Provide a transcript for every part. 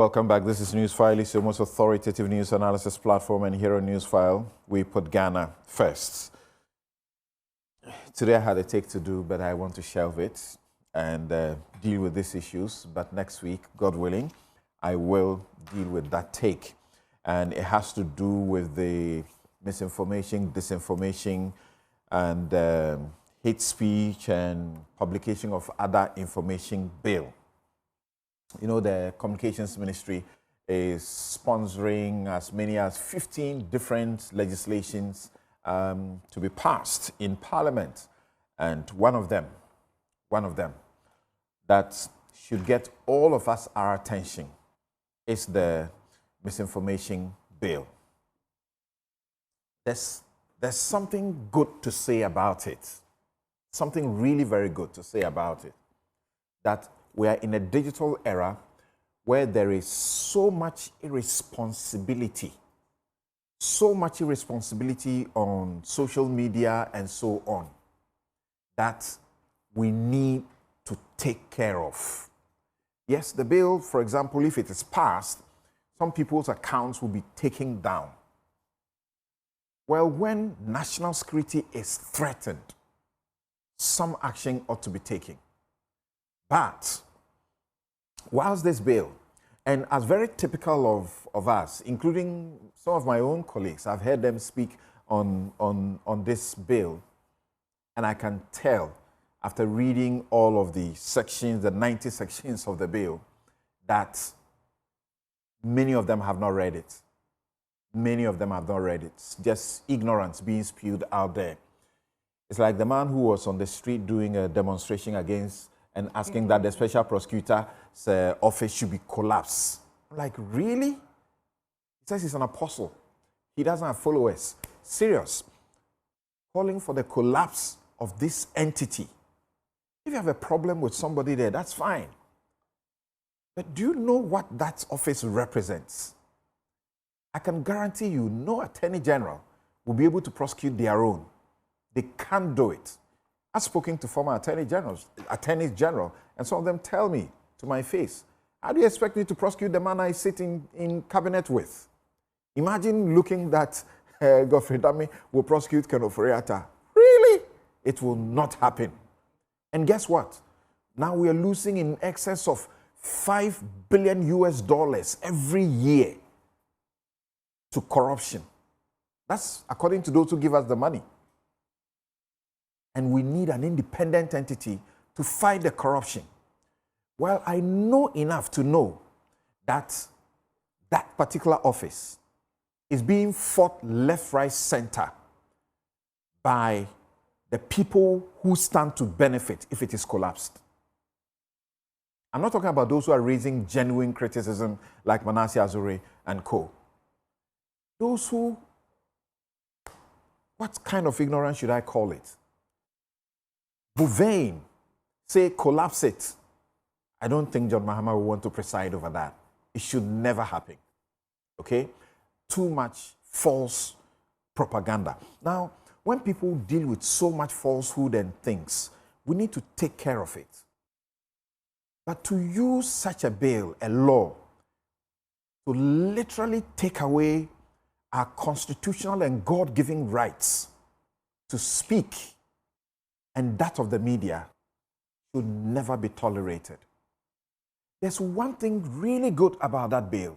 Welcome back. This is Newsfile. It's your most authoritative news analysis platform, and here on Newsfile, we put Ghana first. Today I had a take to do, but I want to shelve it and deal with these issues. But next week, God willing, I will deal with that take. And it has to do with the misinformation, disinformation, and hate speech and publication of other information bill. You know, the Communications Ministry is sponsoring as many as 15 different legislations to be passed in Parliament. And one of them that should get all of us our attention is the misinformation bill. There's something good to say about it. Something really very good to say about it. That we are in a digital era where there is so much irresponsibility on social media and so on, that we need to take care of. Yes, the bill, for example, if it is passed, some people's accounts will be taken down. Well, when national security is threatened, some action ought to be taken. But whilst this bill, and as very typical of us, including some of my own colleagues, I've heard them speak on this bill, and I can tell after reading all of the sections, the 90 sections of the bill, that many of them have not read it. Many of them have not read it. Just ignorance being spewed out there. It's like the man who was on the street doing a demonstration against and asking that the special prosecutor's office should be collapsed. I'm like, really? He says he's an apostle. He doesn't have followers. Serious. Calling for the collapse of this entity. If you have a problem with somebody there, that's fine. But do you know what that office represents? I can guarantee you no attorney general will be able to prosecute their own. They can't do it. I've spoken to former attorneys general, and some of them tell me to my face, how do you expect me to prosecute the man I sit in cabinet with? Imagine looking that Godfrey Dami will prosecute Ken Ofori-Atta. Really? It will not happen. And guess what? Now we are losing in excess of $5 billion every year to corruption. That's according to those who give us the money. And we need an independent entity to fight the corruption. Well, I know enough to know that that particular office is being fought left, right, center by the people who stand to benefit if it is collapsed. I'm not talking about those who are raising genuine criticism like Manasseh Azure and co. Those who, what kind of ignorance should I call it? Bouvain, say collapse it. I don't think John Mahama will want to preside over that. It should never happen. Okay? Too much false propaganda. Now, when people deal with so much falsehood and things, we need to take care of it. But to use such a bill, a law, to literally take away our constitutional and God-given rights to speak and that of the media should never be tolerated. There's one thing really good about that bill,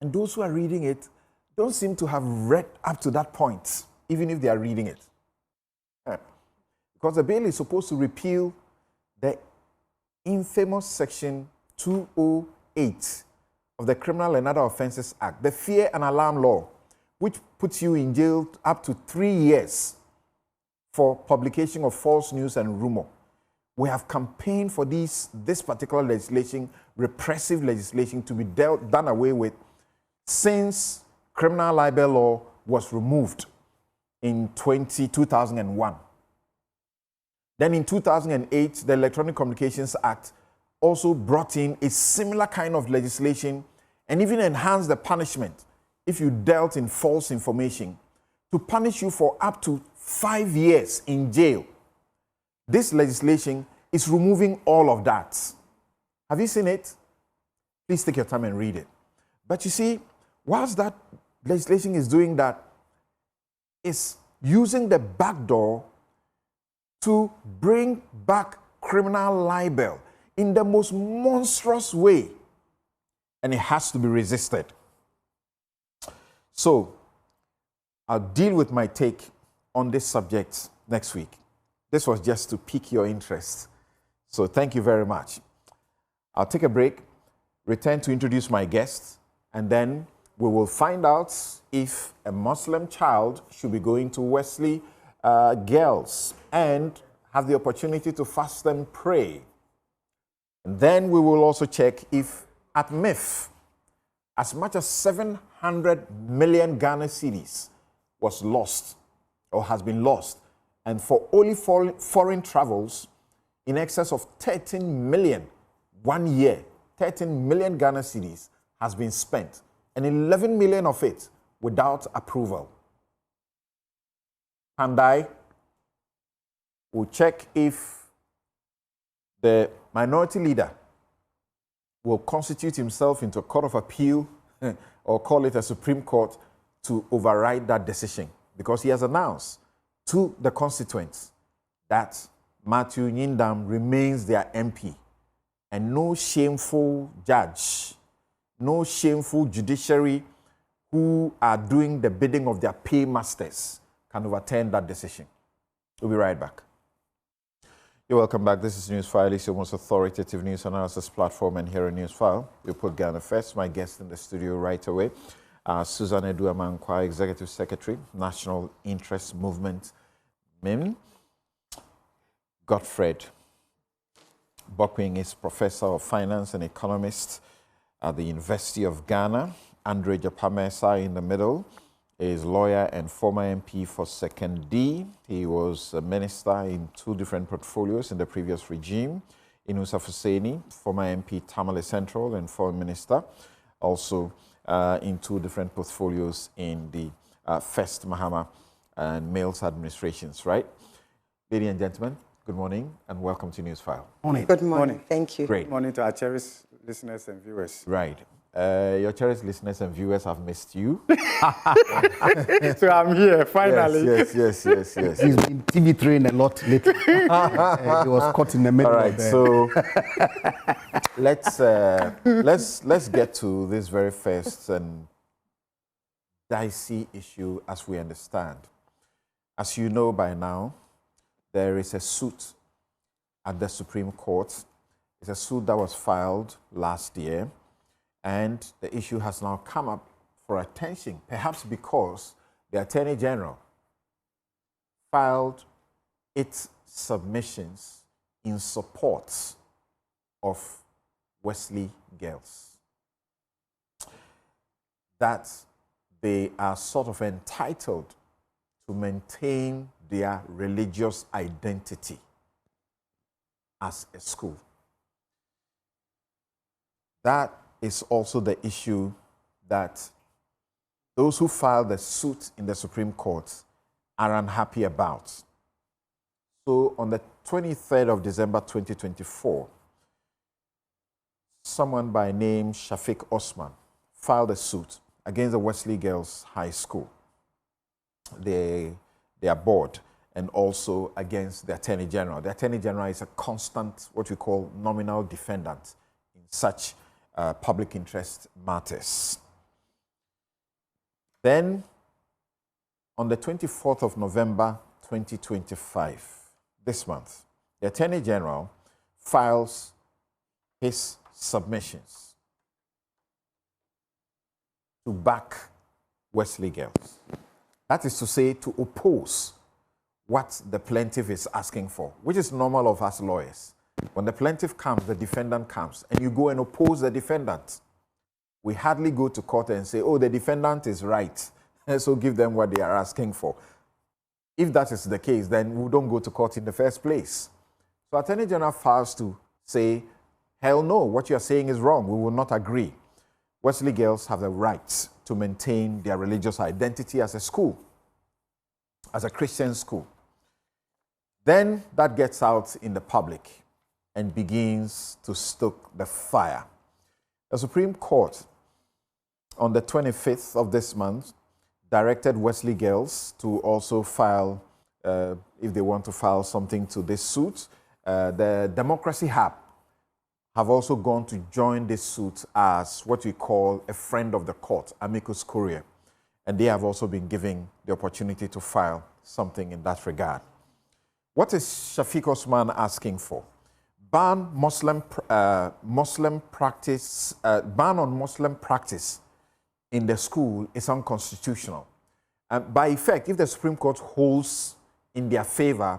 and those who are reading it don't seem to have read up to that point, even if they are reading it. Because the bill is supposed to repeal the infamous Section 208 of the Criminal and Other Offences Act, the Fear and Alarm Law, which puts you in jail up to 3 years for publication of false news and rumor. We have campaigned for this particular legislation, repressive legislation, to be done away with since criminal libel law was removed in 2001. Then in 2008, the Electronic Communications Act also brought in a similar kind of legislation and even enhanced the punishment if you dealt in false information to punish you for up to 5 years in jail. This legislation is removing all of that. Have you seen it? Please take your time and read it. But you see, whilst that legislation is doing that, it's using the back door to bring back criminal libel in the most monstrous way. And it has to be resisted. So, I'll deal with my take on this subject next week. This was just to pique your interest. So, thank you very much. I'll take a break, return to introduce my guests, and then we will find out if a Muslim child should be going to Wesley Girls and have the opportunity to fast and pray. And then we will also check if at MIF, as much as 700 million Ghana cedis was lost or has been lost, and for only foreign travels in excess of 13 million 1 year, 13 million Ghana cedis has been spent, and 11 million of it without approval. Pandai will check if the minority leader will constitute himself into a court of appeal or call it a Supreme Court to override that decision, because he has announced to the constituents that Matthew Nyindam remains their MP, and no shameful judge, no shameful judiciary who are doing the bidding of their paymasters can overturn that decision. We'll be right back. You're welcome back. This is Newsfile. It's your most authoritative news analysis platform, and here on Newsfile, we put Ghana first. My guest in the studio right away, Susan Edu-Amankwa, Executive Secretary, National Interest Movement, MIM. Godfred Bokwing is Professor of Finance and Economist at the University of Ghana. Andre Japamesa in the middle is lawyer and former MP for 2nd D. He was a minister in 2 different portfolios in the previous regime. Inusa Fuseni, former MP Tamale Central and foreign minister, also in 2 different portfolios in the First Mahama and Males administrations, right? Ladies and gentlemen, good morning and welcome to Newsfile. Morning. Good morning. Thank you. Great. Good morning to our cherished listeners and viewers. Right. Your cherished listeners and viewers have missed you. So I'm here, finally. Yes. He's been TV trained a lot lately. He was caught in the middle. All right, of the... so let's get to this very first and dicey issue as we understand. As you know by now, there is a suit at the Supreme Court. It's a suit that was filed last year, and the issue has now come up for attention, perhaps because the Attorney General filed its submissions in support of Wesley Girls, that they are sort of entitled to maintain their religious identity as a school. That is also the issue that those who filed the suit in the Supreme Court are unhappy about. So on the 23rd of December 2024, someone by name Shafiq Osman filed a suit against the Wesley Girls High School, their board, and also against the Attorney General. The Attorney General is a constant, what we call nominal defendant in such public interest matters. Then, on the 24th of November 2025, this month, the Attorney General files his submissions to back Wesley Girls. That is to say, to oppose what the plaintiff is asking for, which is normal of us lawyers. When the plaintiff comes, the defendant comes, and you go and oppose the defendant. We hardly go to court and say, oh, the defendant is right, so give them what they are asking for. If that is the case, then we don't go to court in the first place. So Attorney General files to say, hell no, what you are saying is wrong, we will not agree. Wesley Girls have the right to maintain their religious identity as a school, as a Christian school. Then that gets out in the public and begins to stoke the fire. The Supreme Court, on the 25th of this month, directed Wesley Girls to also file, if they want to file something to this suit. The Democracy Hub have also gone to join this suit as what we call a friend of the court, amicus curiae. And they have also been given the opportunity to file something in that regard. What is Shafiq Osman asking for? Ban on Muslim practice in the school is unconstitutional. By effect, if the Supreme Court holds in their favor,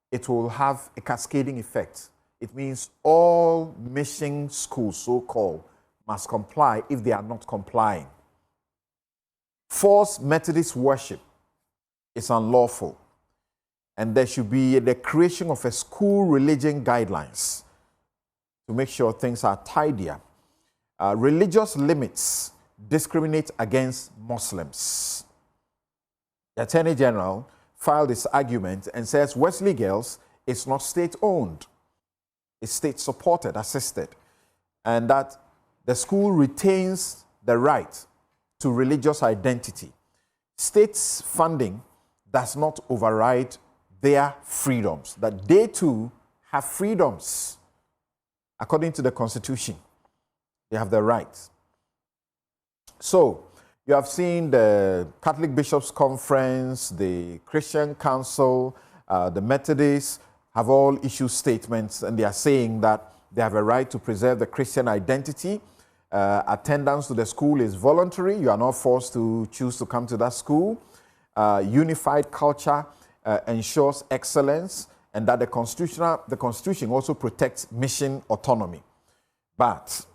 it will have a cascading effect. It means all mission schools, so-called, must comply if they are not complying. Forced Methodist worship is unlawful. And there should be the creation of a school religion guidelines to make sure things are tidier. Religious limits discriminate against Muslims. The Attorney General filed this argument and says Wesley Girls is not state-owned. It's state-supported, assisted, and that the school retains the right to religious identity. State's funding does not override their freedoms, that they too have freedoms. According to the Constitution, they have the right. So, you have seen the Catholic Bishops' Conference, the Christian Council, the Methodists have all issued statements, and they are saying that they have a right to preserve the Christian identity. Attendance to the school is voluntary. You are not forced to choose to come to that school. Unified culture ensures excellence, and that the Constitution also protects mission autonomy. But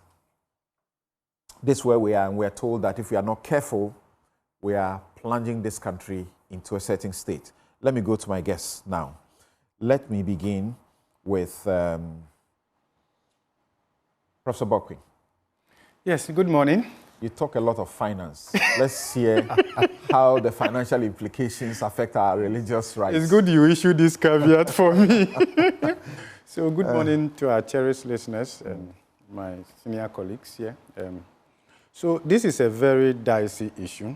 this is where we are, and we are told that if we are not careful, we are plunging this country into a certain state. Let me go to my guests now. Let me begin with Professor Bokwe. Yes, good morning. You talk a lot of finance. Let's hear how the financial implications affect our religious rights. It's good you issue this caveat for me. So good morning to our cherished listeners and my senior colleagues here. So this is a very dicey issue.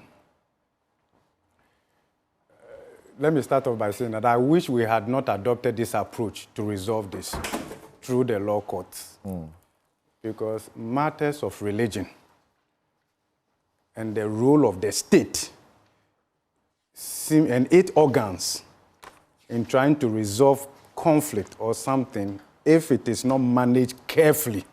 Let me start off by saying that I wish we had not adopted this approach to resolve this through the law courts. Because matters of religion and the role of the state and its organs in trying to resolve conflict or something, if it is not managed carefully,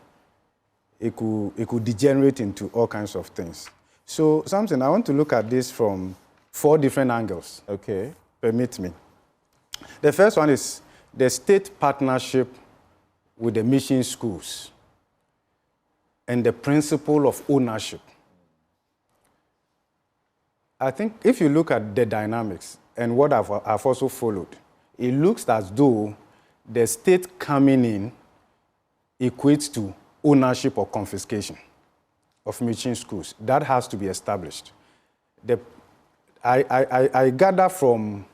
it could degenerate into all kinds of things. So, Samson, I want to look at this from 4 different angles. Okay. Permit me. The first one is the state partnership with the mission schools and the principle of ownership. I think if you look at the dynamics and what I've also followed, it looks as though the state coming in equates to ownership or confiscation of mission schools. That has to be established. I gather from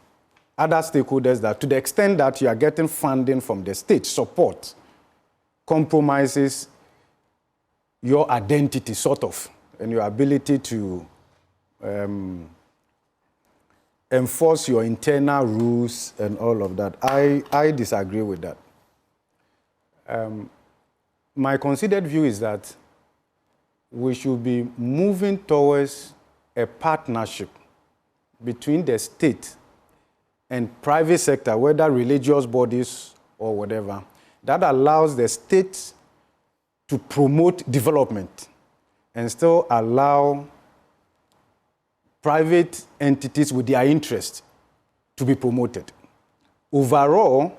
other stakeholders that to the extent that you are getting funding from the state, support compromises your identity, sort of, and your ability to enforce your internal rules and all of that. I disagree with that. My considered view is that we should be moving towards a partnership between the state and private sector, whether religious bodies or whatever, that allows the state to promote development and still allow private entities with their interest to be promoted. Overall,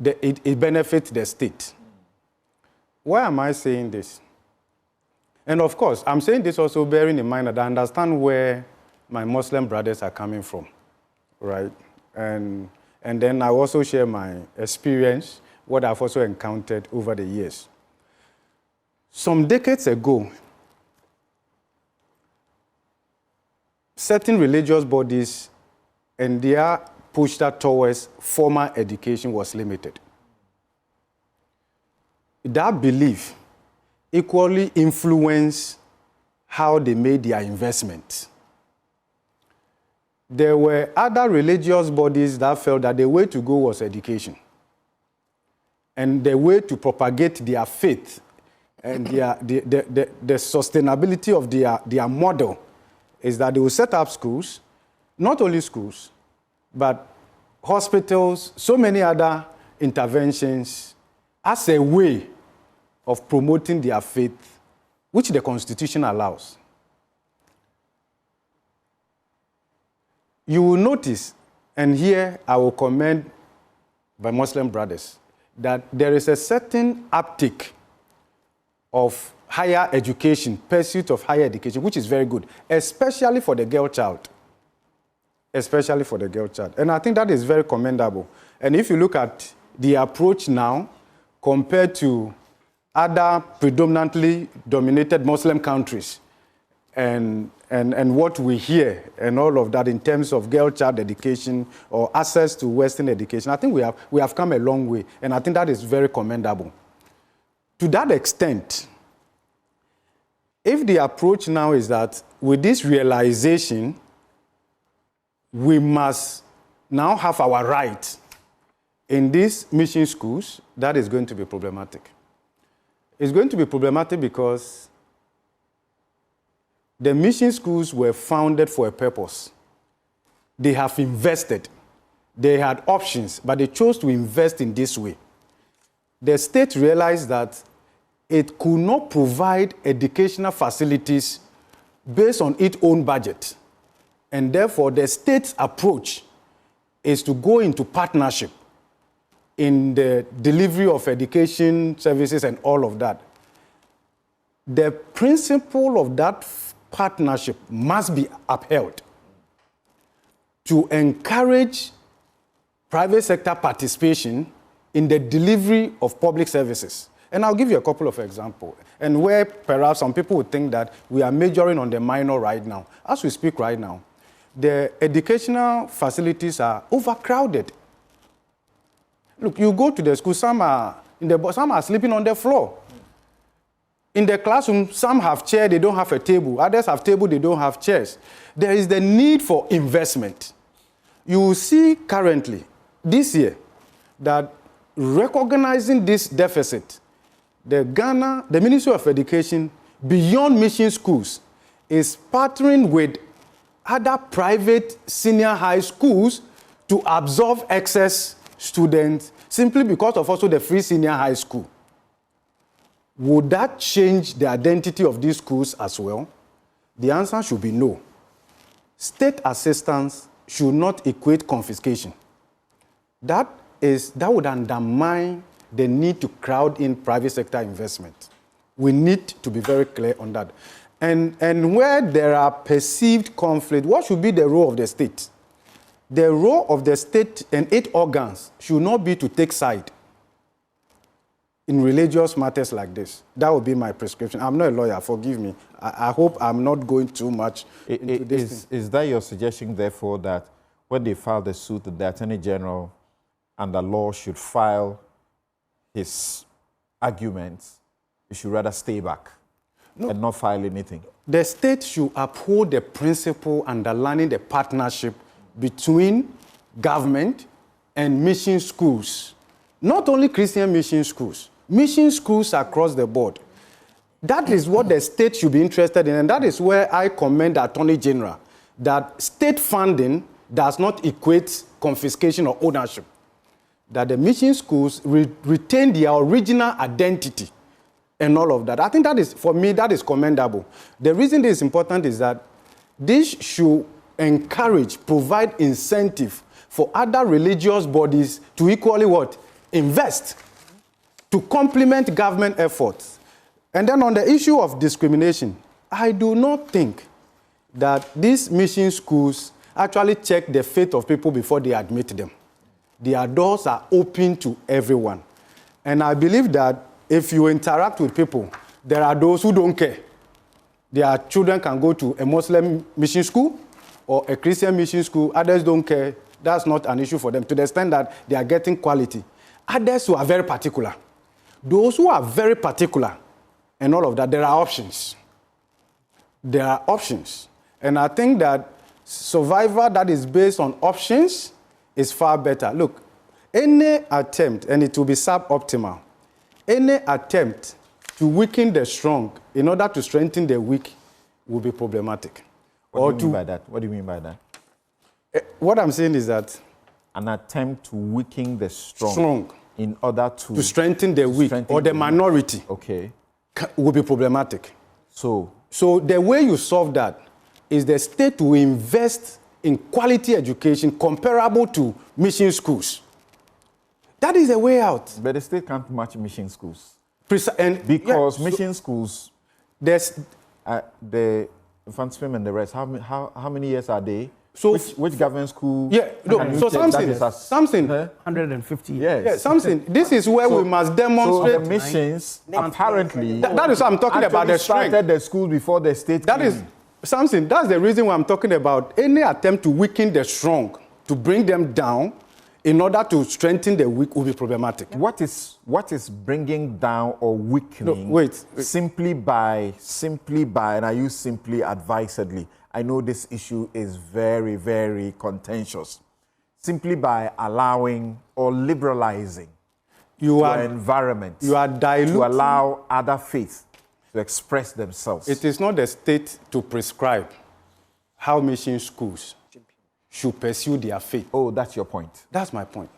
it benefits the state. Why am I saying this? And of course, I'm saying this also bearing in mind that I understand where my Muslim brothers are coming from, right? And then I also share my experience, what I've also encountered over the years. Some decades ago, certain religious bodies and their push towards formal education was limited. That belief equally influence how they made their investment. There were other religious bodies that felt that the way to go was education. And the way to propagate their faith and the sustainability of their model is that they will set up schools, not only schools, but hospitals, so many other interventions as a way of promoting their faith, which the Constitution allows. You will notice, and here I will commend my Muslim brothers, that there is a certain uptick of higher education, pursuit of higher education, which is very good, especially for the girl child. Especially for the girl child. And I think that is very commendable. And if you look at the approach now, compared to other predominantly dominated Muslim countries, and what we hear and all of that in terms of girl child education or access to Western education, I think we have come a long way, and I think that is very commendable. To that extent, if the approach now is that with this realization, we must now have our right in these mission schools, that is going to be problematic. It's going to be problematic because the mission schools were founded for a purpose. They have invested. They had options, but they chose to invest in this way. The state realized that it could not provide educational facilities based on its own budget. And therefore, the state's approach is to go into partnership in the delivery of education services and all of that. The principle of that partnership must be upheld to encourage private sector participation in the delivery of public services. And I'll give you a couple of examples. And where perhaps some people would think that we are majoring on the minor right now. As we speak right now, the educational facilities are overcrowded. Look, you go to the school, some are sleeping on the floor. In the classroom, some have chairs, they don't have a table. Others have tables, they don't have chairs. There is the need for investment. You will see currently, this year, that recognizing this deficit, the Ministry of Education, beyond mission schools, is partnering with other private senior high schools to absorb excess students simply because of also the free senior high school. Would that change the identity of these schools as well? The answer should be no. State assistance should not equate confiscation. That would undermine the need to crowd in private sector investment. We need to be very clear on that. And where there are perceived conflict, what should be the role of the state? The role of the state and its organs should not be to take side in religious matters like this. That would be my prescription. I'm not a lawyer, forgive me. I hope I'm not going too much into this. Is that your suggestion, therefore, that when they file the suit, the Attorney General under law should file his arguments, he should rather stay back and not file anything? The state should uphold the principle underlying the partnership between government and mission schools. Not only Christian mission schools across the board. That is what the state should be interested in, and that is where I commend the Attorney General, that state funding does not equate confiscation or ownership. That the mission schools retain their original identity and all of that. I think that is, for me, that is commendable. The reason this is important is that this should provide incentive for other religious bodies to equally what? Invest, to complement government efforts. And then on the issue of discrimination, I do not think that these mission schools actually check the faith of people before they admit them. Their doors are open to everyone. And I believe that if you interact with people, there are those who don't care. Their children can go to a Muslim mission school or a Christian mission school. Others don't care. That's not an issue for them, to the extent that they are getting quality. Others who are very particular. Those who are very particular, and all of that, there are options. There are options. And I think that survival that is based on options is far better. Look, any attempt, and it will be suboptimal, any attempt to weaken the strong in order to strengthen the weak will be problematic. What do you mean by that? What do you mean by that? What I'm saying is that an attempt to weaken the strong in order to strengthen the weak or the minority will be problematic. So the way you solve that is the state will invest in quality education comparable to mission schools. That is the way out. But the state can't match mission schools. Because mission schools, there's the infant swim and the rest, how many years are they? So which government school? So something 150 years. Yeah, something. This is where we must demonstrate. So the missions apparently that is what I'm talking about. The strength. Started the school before the state. That is something. That's the reason why I'm talking about any attempt to weaken the strong, to bring them down, in order to strengthen the weak will be problematic. What is bringing down or weakening? No, wait. Simply by, and I use simply advisedly. I know this issue is very, very contentious. Simply by allowing or liberalizing your environment, you are diluting, to allow other faiths to express themselves. It is not the state to prescribe how mission schools should pursue their faith. Oh, that's your point. That's my point.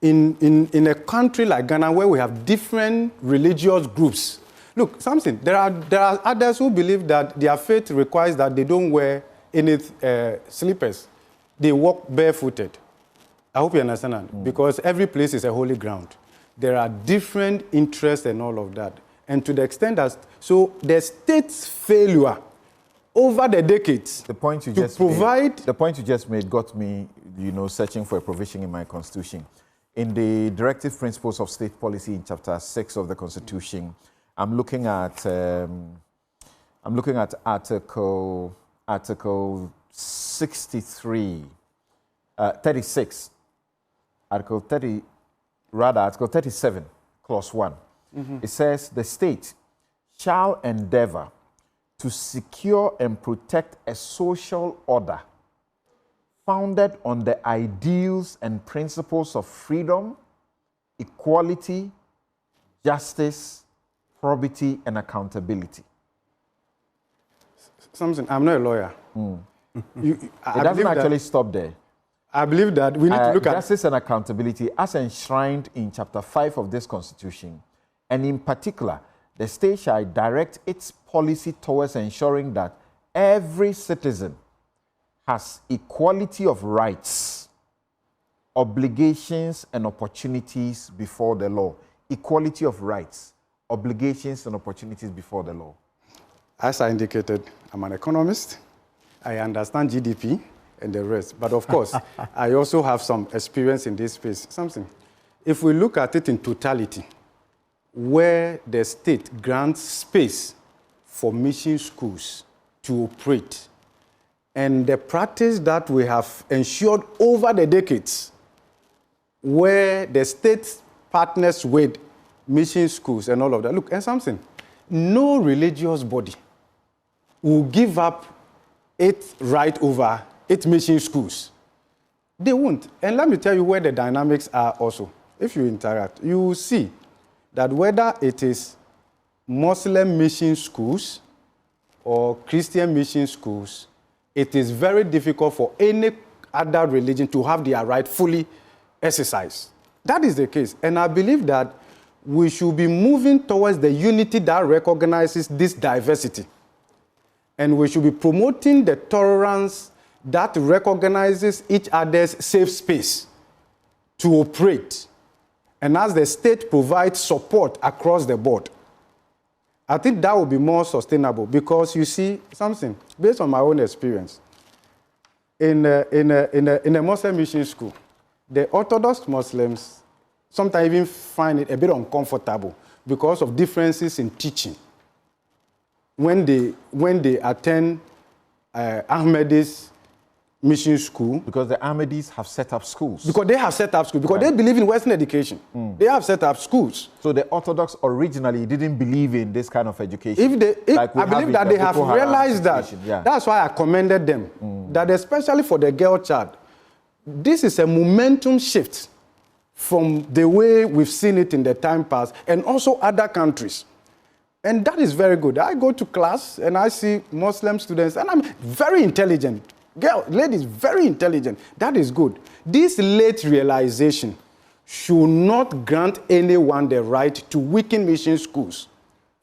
In a country like Ghana where we have different religious groups, look, something, there are others who believe that their faith requires that they don't wear any slippers. They walk barefooted. I hope you understand that. Because every place is a holy ground. There are different interests and all of that. And to the extent that, so the state's failure over the decades, the point you just made got me, searching for a provision in my constitution. In the Directive Principles of State Policy in Chapter 6 of the Constitution, I'm looking at Article 63, 36, Article 37, Clause 1. It says, the state shall endeavor to secure and protect a social order founded on the ideals and principles of freedom, equality, justice, probity, and accountability. Something, I'm not a lawyer. It doesn't actually stop there. I believe that we need to look at justice and accountability as enshrined in Chapter 5 of this Constitution. And in particular, the state shall direct its policy towards ensuring that every citizen has equality of rights, obligations, and opportunities before the law. Equality of rights, obligations, and opportunities before the law. As I indicated, I'm an economist. I understand GDP and the rest. But of course, I also have some experience in this space. Something. If we look at it in totality, where the state grants space for mission schools to operate, and the practice that we have ensured over the decades, where the state partners with mission schools and all of that. Look, and something, no religious body will give up its right over its mission schools. They won't. And let me tell you where the dynamics are also. If you interact, you will see that whether it is Muslim mission schools or Christian mission schools, it is very difficult for any other religion to have their right fully exercised. That is the case. And I believe that we should be moving towards the unity that recognizes this diversity. And we should be promoting the tolerance that recognizes each other's safe space to operate. And as the state provides support across the board, I think that will be more sustainable because you see something, based on my own experience, in a Muslim mission school, the Orthodox Muslims sometimes even find it a bit uncomfortable because of differences in teaching. When they attend Ahmadis mission school. Because the Ahmadis have set up schools. Because they have set up schools. Because they believe in Western education. They have set up schools. So the Orthodox originally didn't believe in this kind of education. I believe that they have realized that. Yeah. That's why I commended them. That especially for the girl child, this is a momentum shift from the way we've seen it in the time past and also other countries. And that is very good. I go to class and I see Muslim students and I'm very intelligent. Ladies, very intelligent. That is good. This late realization should not grant anyone the right to weaken mission schools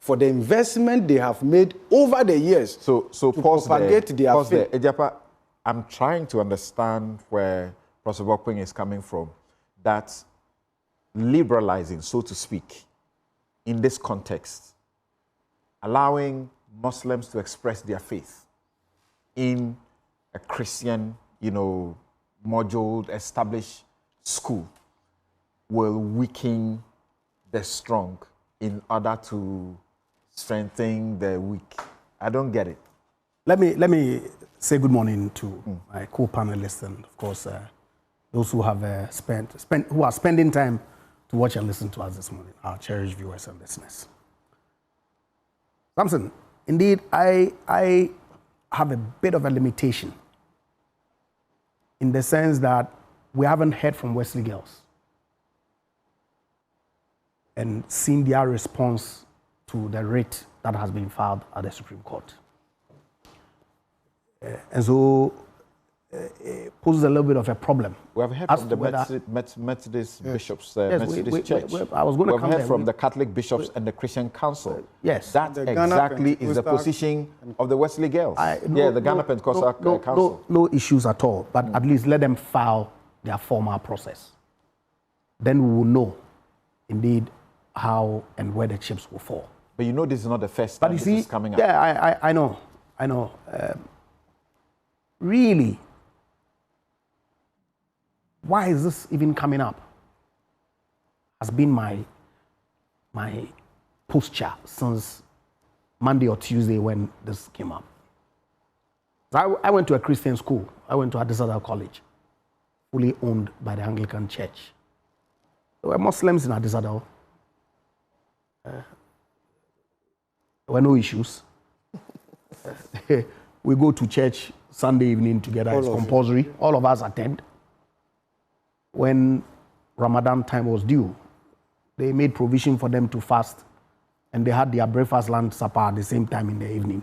for the investment they have made over the years to propagate their faith. Ejapa, I'm trying to understand where Professor Bokping is coming from. That liberalizing, so to speak, in this context, allowing Muslims to express their faith in a Christian, module, established school will weaken the strong in order to strengthen the weak. I don't get it. Let me say good morning to my co-panelists and, of course, those who have who are spending time to watch and listen to us this morning, our cherished viewers and listeners. Samson, indeed, I have a bit of a limitation in the sense that we haven't heard from Wesley Girls and seen their response to the writ that has been filed at the Supreme Court. And so it poses a little bit of a problem. We have heard from the Methodist bishops, Methodist Church. I was going to come We have heard from the Catholic bishops and the Christian Council. Yes. That exactly is the position of the Wesley Girls. The Ghana Pentecostal Council. No issues at all, but at least let them file their formal process. Then we will know, indeed, how and where the chips will fall. But this is not the first time this is coming up. Yeah, I know. Really, why is this even coming up? Has been my posture since Monday or Tuesday when this came up. So I went to a Christian school. I went to Adherence College, fully owned by the Anglican Church. There were Muslims in Adherence. There were no issues. We go to church Sunday evening together. It's compulsory. All of us attend. When Ramadan time was due, they made provision for them to fast, and they had their breakfast, lunch, supper at the same time in the evening.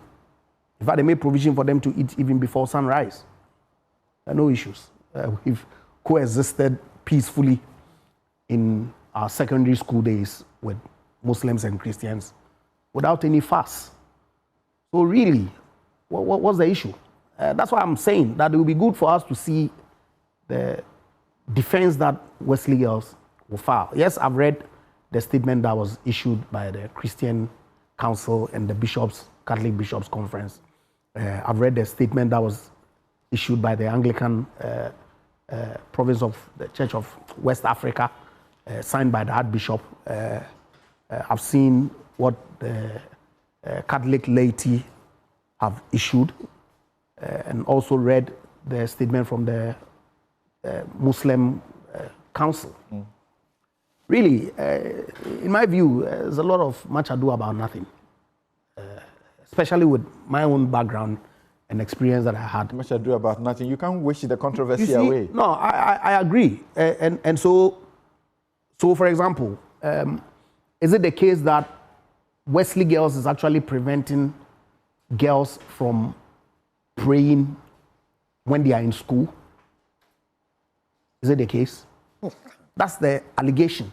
In fact, they made provision for them to eat even before sunrise. There are no issues. We've coexisted peacefully in our secondary school days with Muslims and Christians without any fuss. So really, what's the issue? That's why I'm saying that it will be good for us to see the defense that Wesley Girls will file. Yes, I've read the statement that was issued by the Christian Council and the bishops, Catholic Bishops Conference. I've read the statement that was issued by the Anglican province of the Church of West Africa, signed by the Archbishop. I've seen what the Catholic laity have issued, and also read the statement from the Muslim Council. Really, in my view, there's a lot of much ado about nothing, especially with my own background and experience that I had. Much ado about nothing. You can't wish the controversy away. No, I agree. And so for example, is it the case that Wesley Girls is actually preventing girls from praying when they are in school? Is it the case? That's the allegation.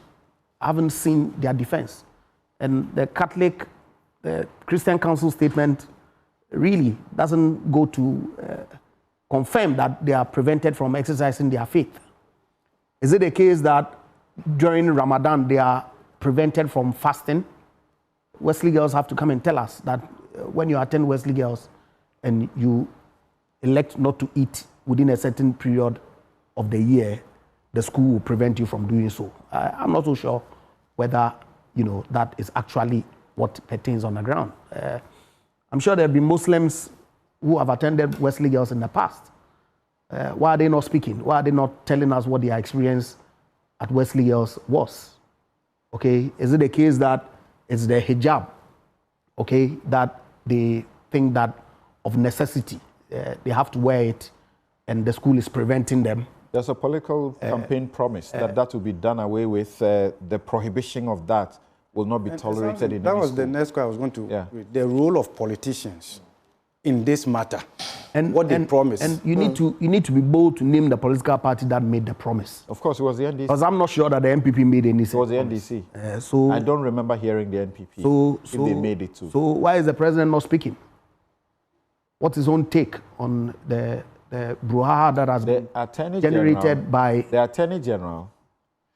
I haven't seen their defense. And the Christian Council statement really doesn't go to confirm that they are prevented from exercising their faith. Is it the case that during Ramadan they are prevented from fasting? Wesley Girls have to come and tell us that when you attend Wesley Girls and you elect not to eat within a certain period of the year, the school will prevent you from doing so. I'm not so sure whether that is actually what pertains on the ground. I'm sure there have been Muslims who have attended Wesley Girls in the past, Why are they not speaking? Why are they not telling us what their experience at Wesley Girls was? Okay, is it the case that it's the hijab, okay, that they think that of necessity they have to wear it and the school is preventing them? There's a political campaign promise that will be done away with. The prohibition of that will not be tolerated in that any was school. The next question I was going to read. The role of politicians in this matter, and what they promise. And you need to be bold to name the political party that made the promise. Of course, it was the NDC. Because I'm not sure that the NPP made any sense. It was the NDC. So I don't remember hearing the NPP if they made it too. So why is the president not speaking? What's his own take on the brouhaha that has been generated by... The Attorney General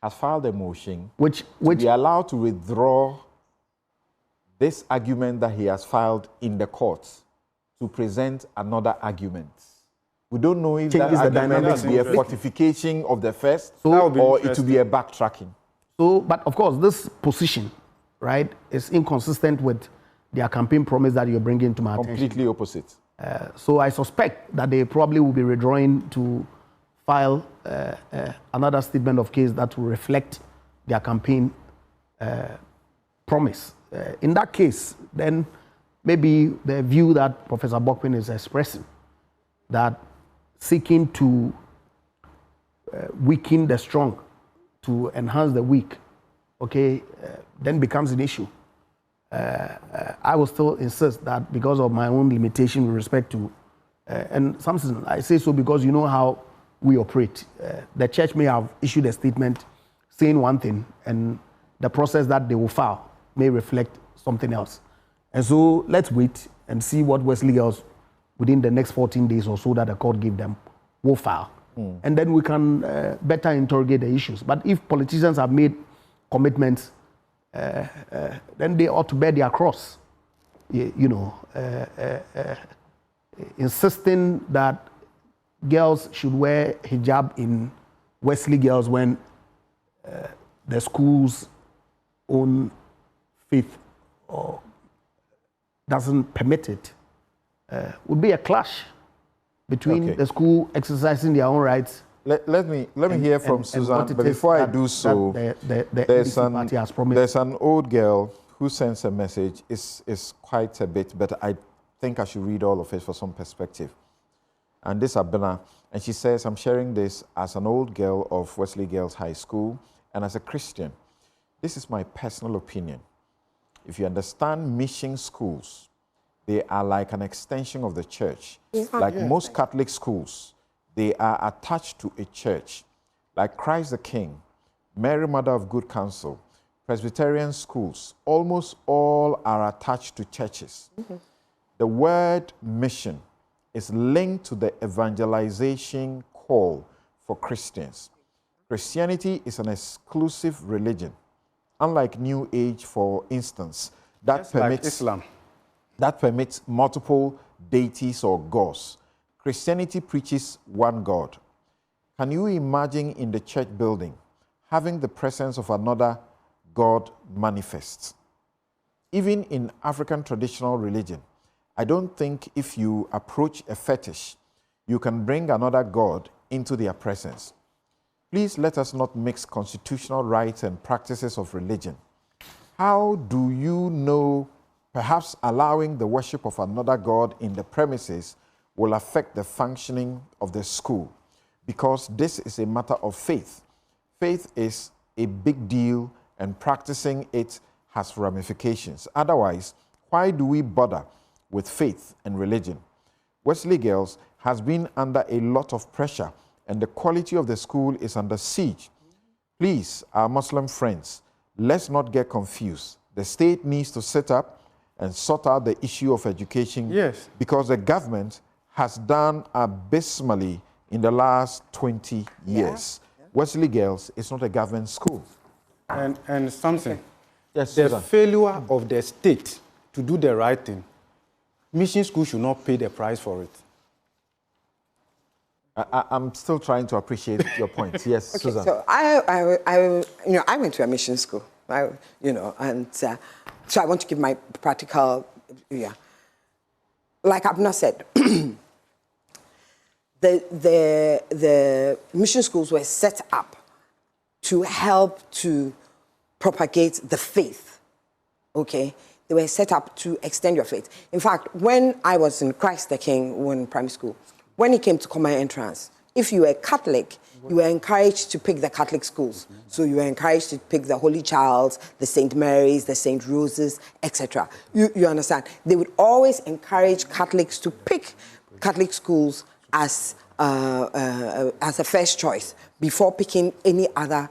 has filed a motion which to be allowed to withdraw this argument that he has filed in the courts to present another argument. We don't know if that argument will be a fortification of the first or it will be a backtracking. So, but of course, this position, right, is inconsistent with their campaign promise that you're bringing to my attention. Completely opposite. So I suspect that they probably will be withdrawing to file another statement of case that will reflect their campaign promise. In that case, then maybe the view that Professor Bokpin is expressing, that seeking to weaken the strong to enhance the weak, okay, then becomes an issue. I will still insist that because of my own limitation with respect to, and Samson, I say so because you know how we operate. The church may have issued a statement saying one thing, and the process that they will file may reflect something else. And so let's wait and see what Wesley Girls, within the next 14 days or so that the court gave them, will file. And then we can better interrogate the issues. But if politicians have made commitments, then they ought to bear their cross. Insisting that girls should wear hijab in Wesley Girls when the school's own faith doesn't permit it, would be a clash between the school exercising their own rights. Let me hear from Susan, but before I do so, there's an old girl who sends a message. It's quite a bit, but I think I should read all of it for some perspective. And this Abena, and she says, I'm sharing this as an old girl of Wesley Girls High School and as a Christian. This is my personal opinion. If you understand mission schools, they are like an extension of the church. Like most Catholic schools, they are attached to a church. Like Christ the King, Mary Mother of Good Counsel, Presbyterian schools, almost all are attached to churches. The word mission is linked to the evangelization call for Christians. Christianity is an exclusive religion. Unlike New Age, for instance, that permits Islam. That permits multiple deities or gods. Christianity preaches one God. Can you imagine in the church building having the presence of another God manifest? Even in African traditional religion, I don't think if you approach a fetish, you can bring another God into their presence. Please let us not mix constitutional rights and practices of religion. How do you know perhaps allowing the worship of another God in the premises will affect the functioning of the school? Because this is a matter of faith. Faith is a big deal and practicing it has ramifications. Otherwise, why do we bother with faith and religion? Wesley Girls has been under a lot of pressure and the quality of the school is under siege. Please, our Muslim friends, let's not get confused. The state needs to set up and sort out the issue of education because the government has done abysmally in the last 20 years. Wesley Girls is not a government school. And something, the Susan. Failure of the state to do the right thing, mission school should not pay the price for it. I'm still trying to appreciate your point. Yes, Susan. So I went to a mission school, and so I want to give my practical, like I've not said, the mission schools were set up to help to propagate the faith, okay? They were set up to extend your faith. In fact, when I was in Christ the King, in primary school, when it came to common entrance, if you were Catholic, you were encouraged to pick the Catholic schools. So you were encouraged to pick the Holy Charles, the St. Mary's, the St. Roses, etc. You understand? They would always encourage Catholics to pick Catholic schools as a first choice before picking any other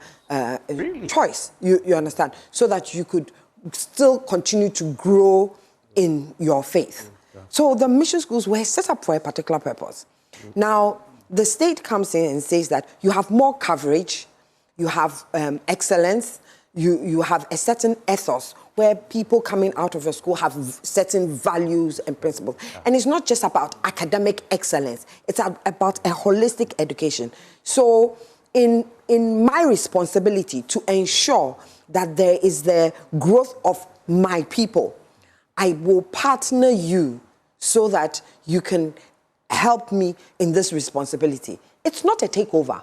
choice. You understand? So that you could still continue to grow in your faith. So the mission schools were set up for a particular purpose. Now, the state comes in and says that you have more coverage, you have excellence, you have a certain ethos where people coming out of your school have certain values and principles. And it's not just about academic excellence, it's about a holistic education. So in my responsibility to ensure that there is the growth of my people, I will partner you so that you can help me in this responsibility. It's not a takeover.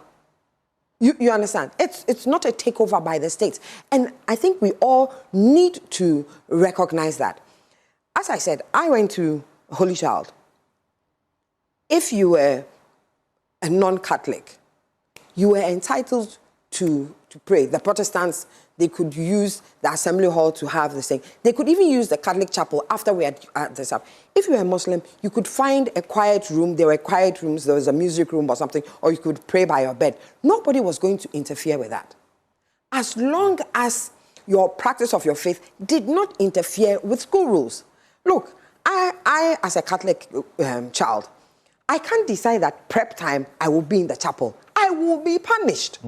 You understand? It's not a takeover by the states. And I think we all need to recognize that. As I said, I went to Holy Child. If you were a non-Catholic, you were entitled to pray. The Protestants, they could use the assembly hall to have the same. They could even use the Catholic chapel after we had this up. If you were a Muslim, you could find a quiet room. There were quiet rooms. There was a music room or something, or you could pray by your bed. Nobody was going to interfere with that. As long as your practice of your faith did not interfere with school rules. Look, I as a Catholic child, I can't decide that prep time I will be in the chapel. I will be punished.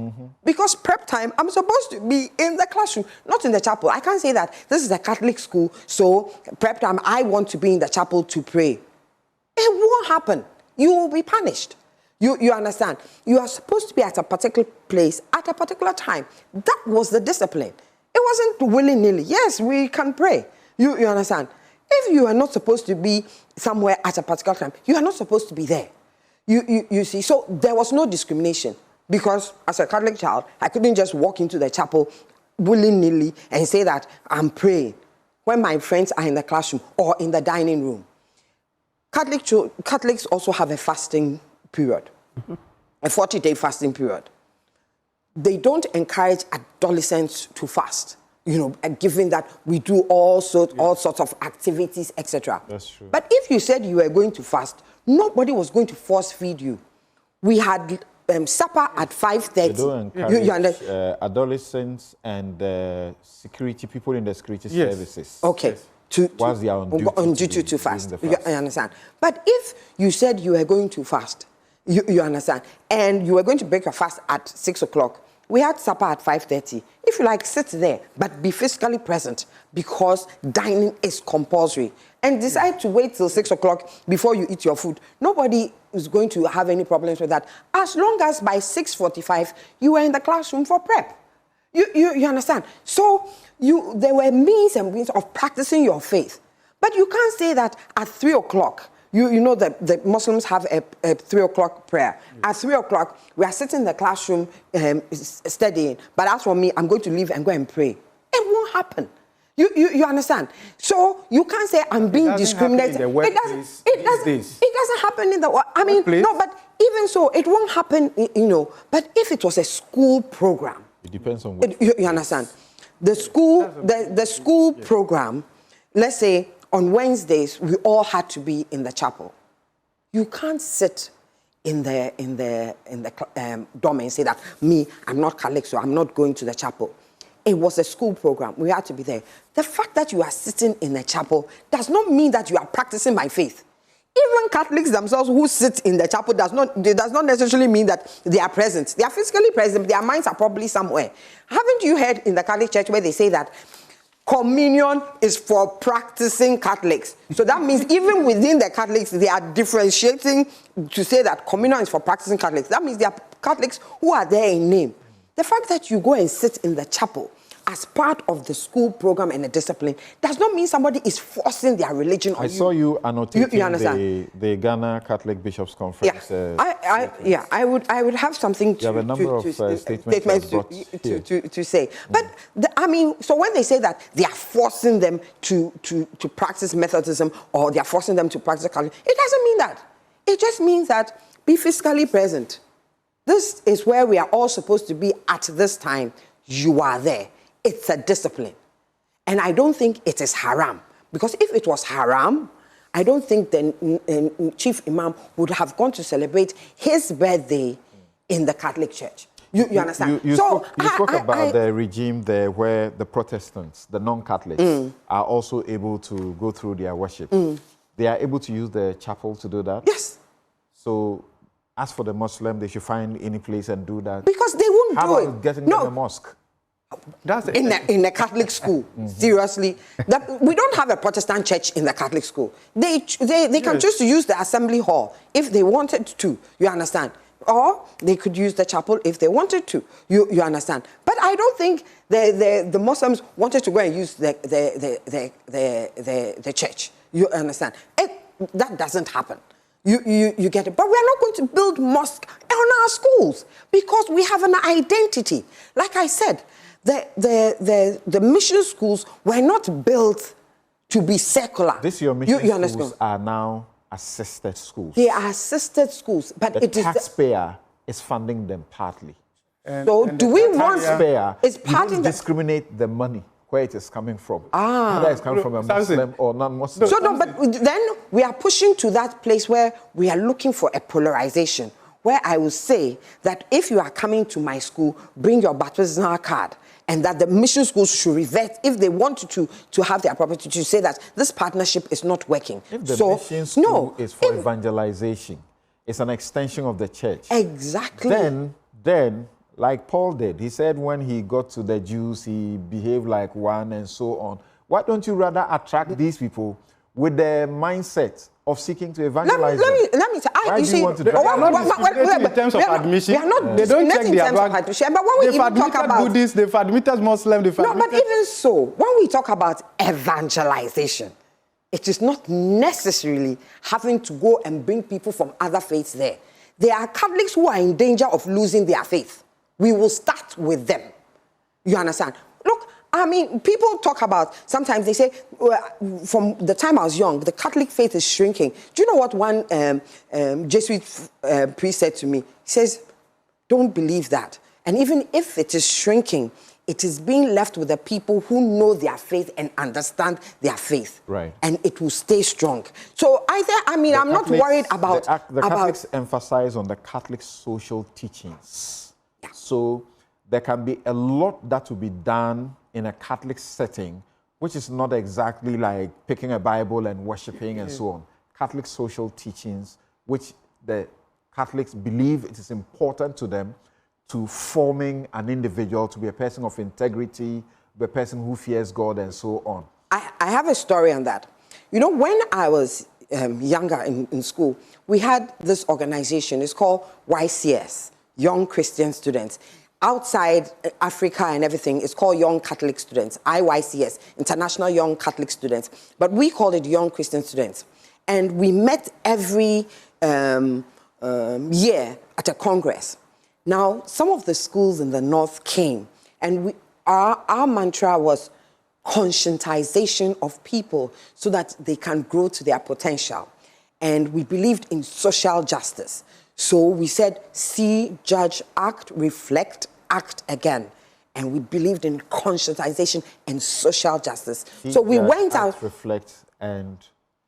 Because prep time, I'm supposed to be in the classroom, not in the chapel. I can't say that this is a Catholic school, so prep time, I want to be in the chapel to pray. It won't happen. You will be punished. You understand? You are supposed to be at a particular place at a particular time. That was the discipline. It wasn't willy-nilly. Yes, we can pray. You understand? If you are not supposed to be somewhere at a particular time, you are not supposed to be there. You see, so there was no discrimination because as a Catholic child, I couldn't just walk into the chapel willy-nilly and say that I'm praying when my friends are in the classroom or in the dining room. Catholics also have a fasting period, a 40-day fasting period. They don't encourage adolescents to fast, given that we do all sorts of activities, etc. That's true. But if you said you were going to fast, nobody was going to force feed you. We had supper at 5:30. They don't encourage adolescents and security people in the security services. Okay. Once they are on duty to fast. I understand. But if you said you were going to fast, you understand, and you were going to break your fast at 6 o'clock, we had supper at 5:30. If you like, sit there, but be physically present because dining is compulsory. And decide to wait till 6 o'clock before you eat your food. Nobody is going to have any problems with that. As long as by 6:45, you were in the classroom for prep. You understand? So there were means and means of practicing your faith. But you can't say that at 3 o'clock, you know that the Muslims have a 3 o'clock prayer. At 3 o'clock, we are sitting in the classroom studying. But as for me, I'm going to leave and go and pray. It won't happen. You understand? So you can't say I'm being discriminated. It doesn't happen in the workplace. No, but even so, it won't happen, But if it was a school program. It depends on what. You understand? The school program, let's say, on Wednesdays, we all had to be in the chapel. You can't sit in the dorm and say that, I'm not Catholic, so I'm not going to the chapel. It was a school program. We had to be there. The fact that you are sitting in a chapel does not mean that you are practicing my faith. Even Catholics themselves who sit in the chapel does not necessarily mean that they are present. They are physically present, their minds are probably somewhere. Haven't you heard in the Catholic Church where they say that communion is for practicing Catholics? So that means even within the Catholics, they are differentiating to say that communion is for practicing Catholics. That means they are Catholics who are there in name. The fact that you go and sit in the chapel as part of the school program and the discipline does not mean somebody is forcing their religion on you. I saw you annotating You understand? the Ghana Catholic Bishops Conference. I would have something to, you have a number of statements to say. But so when they say that they are forcing them to practice Methodism or they are forcing them to practice Catholic, it doesn't mean that. It just means that be physically present. This is where we are all supposed to be at this time. You are there. It's a discipline. And I don't think it is haram. Because if it was haram, I don't think the chief imam would have gone to celebrate his birthday in the Catholic Church. You understand? You spoke about the regime there where the Protestants, the non-Catholics, are also able to go through their worship. They are able to use the chapel to do that? Yes. So, as for the Muslim, they should find any place and do that. Because they won't How do about it. getting them a mosque? That's in a Catholic school, seriously. We don't have a Protestant church in the Catholic school. They can choose to use the assembly hall if they wanted to, you understand? Or they could use the chapel if they wanted to, you understand? But I don't think the Muslims wanted to go and use the church, you understand? That doesn't happen. You get it. But we're not going to build mosques on our schools because we have an identity. Like I said, the mission schools were not built to be secular. Your mission schools are now assisted schools. They are assisted schools, but the taxpayer is funding them partly. So do we want... Taxpayer, is part you don't discriminate the money where it is coming from. Whether it's coming from a Muslim or non-Muslim. So no, but then we are pushing to that place where we are looking for a polarization, where I will say that if you are coming to my school, bring your baptismal card, and that the mission schools should revert if they want to have their property to say that this partnership is not working. If the mission school is for evangelization, it's an extension of the church. Exactly. Then, like Paul did, he said when he got to the Jews, he behaved like one and so on. Why don't you rather attract these people with the mindset of seeking to evangelize them? Let me tell you. You want to in terms of admission. We are not they don't check their back. But when we even talk about Buddhists, they've admitted Muslims, No, but even so, when we talk about evangelization, it is not necessarily having to go and bring people from other faiths there. There are Catholics who are in danger of losing their faith. We will start with them. You understand? Look, I mean, people talk about, sometimes they say, from the time I was young, the Catholic faith is shrinking. Do you know what one Jesuit priest said to me? He says, don't believe that. And even if it is shrinking, it is being left with the people who know their faith and understand their faith. Right. And it will stay strong. So I'm not worried about... The Catholics emphasize on the Catholic social teachings. Yeah. So there can be a lot that will be done in a Catholic setting, which is not exactly like picking a Bible and worshiping and so on. Catholic social teachings, which the Catholics believe it is important to them to forming an individual to be a person of integrity, be a person who fears God and so on. I have a story on that. You know, when I was younger in school, we had this organization. It's called YCS, Young Christian Students. Outside Africa and everything, it's called Young Catholic Students, IYCS, International Young Catholic Students. But we called it Young Christian Students. And we met every year at a congress. Now, some of the schools in the north came, and our mantra was conscientization of people so that they can grow to their potential. And we believed in social justice. So we said, see, judge, act, reflect, act again. And we believed in conscientization and social justice. See, so we went out. Reflect, and...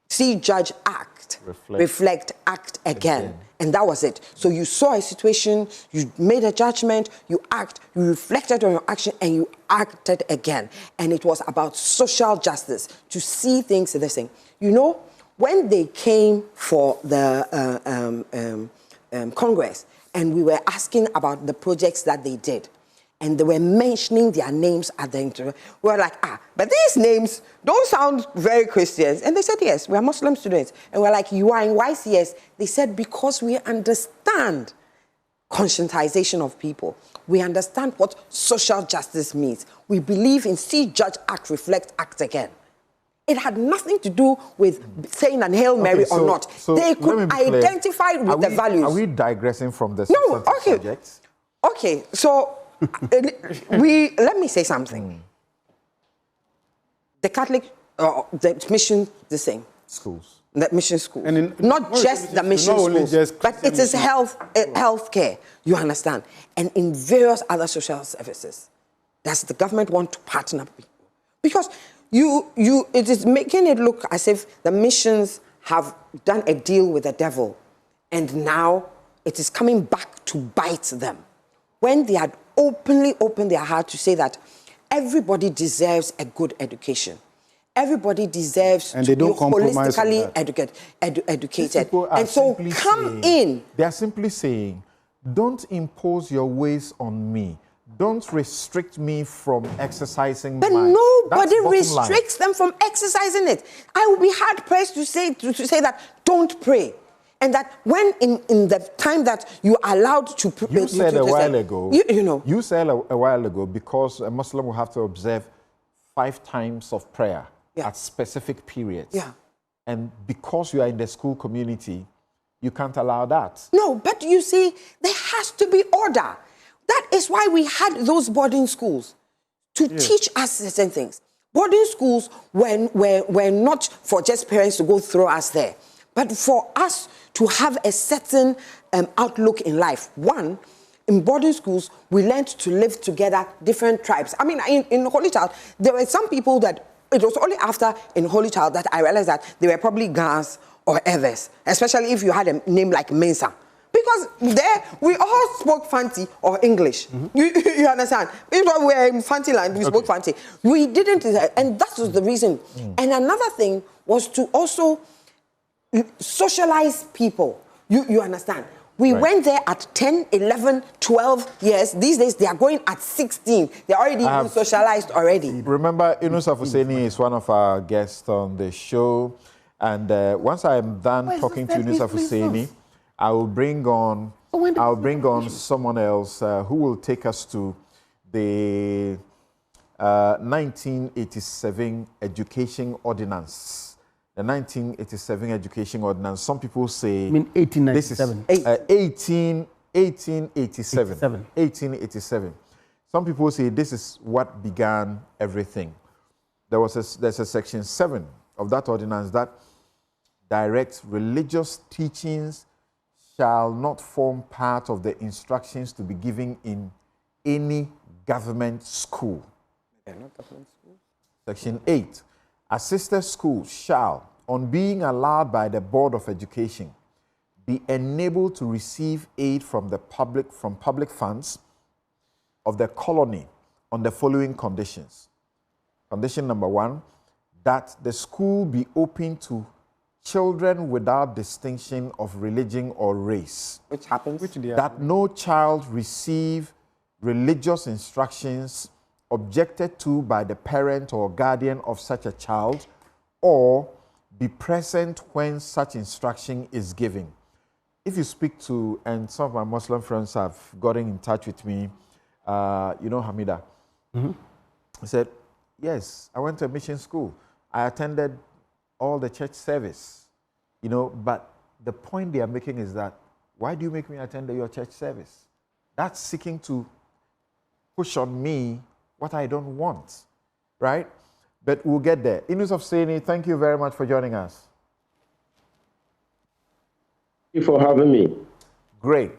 See, judge, act, reflect, act again. And that was it. So you saw a situation, you made a judgment, you act, you reflected on your action, and you acted again. And it was about social justice, to see things the same. You know, when they came for the Congress, and we were asking about the projects that they did, and they were mentioning their names at the interview, we were like, but these names don't sound very Christians. And they said, yes, we are Muslim students. And we're like, you are in YCS. They said, because we understand conscientization of people. We understand what social justice means. We believe in see, judge, act, reflect, act again. It had nothing to do with saying an Hail Mary or not. So they could identify with the values. Are we digressing from the subject? Okay, so let me say something. The Catholic, the mission, the same. Schools. The mission school. Not just the mission schools, but it is health care, you understand? And in various other social services. Does the government want to partner with? Because it is making it look as if the missions have done a deal with the devil, and now it is coming back to bite them. When they had openly opened their heart to say that everybody deserves a good education. Everybody deserves to be holistically educated. And so They are simply saying, don't impose your ways on me. Don't restrict me from exercising but mine. Nobody restricts them from exercising it. I will be hard-pressed to say that don't pray. And that when in the time that you are allowed to pray... You said a while ago... You said a while ago, because a Muslim will have to observe 5 times of prayer at specific periods. Yeah. And because you are in the school community, you can't allow that. No, but you see, there has to be order. That is why we had those boarding schools, to teach us certain things. Boarding schools were not for just parents to go throw us there, but for us to have a certain outlook in life. One, in boarding schools, we learned to live together, different tribes. I mean, in Holy Child, there were some people that, it was only after in Holy Child that I realized that they were probably Gans or others, especially if you had a name like Mensa. Because there, we all spoke Fanti or English. You understand? If we were in Fanti land, we spoke Fanti. We didn't, and that was the reason. And another thing was to also socialize people. You understand? We went there at 10, 11, 12 years. These days, they are going at 16. They're already socialized already. Remember, Yunus Afuseni is one of our guests on the show. And once I am done talking to Yunus Afuseni, I will bring on someone else who will take us to the 1987 Education Ordinance. The 1987 Education Ordinance. Some people say... I mean 1897. 1887. 1887. Some people say this is what began everything. There's a section 7 of that ordinance that directs religious teachings shall not form part of the instructions to be given in any government school. Section 8. Assisted schools shall, on being allowed by the Board of Education, be enabled to receive aid from public funds of the colony on the following conditions. Condition number 1, that the school be open to children without distinction of religion or race. Which happens? That no child receive religious instructions objected to by the parent or guardian of such a child, or be present when such instruction is given. If you speak to, and some of my Muslim friends have gotten in touch with me, Hamida, he said, yes, I went to a mission school. I attended all the church service, but the point they are making is that, why do you make me attend your church service? That's seeking to push on me what I don't want, right? But we'll get there. Yunus Afuseni, thank you very much for joining us. Thank you for having me. Great.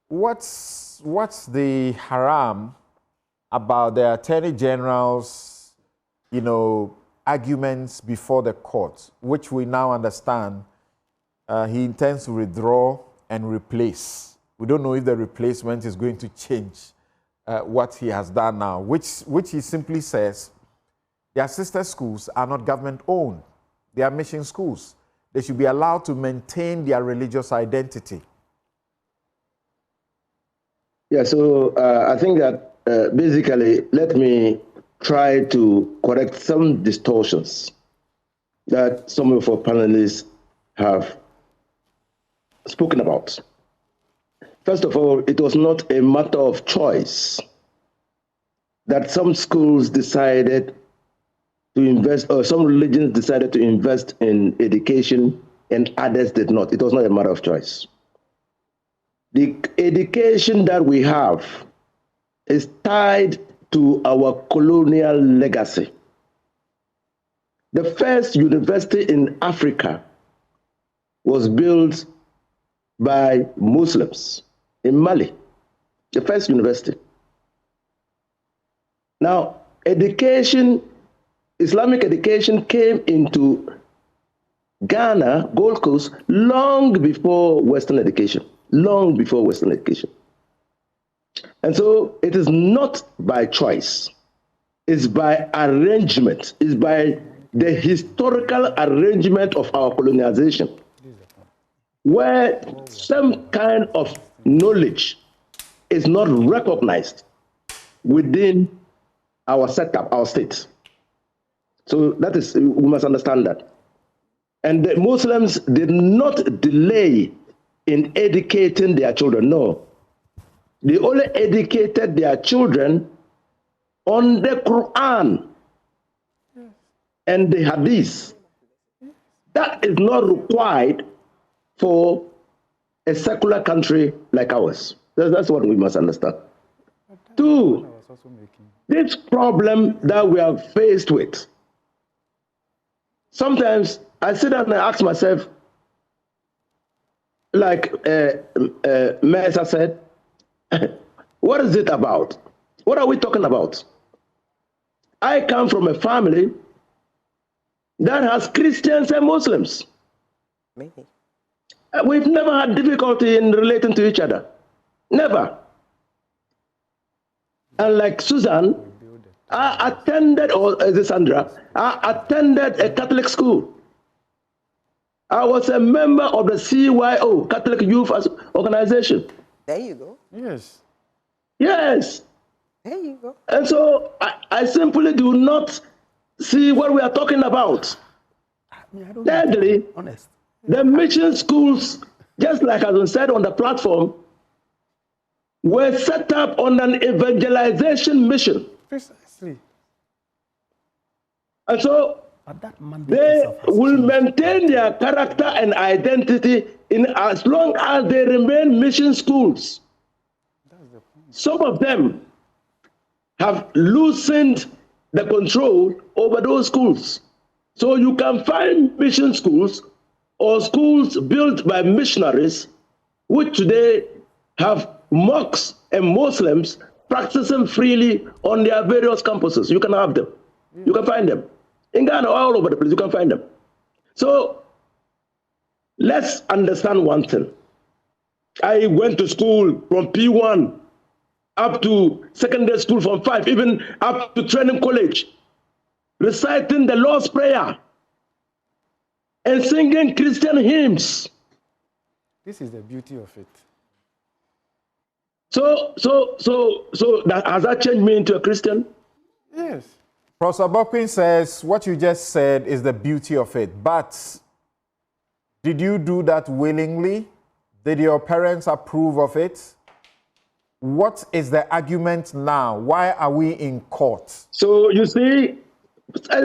What's the haram about the Attorney General's, arguments before the court, which we now understand he intends to withdraw and replace? We don't know if the replacement is going to change what he has done now, which he simply says their sister schools are not government-owned. They are mission schools. They should be allowed to maintain their religious identity. Yeah, so I think that basically, let me try to correct some distortions that some of our panelists have spoken about. First of all, it was not a matter of choice that some schools decided to invest, or some religions decided to invest in education and others did not. It was not a matter of choice. The education that we have is tied to our colonial legacy. The first university in Africa was built by Muslims in Mali, the first university. Now, education, Islamic education came into Ghana, Gold Coast, long before Western education, long before Western education. And so it is not by choice, it's by arrangement, it's by the historical arrangement of our colonization, where some kind of knowledge is not recognized within our setup, our state. So that is, we must understand that. And the Muslims did not delay in educating their children, no. They only educated their children on the Quran and the Hadith. That is not required for a secular country like ours. That's what we must understand. Two, this problem that we are faced with, sometimes I sit down and ask myself, like Mesa said, what is it about? What are we talking about? I come from a family that has Christians and Muslims. Maybe. We've never had difficulty in relating to each other. Never. And like Susan, I attended, or is it Sandra? I attended a Catholic school. I was a member of the CYO, Catholic Youth Organization. There you go. Yes. Yes. There you go. And so I simply do not see what we are talking about. Thirdly, honest. the mission schools, just like has been said on the platform, were set up on an evangelization mission. Precisely. And so But that mandate they itself has will changed. maintain their character and identity in as long as they remain mission schools. Some of them have loosened the control over those schools. So you can find mission schools or schools built by missionaries, which today have mosques and Muslims practicing freely on their various campuses. You can have them. You can find them. In Ghana, all over the place, you can find them. So let's understand one thing. I went to school from P1 up to secondary school from 5, even up to training college, reciting the Lord's Prayer and singing Christian hymns. This is the beauty of it. So that, has that changed me into a Christian? Yes. Professor Bokwin says what you just said is the beauty of it, but did you do that willingly? Did your parents approve of it? What is the argument now? Why are we in court? So you see,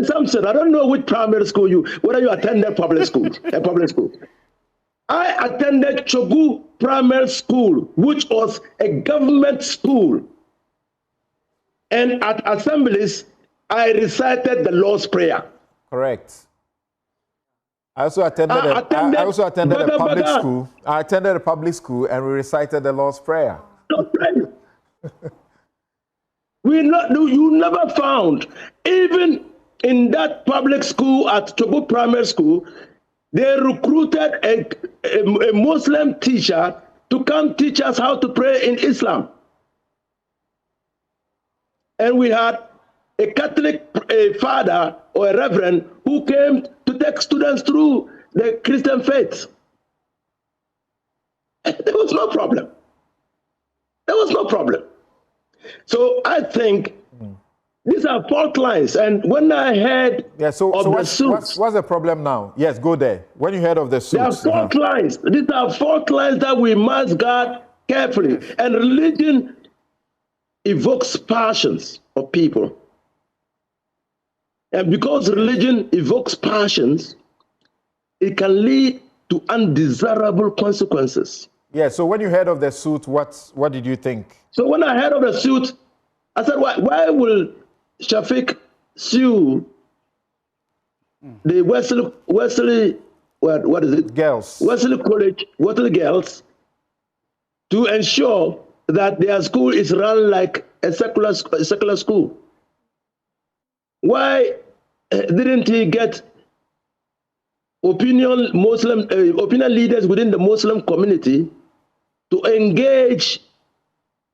Samson, I don't know which primary school whether you attended public school, a public school. I attended Chogu Primary School, which was a government school. And at assemblies, I recited the Lord's Prayer. Correct. I also attended a public school. I attended a public school and we recited the Lord's Prayer. You never found, even in that public school at Chobu Primary School, they recruited a Muslim teacher to come teach us how to pray in Islam. And we had a Catholic father or a reverend who came to take students through the Christian faith. There was no problem. There was no problem. So I think these are fault lines. And when I heard what's the problem now? Yes, go there. When you heard of the suits. There are fault lines. These are fault lines that we must guard carefully. Yes. And religion evokes passions of people. And because religion evokes passions, it can lead to undesirable consequences. Yeah, so when you heard of the suit, what did you think? So when I heard of the suit, I said, why will Shafiq sue the Wesley what is it? Girls. Wesley College, Wesley Girls, to ensure that their school is run like a secular school? Why didn't he get opinion leaders within the Muslim community to engage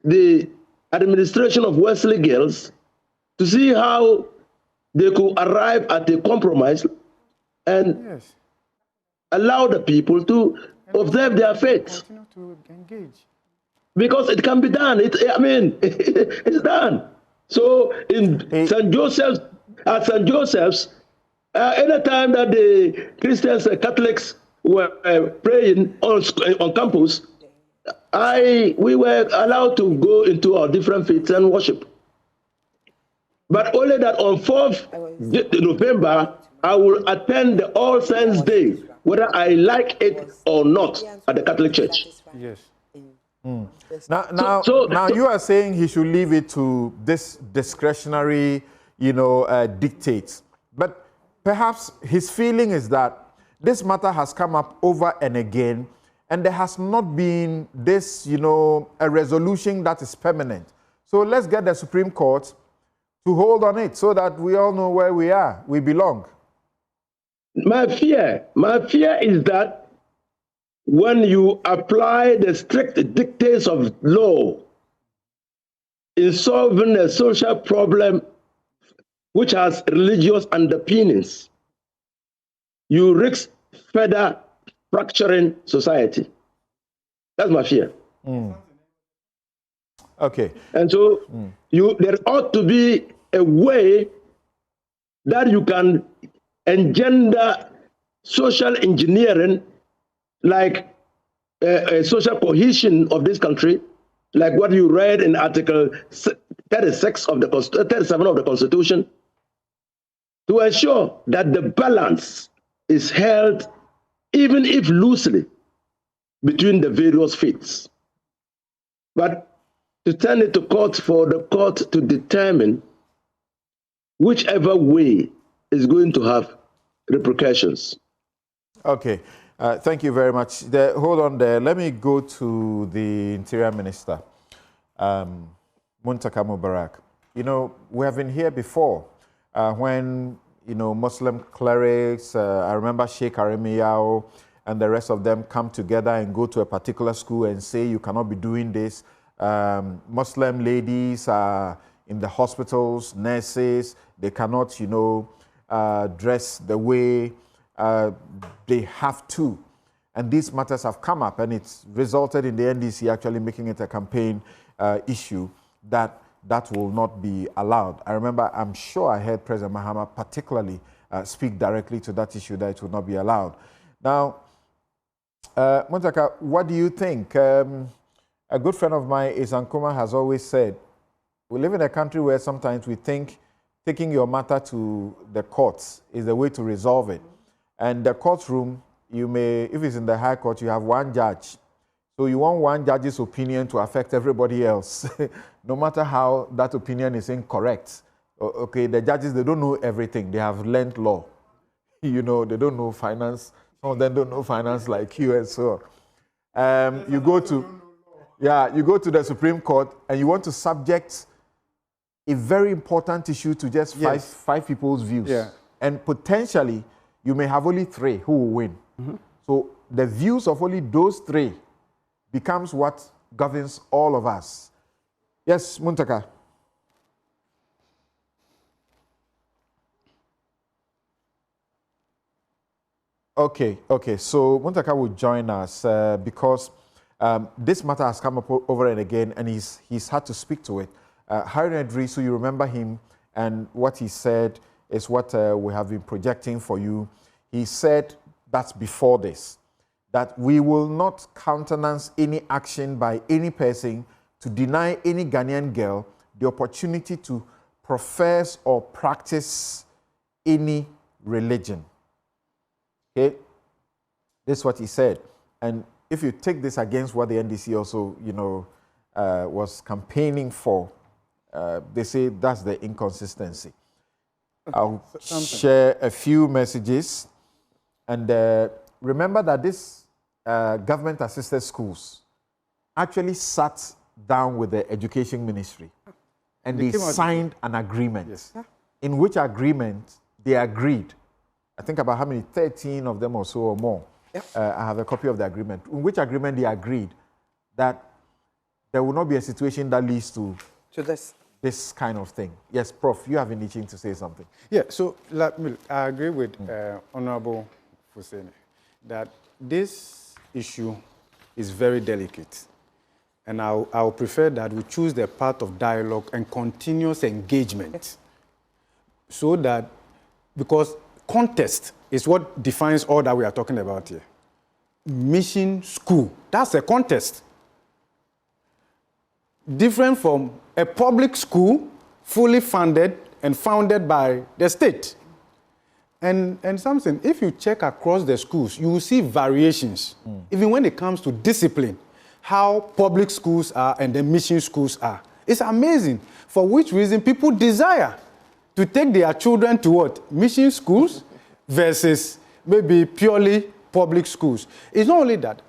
the administration of Wesley Girls to see how they could arrive at a compromise and allow the people to observe their faith? Continue to engage. Because it can be done. It's done. So in St. Joseph's, at St. Joseph's, anytime that the Christians and Catholics were praying on campus, we were allowed to go into our different faiths and worship. But only that on 4th November, I will attend the All Saints' Day, whether I like it or not, at the Catholic Church. Yes. Now you are saying he should leave it to this discretionary, dictates. But perhaps his feeling is that this matter has come up over and again, and there has not been this, a resolution that is permanent. So let's get the Supreme Court to hold on it so that we all know where we belong. My fear is that when you apply the strict dictates of law in solving a social problem which has religious underpinnings, you risk further fracturing society. That's my fear. Okay. And so there ought to be a way that you can engender social engineering, like a social cohesion of this country, like what you read in Article 37 of the Constitution, to ensure that the balance is held, even if loosely, between the various faiths. But to send it to court for the court to determine whichever way is going to have repercussions. Okay. Thank you very much. Hold on there. Let me go to the Interior Minister, Muntaka Mubarak. We have been here before when, Muslim clerics, I remember Sheikh Aremiyao and the rest of them come together and go to a particular school and say, you cannot be doing this. Muslim ladies are in the hospitals, nurses, they cannot, dress the way they have to. And these matters have come up, and it's resulted in the NDC actually making it a campaign issue that will not be allowed. I remember, I'm sure I heard President Mahama particularly speak directly to that issue, that it will not be allowed. Now, Muntaka, what do you think? A good friend of mine, Isankuma, has always said, we live in a country where sometimes we think taking your matter to the courts is the way to resolve it. And the courtroom, you may, if it's in the High Court, you have one judge. So you want one judge's opinion to affect everybody else, no matter how that opinion is incorrect. Okay, the judges, they don't know everything. They have learned law. They don't know finance. Some of them don't know finance like you and so on. You go to the Supreme Court and you want to subject a very important issue to just five people's views. Yeah. And potentially, you may have only 3 who will win. Mm-hmm. So the views of only those 3 becomes what governs all of us. Yes, Muntaka. Okay. So Muntaka will join us because this matter has come up over and again, and he's had to speak to it. Harry Edrisu, you remember him, and what he said is what we have been projecting for you. He said that's before this, that we will not countenance any action by any person to deny any Ghanaian girl the opportunity to profess or practice any religion. Okay? This is what he said. And if you take this against what the NDC also, was campaigning for, they say that's the inconsistency. I'll share a few messages. And remember that this government-assisted schools actually sat down with the education ministry and they signed an agreement. Yes. Yeah. In which agreement they agreed, I think about how many, 13 of them or so or more. Yeah. I have a copy of the agreement. In which agreement they agreed that there will not be a situation that leads to this kind of thing. Yes, Prof, you have been itching to say something. Yeah, so I agree with Honorable Fuseni that this issue is very delicate. And I'll prefer that we choose the path of dialogue and continuous engagement. So that, because context is what defines all that we are talking about here. Mission school, that's a contest. Different from a public school, fully funded and founded by the state. And Samson, if you check across the schools, you will see variations, even when it comes to discipline, how public schools are and the mission schools are. It's amazing for which reason people desire to take their children to what? Mission schools versus maybe purely public schools. It's not only that.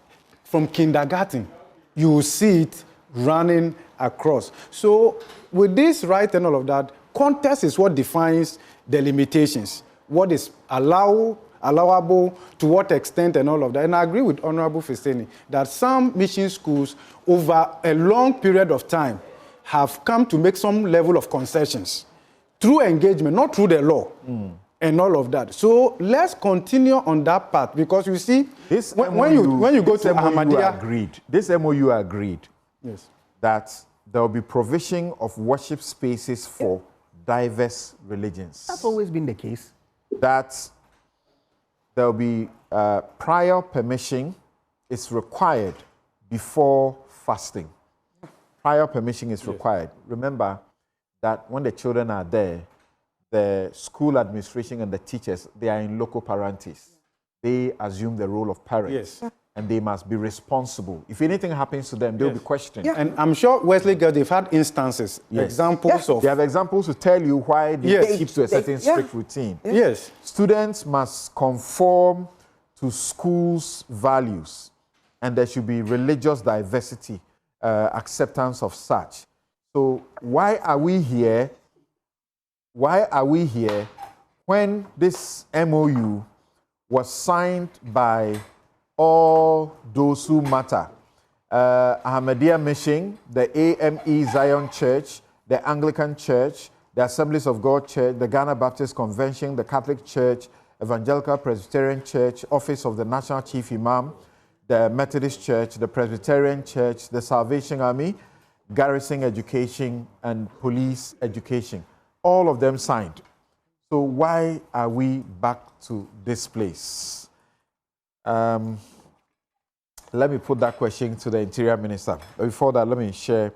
From kindergarten, you will see it running across. So with this right and all of that, context is what defines the limitations. What is allowable, to what extent and all of that. And I agree with Honorable Fuseni that some mission schools over a long period of time have come to make some level of concessions through engagement, not through the law and all of that. So let's continue on that path because you see, this when you go to Ahmadiyya... This MOU agreed yes. that there will be provision of worship spaces for diverse religions. That's always been the case. That there will be prior permission is required before fasting. Prior permission is required. Remember that when the children are there, the school administration and the teachers, they are in loco parentis. They assume the role of parents. Yes. And they must be responsible. If anything happens to them, they'll be questioned. Yeah. And I'm sure Wesley Girls, they've had instances, examples of... They have examples to tell you why they keep to a certain strict routine. Yes. Students must conform to school's values, and there should be religious diversity, acceptance of such. So why are we here? Why are we here when this MOU was signed by all those who matter? Ahmadiyya Mission, the AME Zion Church, the Anglican Church, the Assemblies of God Church, the Ghana Baptist Convention, the Catholic Church, Evangelical Presbyterian Church, Office of the National Chief Imam, the Methodist Church, the Presbyterian Church, the Salvation Army, Garrison Education, and Police Education. All of them signed. So why are we back to this place? Let me put that question to the Interior Minister. Before that, let me share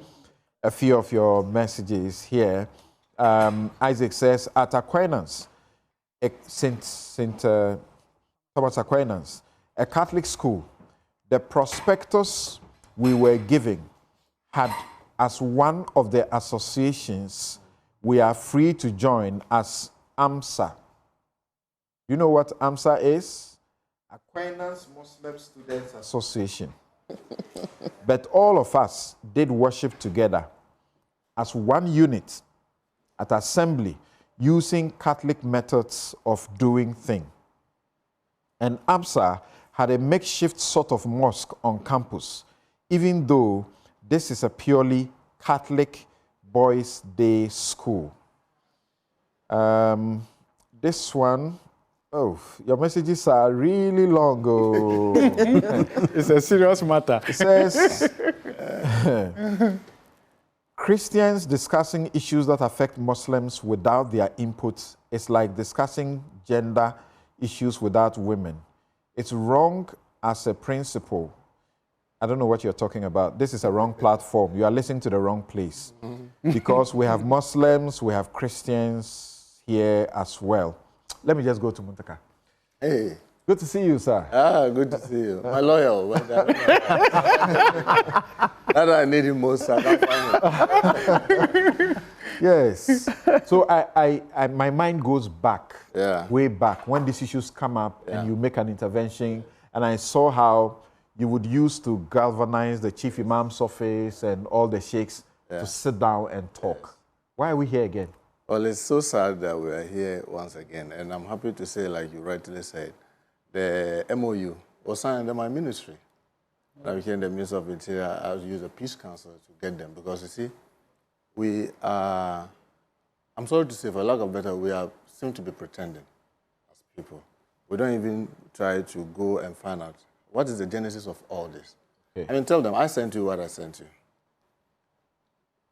a few of your messages here. Isaac says, at Aquinas, St. Thomas Aquinas, a Catholic school, the prospectus we were giving had as one of the associations we are free to join as AMSA. You know what AMSA is? Aquinas Muslim Students Association. But all of us did worship together as one unit at assembly using Catholic methods of doing things. And AMSA had a makeshift sort of mosque on campus, even though this is a purely Catholic boys' day school. This one, oh, your messages are really long. Oh. It's a serious matter. It says, Christians discussing issues that affect Muslims without their input is like discussing gender issues without women. It's wrong as a principal, I don't know what you're talking about. This is a wrong platform. You are listening to the wrong place. Because we have Muslims, we have Christians here as well. Let me just go to Muntaka. Hey. Good to see you, sir. Ah, good to see you. My lawyer. That I need him most. I can't find him. Yes. So my mind goes back, way back, when these issues come up and you make an intervention. And I saw how you would use to galvanize the chief imam's office and all the sheikhs to sit down and talk. Yes. Why are we here again? Well, it's so sad that we are here once again. And I'm happy to say, like you rightly said, the MOU was signed under my ministry. I became the Minister of Interior. I used a peace council to get them because, you see, we are, I'm sorry to say, for lack of better, we seem to be pretending as people. We don't even try to go and find out what is the genesis of all this. Okay. I mean, tell them, I sent you what I sent you.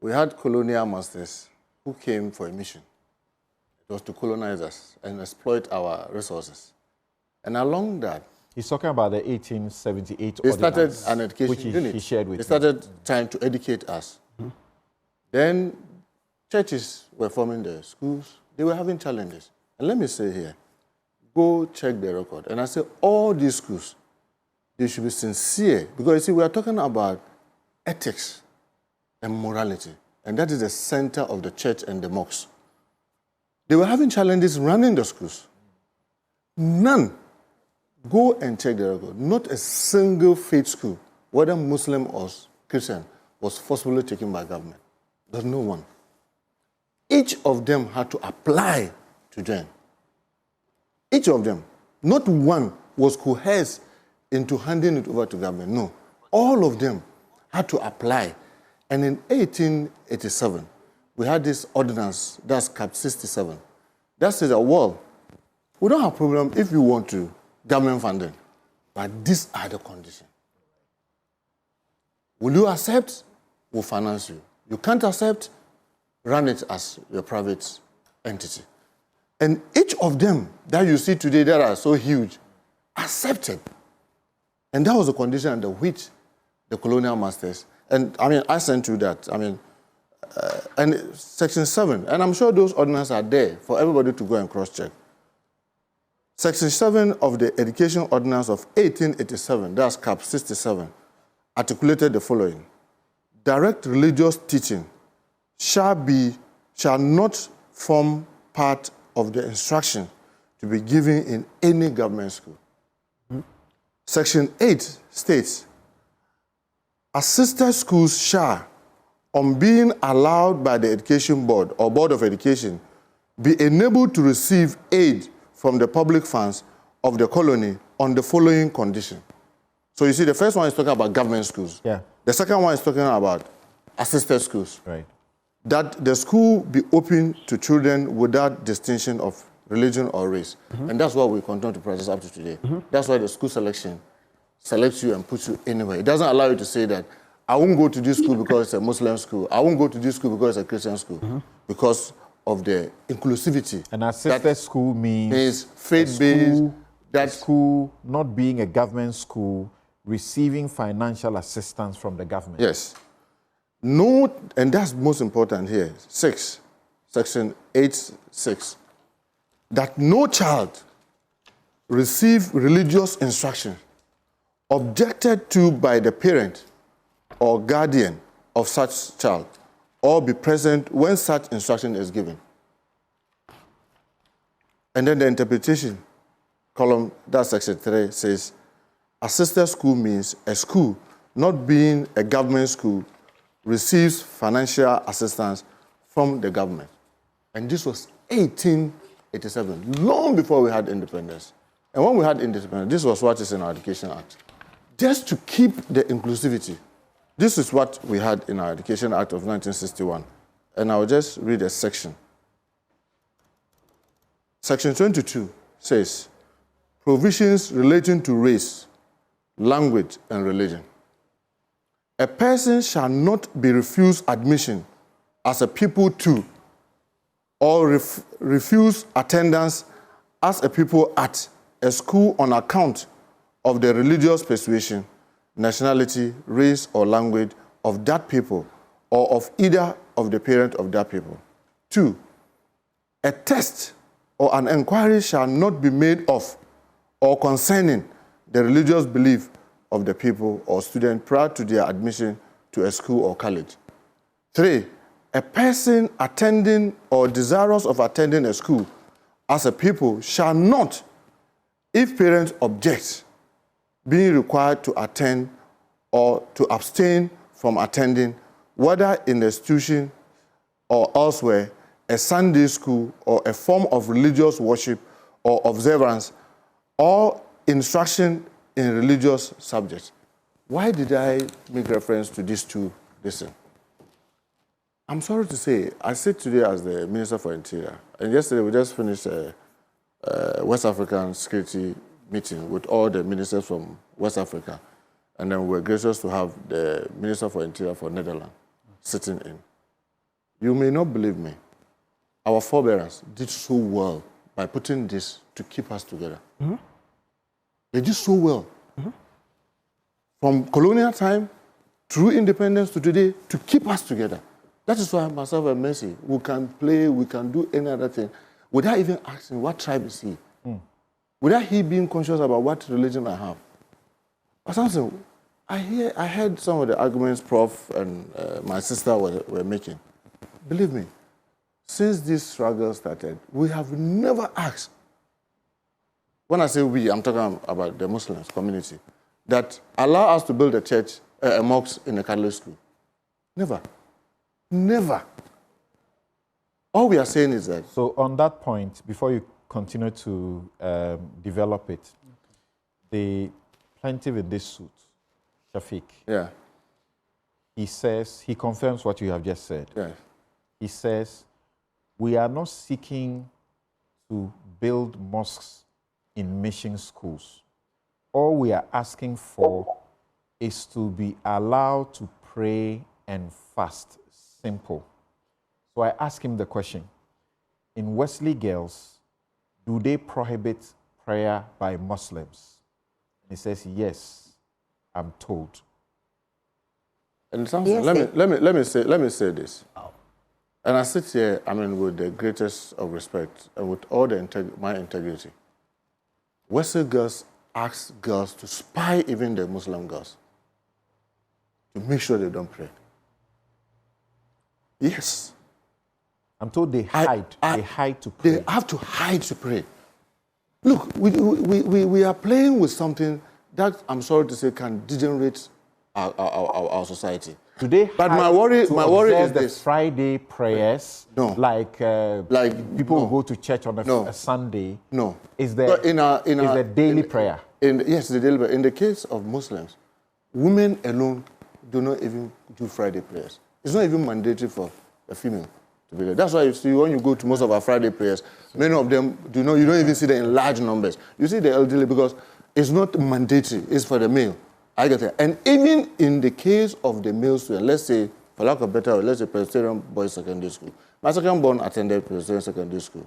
We had colonial masters who came for a mission. It was to colonize us and exploit our resources. And along that, he's talking about the 1878 they started an education unit. He shared with They started trying to educate us. Then churches were forming their schools. They were having challenges. And let me say here, go check the record. And I say all these schools, they should be sincere. Because you see, we are talking about ethics and morality. And that is the center of the church and the mosques. They were having challenges running the schools. None. Go and check the record. Not a single faith school, whether Muslim or Christian, was forcibly taken by government. There's no one. Each of them had to apply to join. Each of them. Not one was coerced into handing it over to government. No. All of them had to apply. And in 1887, we had this ordinance, that's Cap 67. That says that, well, we don't have a problem if you want to government funding, but these are the conditions. Will you accept? We'll finance you. You can't accept? Run it as your private entity. And each of them that you see today that are so huge, accepted. And that was the condition under which the colonial masters, and I mean, I sent you that, I mean, and Section 7, and I'm sure those ordinances are there for everybody to go and cross-check. Section 7 of the Education Ordinance of 1887, that's Cap 67, articulated the following. Direct religious teaching shall not form part of the instruction to be given in any government school. Section 8 states, assisted schools shall, on being allowed by the Education Board or Board of Education, be enabled to receive aid from the public funds of the colony on the following condition. So you see, the first one is talking about government schools. Yeah. The second one is talking about assisted schools. Right. That the school be open to children without distinction of religion or race. And that's what we continue to practice up to today. That's why the school selection selects you and puts you anywhere. It doesn't allow you to say that, I won't go to this school because it's a Muslim school. I won't go to this school because it's a Christian school. Because of the inclusivity. And assisted school means faith-based. That school not being a government school, receiving financial assistance from the government. Yes. No, and that's most important here. 6, Section 8(6), that no child receive religious instruction objected to by the parent or guardian of such child, or be present when such instruction is given. And then the interpretation column, that's Section 3, says, assisted school means a school not being a government school receives financial assistance from the government. And this was 1887, long before we had independence. And when we had independence, this was what is in our Education Act. Just to keep the inclusivity. This is what we had in our Education Act of 1961. And I'll just read a section. Section 22 says, provisions relating to race, language, and religion. A person shall not be refused admission as a people to, or refuse attendance as a people at a school on account of the religious persuasion, nationality, race, or language of that people or of either of the parents of that people. 2, a test or an inquiry shall not be made of or concerning the religious belief of the people or student prior to their admission to a school or college. 3, a person attending or desirous of attending a school as a people shall not, if parents object, be required to attend or to abstain from attending, whether in the institution or elsewhere, a Sunday school or a form of religious worship or observance or instruction in religious subjects. Why did I make reference to these two? Listen, I'm sorry to say, I sit today as the Minister for Interior, and yesterday we just finished a West African security meeting with all the ministers from West Africa, and then we were gracious to have the Minister for Interior for Netherlands sitting in. You may not believe me, our forebearers did so well by putting this to keep us together. Mm-hmm. They did so well. Mm-hmm. From colonial time through independence to today to keep us together. That is why myself and Mercy, we can play, we can do any other thing without even asking what tribe is he. Without he being conscious about what religion I have. But Samson, I heard some of the arguments Prof and my sister were making. Believe me, since this struggle started, we have never asked, when I say we, I'm talking about the Muslims community, that allow us to build a church, a mosque in a Catholic school. Never. Never. All we are saying is that... So on that point, before you continue to develop it, the plaintiff in this suit, Shafiq, yeah, he says, he confirms what you have just said. Yeah. He says, we are not seeking to build mosques in mission schools. All we are asking for is to be allowed to pray and fast. Simple. So I asked him the question, in Wesley Girls, do they prohibit prayer by Muslims? And he says, yes, I'm told. And something, Yes, let me say this. And I sit here, with the greatest of respect and with all my integrity. Wesley Girls asks girls to spy even the Muslim girls to make sure they don't pray. Yes. I'm told they hide. They hide to pray. They have to hide to pray. Look, we are playing with something that, I'm sorry to say, can degenerate our society. Do they but my worry is the this. Friday prayers? No. Like people no. who go to church on a Sunday? No. Is there a daily prayer? Yes, the daily prayer. In the case of Muslims, women alone do not even do Friday prayers. It's not even mandatory for a female to be there. That's why you see when you go to most of our Friday prayers, many of them you don't even see them in large numbers. You see the elderly because it's not mandatory, it's for the male. I get it. And even in the case of the male student, let's say, for lack of better word, let's say Presbyterian Boys Secondary School. My second born attended Presbyterian Secondary School.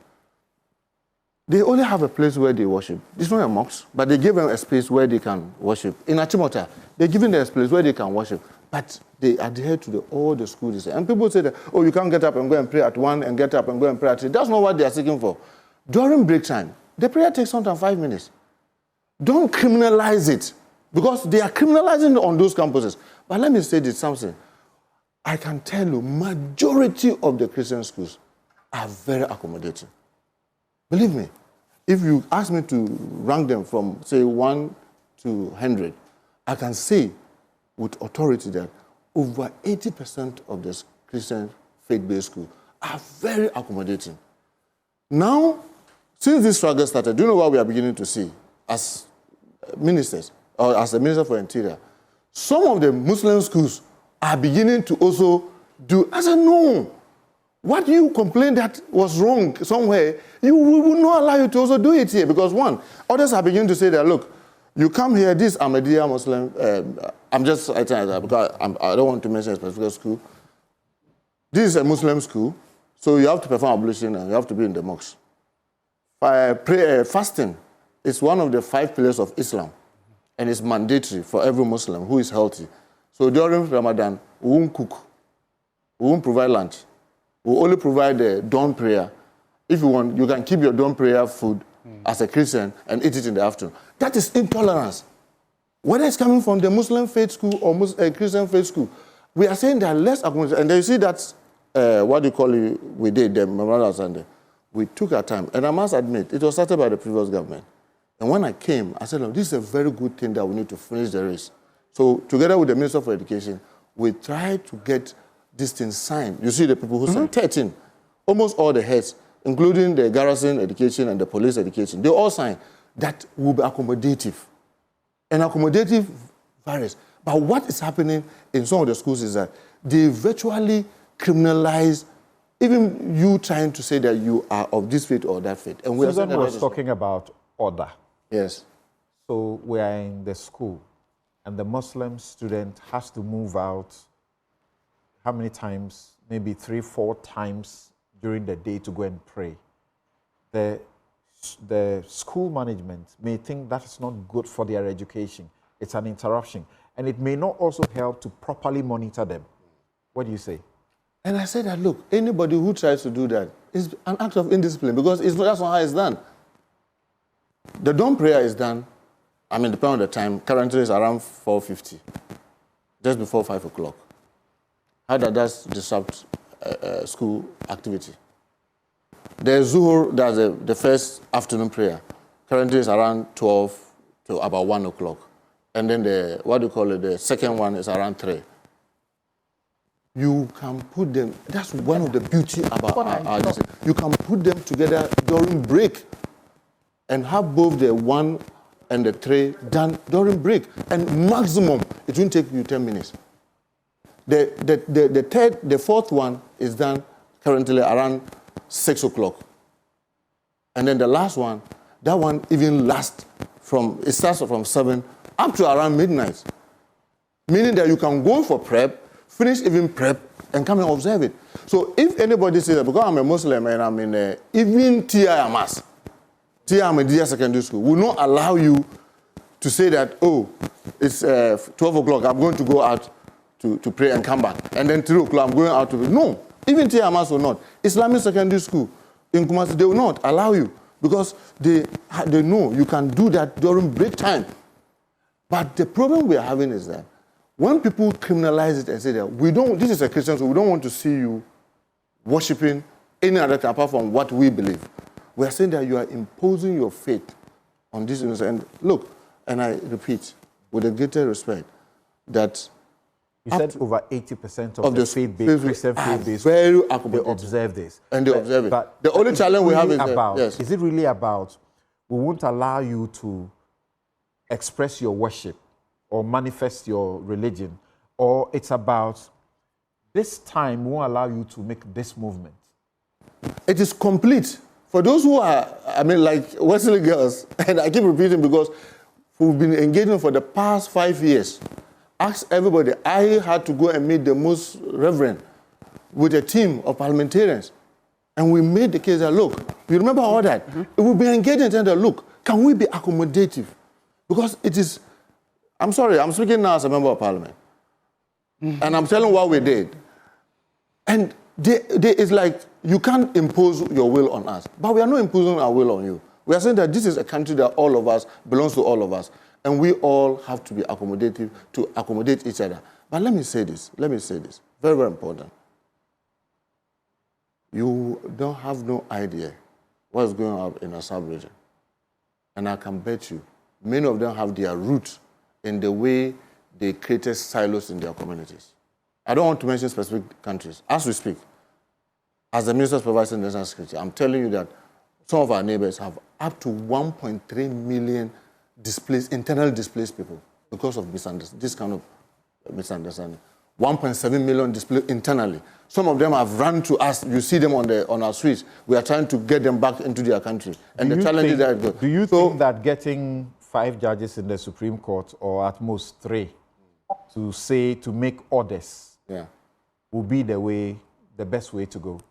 They only have a place where they worship. It's not a mosque, but they give them a space where they can worship. In Achimota, they're giving them a place where they can worship. But they adhere to all the schools. And people say that, oh, you can't get up and go and pray at 1 and get up and go and pray at 3. That's not what they are seeking for. During break time, the prayer takes sometimes 5 minutes. Don't criminalize it, because they are criminalizing it on those campuses. But let me say this, Samson. I can tell you, majority of the Christian schools are very accommodating. Believe me, if you ask me to rank them from, say, 1 to 100, I can say with authority that over 80% of the Christian faith-based schools are very accommodating. Now, since this struggle started, do you know what we are beginning to see as ministers, or as the Minister for Interior? Some of the Muslim schools are beginning to also do. I said, no. What you complained that was wrong somewhere, we will not allow you to also do it here. Because one, others are beginning to say that, look, you come here, this Ahmadiyya Muslim, I'm just saying that because I don't want to mention a specific school. This is a Muslim school, so you have to perform ablution and you have to be in the mosque. Fasting is one of the 5 pillars of Islam. and it's mandatory for every Muslim who is healthy. So during Ramadan, we won't cook. We won't provide lunch. We only provide the dawn prayer. If you want, you can keep your dawn prayer food as a Christian and eat it in the afternoon. That is intolerance. Whether it's coming from the Muslim faith school or Christian faith school, we are saying that less accommodation. And then you see that's what do you call it, we did, the Memorandum Sunday. We took our time. And I must admit, it was started by the previous government. And when I came, I said, look, this is a very good thing that we need to finish the race. So together with the Minister for Education, we tried to get this thing signed. You see the people who signed 13, almost all the heads, including the garrison education and the police education, they all signed that will be accommodative. And accommodative varies. But what is happening in some of the schools is that they virtually criminalize even you trying to say that you are of this faith or that faith. And Susan was talking about order. Yes. So we are in the school, and the Muslim student has to move out how many times? Maybe 3-4 times during the day to go and pray. The school management may think that is not good for their education. It's an interruption. And it may not also help to properly monitor them. What do you say? And I said that, look, anybody who tries to do that is an act of indiscipline because that's not how it's done. The dawn prayer is done, I mean, depending on the time, currently it's around 4:50, just before 5 o'clock. How does that disrupt school activity? The Zuhur, that's the first afternoon prayer, currently is around 12 to about 1 o'clock. And then the second one is around 3. You can put them, that's one of the beauty about our you can put them together during break and have both the 1 and the 3 done during break. And maximum, it won't take you 10 minutes. The fourth one is done currently around 6 o'clock. And then the last one, that one even lasts it starts from 7 up to around midnight. Meaning that you can go for prep, finish even prep, and come and observe it. So if anybody says that, because I'm a Muslim and I'm in even TIMAS, TIMAS Secondary School, will not allow you to say that, oh, it's 12 o'clock, I'm going to go out to pray and come back. And then 3 o'clock, I'm going out to pray. No, even TIMAS will not. Islamic Secondary School in Kumasi, they will not allow you because they know you can do that during break time. But the problem we are having is that when people criminalize it and say that this is a Christian, so we don't want to see you worshiping any other thing apart from what we believe. We are saying that you are imposing your faith on this innocent. And look, and I repeat, with the greatest respect, that you said over 80% of the faith-based Christian faith-based very they observe this. And they observe it. But the only challenge we have is it really about we won't allow you to express your worship or manifest your religion, or it's about this time won't allow you to make this movement? It is complete. For those who are, like Wesley Girls, and I keep repeating because we've been engaging for the past 5 years. Ask everybody. I had to go and meet the most reverend with a team of parliamentarians. And we made the case that, look, you remember all that? We've been engaging and saying that, look, can we be accommodative? Because it is, I'm sorry, I'm speaking now as a member of parliament. And I'm telling what we did. And it's like, you can't impose your will on us. But we are not imposing our will on you. We are saying that this is a country that all of us, belongs to all of us. And we all have to be accommodative to accommodate each other. But let me say this, very, very important. You don't have no idea what's going on in a sub-region. And I can bet you, many of them have their roots in the way they created silos in their communities. I don't want to mention specific countries. As we speak, as the Minister Supervising National Security, I'm telling you that some of our neighbors have up to 1.3 million internally displaced people because of this kind of misunderstanding. 1.7 million displaced internally. Some of them have run to us. You see them on our streets. We are trying to get them back into their country. And the challenge is that... Do you think that getting 5 judges in the Supreme Court, or at most 3, to make orders will be the best way to go?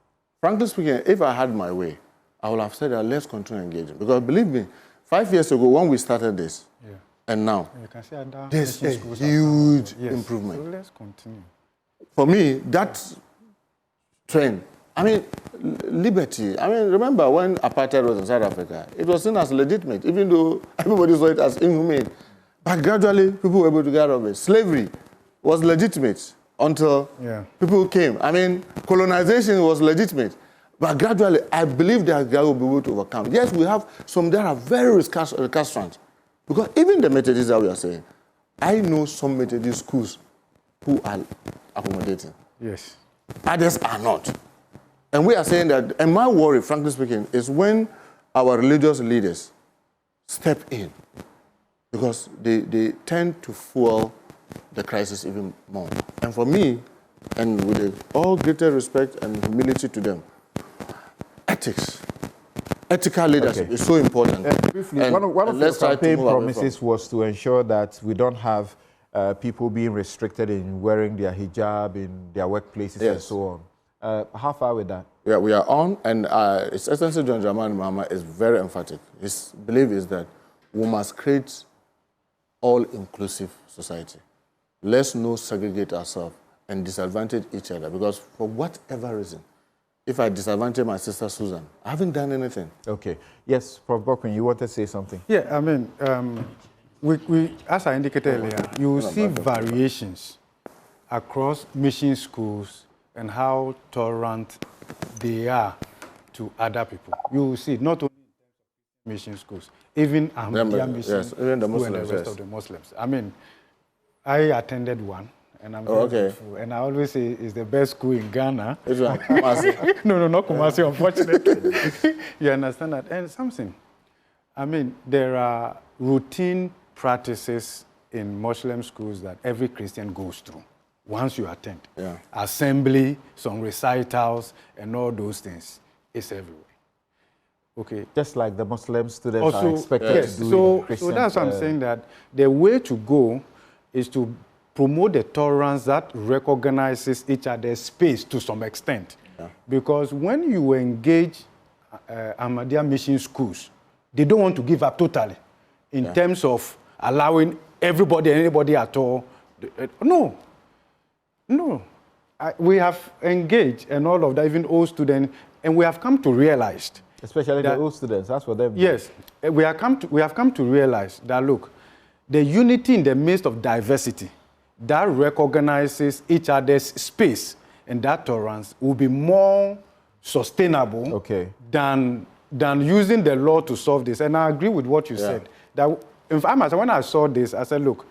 Frankly speaking, if I had my way, I would have said that let's continue engaging. Because believe me, 5 years ago when we started this, and now, You can see other there's a mission schools are- huge Yes. improvement. So let's continue. For me, that trend, I mean, liberty. I mean, remember when apartheid was in South Africa, it was seen as legitimate, even though everybody saw it as inhumane. But gradually, people were able to get out of it. Slavery was legitimate until people came. I mean, colonization was legitimate. But gradually, I believe that God will be able to overcome. Yes, we have some that are very recalcitrant. Because even the Methodists that we are saying, I know some Methodist schools who are accommodating. Yes. Others are not. And we are saying that, and my worry, frankly speaking, is when our religious leaders step in, because they tend to fuel the crisis even more. And for me, and with all greater respect and humility to them, ethical leadership is so important. Briefly, And one of let's your try to campaign move away promises was to ensure that we don't have people being restricted in wearing their hijab in their workplaces and so on. How far with that? Yeah, we are on, and His Excellency John Dramani Mahama is very emphatic. His belief is that we must create all-inclusive society. Let's not segregate ourselves and disadvantage each other, because for whatever reason, if I disadvantage my sister Susan, I haven't done anything. Okay. Yes, Prof. Bokwin, you wanted to say something? Yeah, I mean, we, as I indicated earlier, you will see variations across mission schools and how tolerant they are to other people. You will see not only mission schools, even Ahmadiyya mission even the school Muslims, and the rest of the Muslims. I mean, I attended one, and I'm very grateful. And I always say it's the best school in Ghana. Which one? Kumasi? No, not Kumasi, unfortunately. You understand that? And something, I mean, there are routine practices in Muslim schools that every Christian goes through once you attend. Yeah. Assembly, some recitals, and all those things. It's everywhere. Okay. Just like the Muslim students are Also, expected yes, to do. so in Christian, that's what I'm saying, that the way to go is to promote the tolerance that recognizes each other's space to some extent. Yeah. Because when you engage Ahmadiyya mission schools, they don't want to give up totally in terms of allowing everybody and anybody at all. No. We have engaged and all of that, even old students, and we have come to realize, especially the old students, that's what they've done. Yes, we have come to realize that, look, the unity in the midst of diversity that recognizes each other's space and that tolerance will be more sustainable than using the law to solve this. And I agree with what you said. That in fact, when I saw this, I said, look,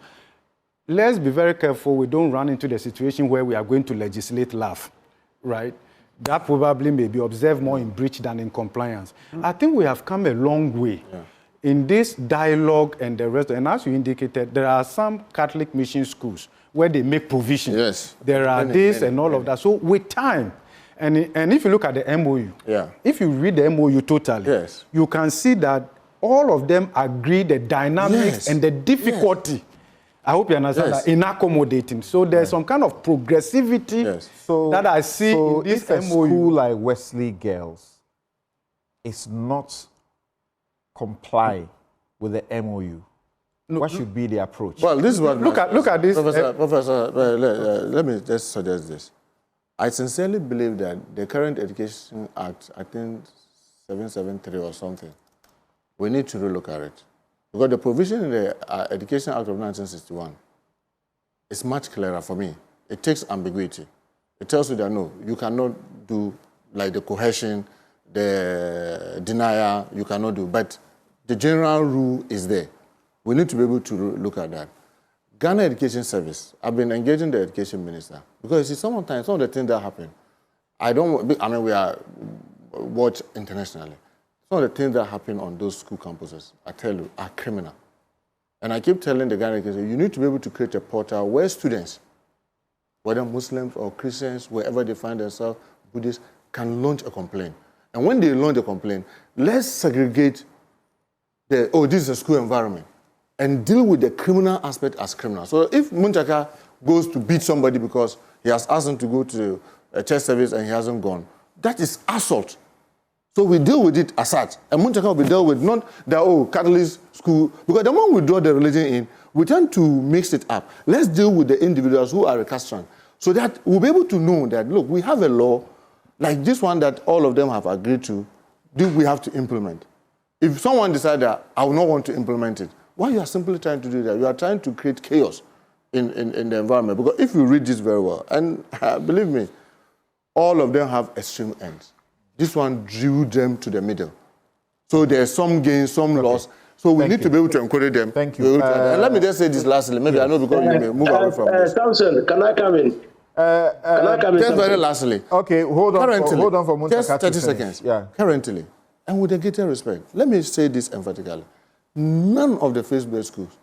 let's be very careful we don't run into the situation where we are going to legislate love, right? That probably may be observed more in breach than in compliance. I think we have come a long way in this dialogue and the rest. And as you indicated, there are some Catholic mission schools where they make provision. Yes. There are and all of that. So with time, and if you look at the MOU, if you read the MOU totally, you can see that all of them agree the dynamics and the difficulty. I hope you understand that, in accommodating. So there's some kind of progressivity that I see in this if a MOU. school like Wesley Girls is not comply with the MOU, what should be the approach? Well, this is what... Look at this. Professor, let me just suggest this. I sincerely believe that the current Education Act, I think 773 or something, we need to relook at it. Because the provision in the Education Act of 1961 is much clearer for me. It takes ambiguity. It tells you that, no, you cannot do like the coercion, the denial, you cannot do. But the general rule is there. We need to be able to look at that. Ghana Education Service, I've been engaging the education minister. Because you see, sometimes some of the things that happen, we are watched internationally. Some of the things that happen on those school campuses, I tell you, are criminal. And I keep telling the Ghana education, you need to be able to create a portal where students, whether Muslims or Christians, wherever they find themselves, Buddhists, can launch a complaint. And when they launch a complaint, let's segregate this is a school environment, and deal with the criminal aspect as criminal. So if Muntaka goes to beat somebody because he has asked him to go to a church service and he hasn't gone, that is assault. So we deal with it as such. And Muntaka will be dealt with not the Catholic school, because the moment we draw the religion in, we tend to mix it up. Let's deal with the individuals who are recalcitrant, so that we'll be able to know that, look, we have a law like this one that all of them have agreed to, we have to implement. If someone decides that I will not want to implement it, why you are simply trying to do that? You are trying to create chaos in the environment. Because if you read this very well, and believe me, all of them have extreme ends. This one drew them to the middle. So there's some gain, some loss. So we need to be able to encourage them. Thank you. And let me just say this lastly. Maybe I know because you may move away from this. Samson, can I come in? Can I come in? Just very lastly. Okay, hold on for Muntaka. Just 30 seconds. Yeah. Currently, and with a greater respect, let me say this emphatically. None of the faith-based schools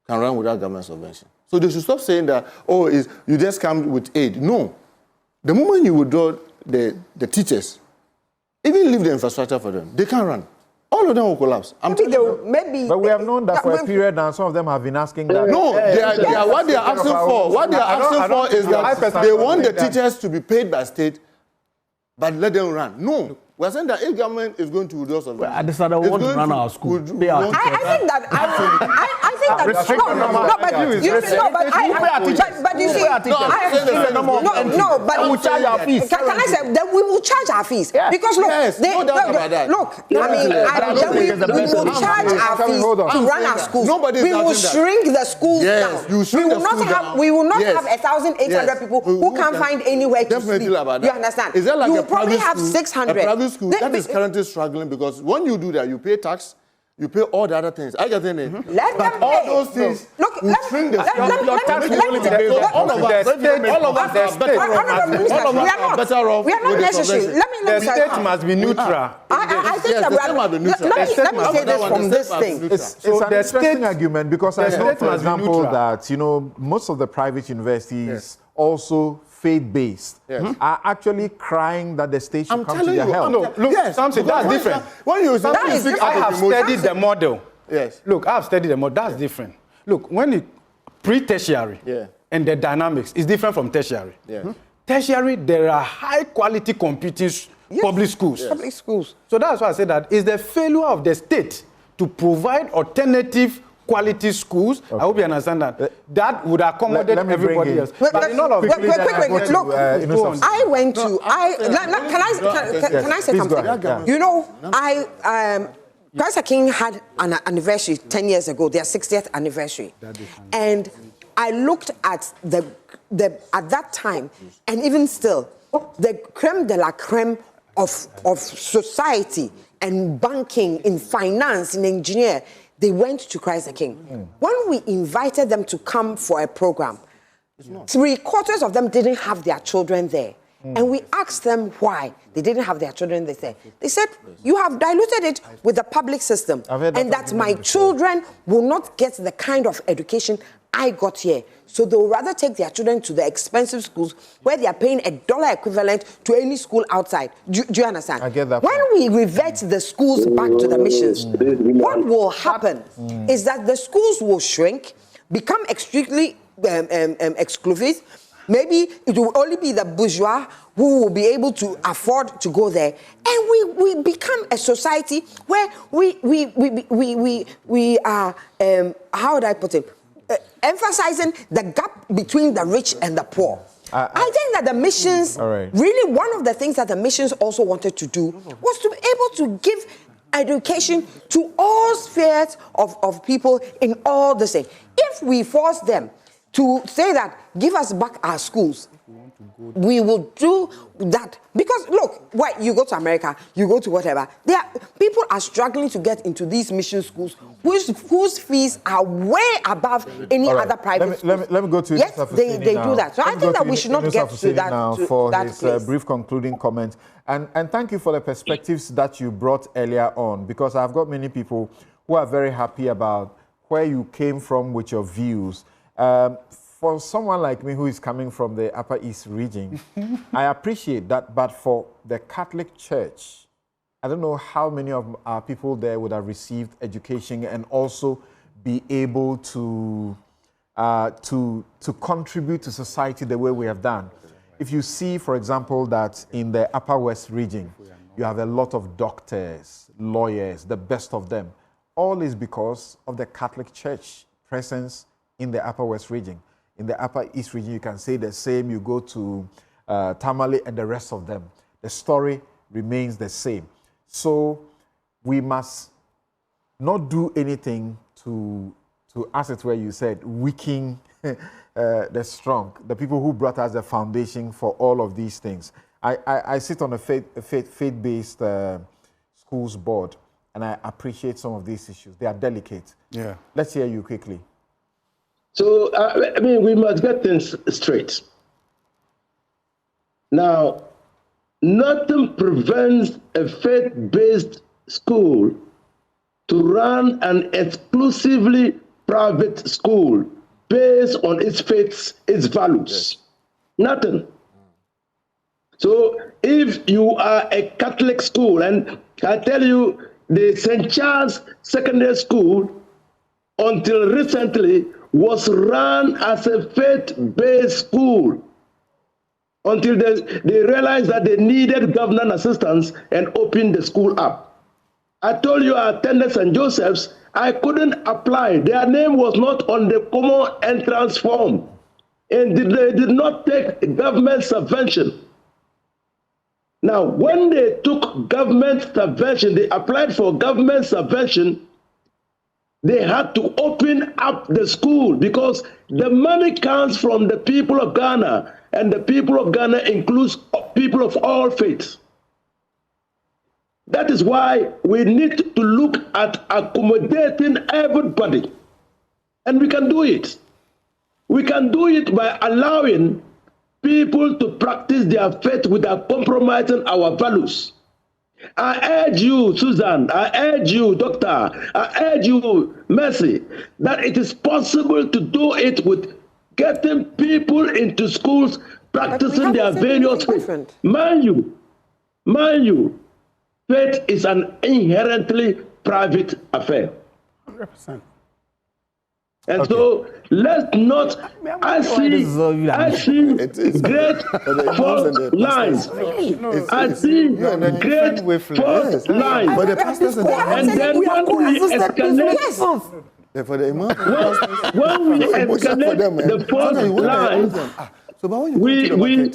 can run without government subvention. So they should stop saying that, you just come with aid. No. The moment you withdraw the teachers, even leave the infrastructure for them, they can't run. All of them will collapse. Maybe. But we have known that for a period now. Some of them have been asking that. No, what they are asking for. What they are asking for is that they want the teachers to be paid by state, but let them run. No. We're saying that if government is going to withdraw something, I decided we want to run our school. I think that but you see, can I say that we will charge our fees? Because look, we will charge our fees to run our schools. We will shrink the schools down. We will not have 1,800 people who can't find anywhere to sleep. You understand? You will probably have 600. School that is currently struggling, because when you do that, you pay tax, you pay all the other things. I get it. But all those things will shrink the all of us are better off. We are not necessarily. The state must be neutral. I think that let me say this from this thing. It's an interesting argument, because I know, for example, that most of the private universities also faith-based are actually crying that the state should come to their help. No, look, Samson, that's different. When you speak, I have studied the model. Yes. Look, I have studied the model. That's different. Look, when it pre-tertiary and the dynamics is different from tertiary. Tertiary, there are high-quality competing public schools. Public schools. So that's why I say that it's the failure of the state to provide alternative quality schools. I hope you understand that. That would accommodate everybody else. Look, I went to. Can I say something? Kpandai King had an anniversary 10 years ago, their 60th anniversary, and I looked at at that time, and even still, the creme de la creme of society and banking, in finance, in engineer. They went to Christ the King. When we invited them to come for a program, 3/4 of them didn't have their children there. And we asked them why they didn't have their children there. They said, you have diluted it with the public system, and that my children will not get the kind of education I got here. So they would rather take their children to the expensive schools where they are paying $1 equivalent to any school outside. Do you understand? I get that. When we revert the schools back to the missions, what will happen is that the schools will shrink, become extremely exclusive. Maybe it will only be the bourgeois who will be able to afford to go there, and we become a society where we are how would I put it? Emphasizing the gap between the rich and the poor. I think that the missions, really one of the things that the missions also wanted to do was to be able to give education to all spheres of people in all the same. If we force them to say that, give us back our schools, we will do that. Because look, you go to America, you go to whatever, people are struggling to get into these mission schools whose fees are way above any other private schools. Let me go to yes, they do that. So I think that we should not get to that now for his brief concluding comment. And thank you for the perspectives that you brought earlier on, because I've got many people who are very happy about where you came from with your views. For someone like me who is coming from the Upper East region, I appreciate that, but for the Catholic Church, I don't know how many of our people there would have received education and also be able to contribute to society the way we have done. If you see, for example, that in the Upper West region, you have a lot of doctors, lawyers, the best of them. All is because of the Catholic Church presence in the Upper West region. In the Upper East region, you can say the same. You go to Tamale and the rest of them. The story remains the same. So we must not do anything to as it were you said, weaken the strong, the people who brought us the foundation for all of these things. I sit on a faith-based schools board, and I appreciate some of these issues. They are delicate. Yeah. Let's hear you quickly. So, I mean, we must get things straight. Now, nothing prevents a faith-based school to run an exclusively private school based on its faiths, its values. Yes. Nothing. So if you are a Catholic school, and I tell you, the St. Charles Secondary School, until recently, was run as a faith-based school until they realized that they needed government assistance and opened the school up. I told you I attended St. Joseph's. I couldn't apply. Their name was not on the common entrance form, and they did not take government subvention. Now, when they took government subvention, they applied for government subvention, they had to open up the school because the money comes from the people of Ghana, and the people of Ghana includes people of all faiths. That is why we need to look at accommodating everybody. And we can do it. We can do it by allowing people to practice their faith without compromising our values. I urge you, Susan, I urge you, Doctor, I urge you, Mercy, that it is possible to do it with getting people into schools practicing their various faiths. Mind you, faith is an inherently private affair. 100%. And so let's not. I see great false lines. I see great false lines. But the pastors and then when we escalate, when we escalate the false lines,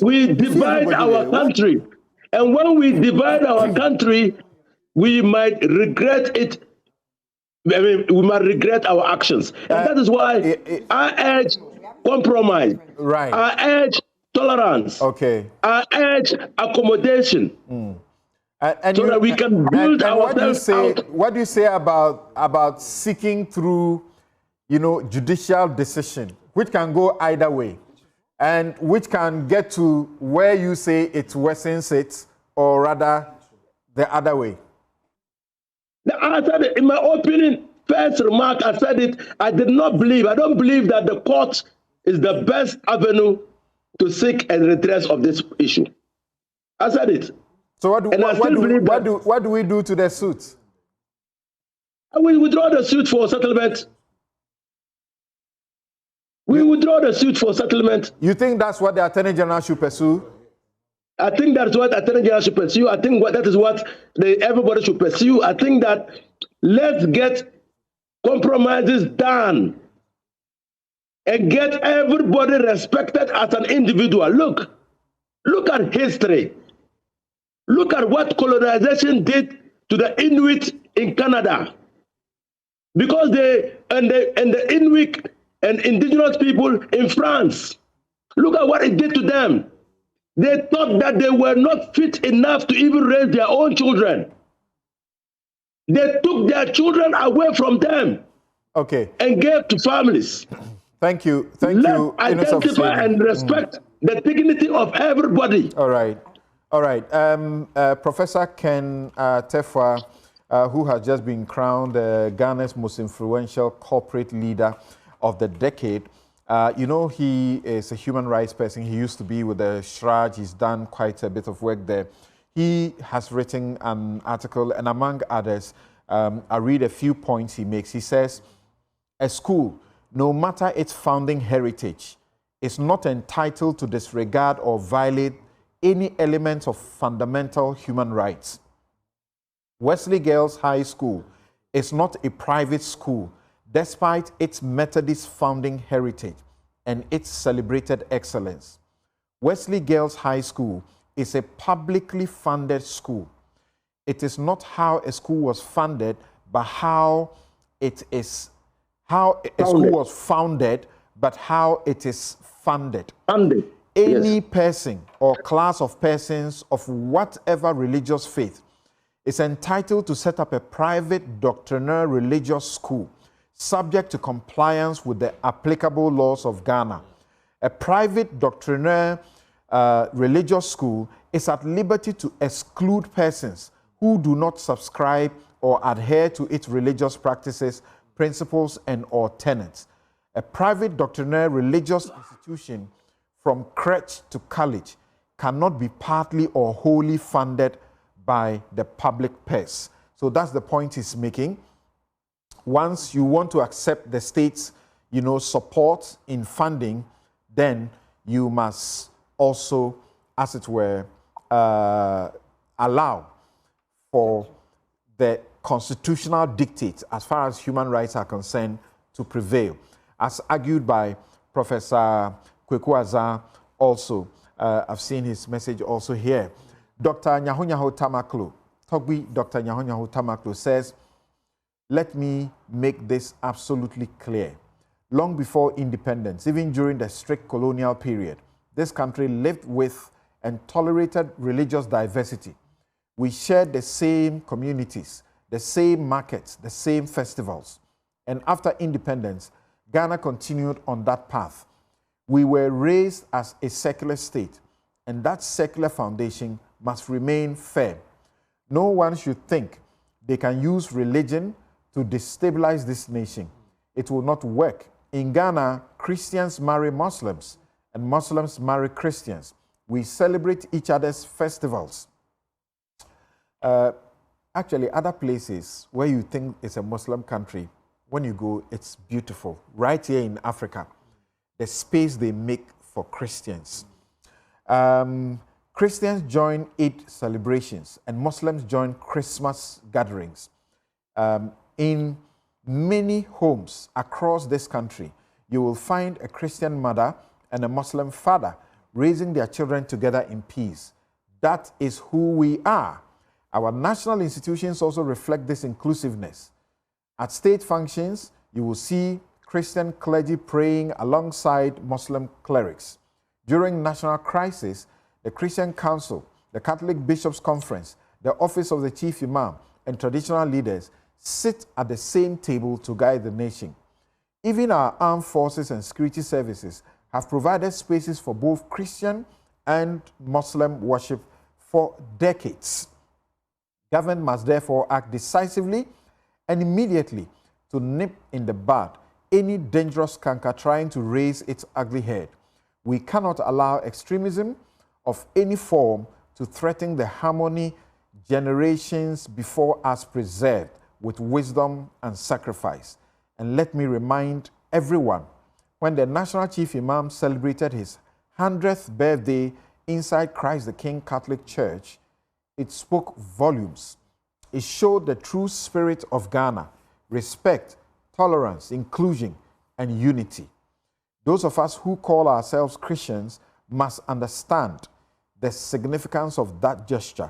we divide our country. And when we divide our country, we might regret it. I mean, we might regret our actions. And that is why I urge compromise. Right. I urge tolerance. Okay. I urge accommodation. And so that we can build ourselves out. What do you say about seeking through, judicial decision, which can go either way, and which can get to where you say it worsens it, or rather the other way? I said it, in my opinion, first remark, I said it, I don't believe that the court is the best avenue to seek a redress of this issue. I said it. So what do we do to the suit? We withdraw the suit for settlement. We withdraw the suit for settlement. You think that's what the Attorney General should pursue? I think that's what Attorney General should pursue. I think that is what everybody should pursue. I think that let's get compromises done and get everybody respected as an individual. Look at history. Look at what colonization did to the Inuit in Canada. Because the Inuit and indigenous people in France, look at what it did to them. They thought that they were not fit enough to even raise their own children. They took their children away from them. Okay. And gave to families. Thank you. Let's identify and respect the dignity of everybody. All right. Professor Ken Tefwa, who has just been crowned Ghana's most influential corporate leader of the decade. He is a human rights person. He used to be with the Shraj. He's done quite a bit of work there. He has written an article, and among others, I read a few points he makes. He says, a school, no matter its founding heritage, is not entitled to disregard or violate any element of fundamental human rights. Wesley Girls High School is not a private school, despite its Methodist founding heritage and its celebrated excellence. Wesley Girls High School is a publicly funded school. It is not how a school was funded, but how it is, how a school was founded, but how it is funded. Funded. Any person or class of persons of whatever religious faith is entitled to set up a private doctrinal religious school subject to compliance with the applicable laws of Ghana. A private doctrinal religious school is at liberty to exclude persons who do not subscribe or adhere to its religious practices, principles, and or tenets. A private doctrinal religious institution from crèche to college cannot be partly or wholly funded by the public purse. So that's the point he's making. Once you want to accept the state's, support in funding, then you must also, as it were, allow for the constitutional dictates as far as human rights are concerned to prevail. As argued by Professor Kweku Azar also, I've seen his message also here. Dr. Nyahunyaho Tamaklo, Togbi Dr. Nyahunyaho Tamaklo says, let me make this absolutely clear. Long before independence, even during the strict colonial period, this country lived with and tolerated religious diversity. We shared the same communities, the same markets, the same festivals. And after independence, Ghana continued on that path. We were raised as a secular state, and that secular foundation must remain firm. No one should think they can use religion to destabilize this nation. It will not work. In Ghana, Christians marry Muslims, and Muslims marry Christians. We celebrate each other's festivals. Actually, other places where you think it's a Muslim country, when you go, it's beautiful. Right here in Africa, the space they make for Christians. Christians join Eid celebrations, and Muslims join Christmas gatherings. In many homes across this country, you will find a Christian mother and a Muslim father raising their children together in peace. That is who we are. Our national institutions also reflect this inclusiveness. At state functions, you will see Christian clergy praying alongside Muslim clerics. During national crisis, the Christian Council, the Catholic Bishops' Conference, the Office of the Chief Imam, and traditional leaders sit at the same table to guide the nation. Even our armed forces and security services have provided spaces for both Christian and Muslim worship for decades. Government must therefore act decisively and immediately to nip in the bud any dangerous canker trying to raise its ugly head. We cannot allow extremism of any form to threaten the harmony generations before us preserved with wisdom and sacrifice. And let me remind everyone, when the National Chief Imam celebrated his 100th birthday inside Christ the King Catholic Church, it spoke volumes. It showed the true spirit of Ghana: respect, tolerance, inclusion, and unity. Those of us who call ourselves Christians must understand the significance of that gesture.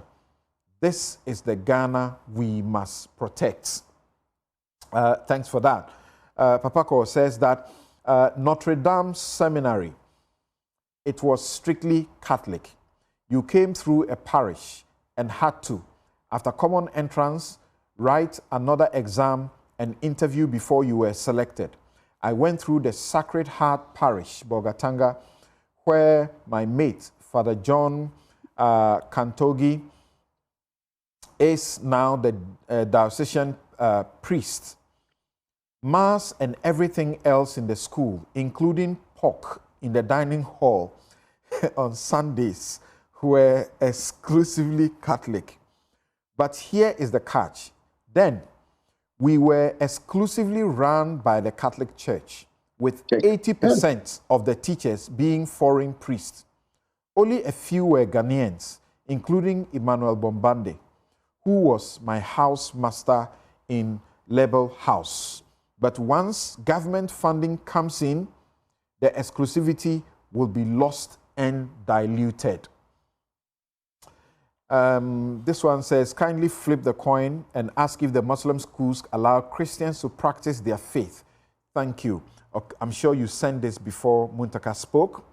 This is the Ghana we must protect. Thanks for that. Papako says that Notre Dame Seminary, it was strictly Catholic. You came through a parish and had to, after common entrance, write another exam and interview before you were selected. I went through the Sacred Heart Parish, Bogatanga, where my mate, Father John Kantogi, is now the diocesan priest. Mass and everything else in the school, including pork in the dining hall on Sundays, were exclusively Catholic. But here is the catch. Then, we were exclusively run by the Catholic Church, with 80% of the teachers being foreign priests. Only a few were Ghanaians, including Emmanuel Bombande, who was my housemaster in Label House. But once government funding comes in, the exclusivity will be lost and diluted. This one says, kindly flip the coin and ask if the Muslim schools allow Christians to practice their faith. Thank you. Okay, I'm sure you sent this before Muntaka spoke.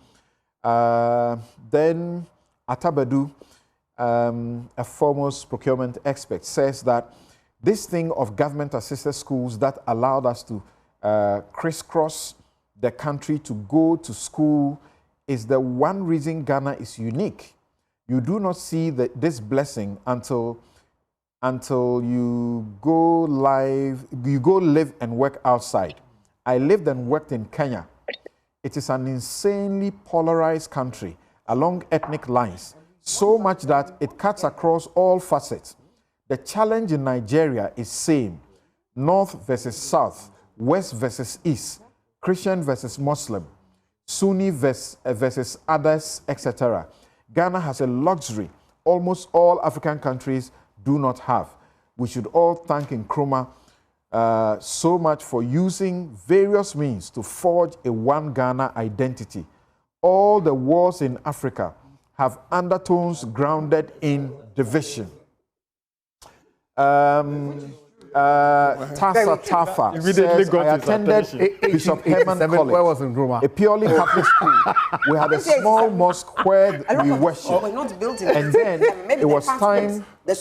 Then Atabadu, a foremost procurement expert, says that this thing of government-assisted schools that allowed us to crisscross the country to go to school is the one reason Ghana is unique. You do not see this blessing until you go live and work outside. I lived and worked in Kenya. It is an insanely polarized country along ethnic lines, so much that it cuts across all facets. The challenge in Nigeria is same: North versus South, West versus East, Christian versus Muslim, Sunni versus others, etc. Ghana has a luxury almost all African countries do not have. We should all thank Nkrumah so much for using various means to forge a one Ghana identity. All the wars in Africa have undertones grounded in division. Tasa Tafa says, I attended Bishop Herman College, where was Nkrumah? a purely Catholic school. We had a small mosque where we worship. And then it was time for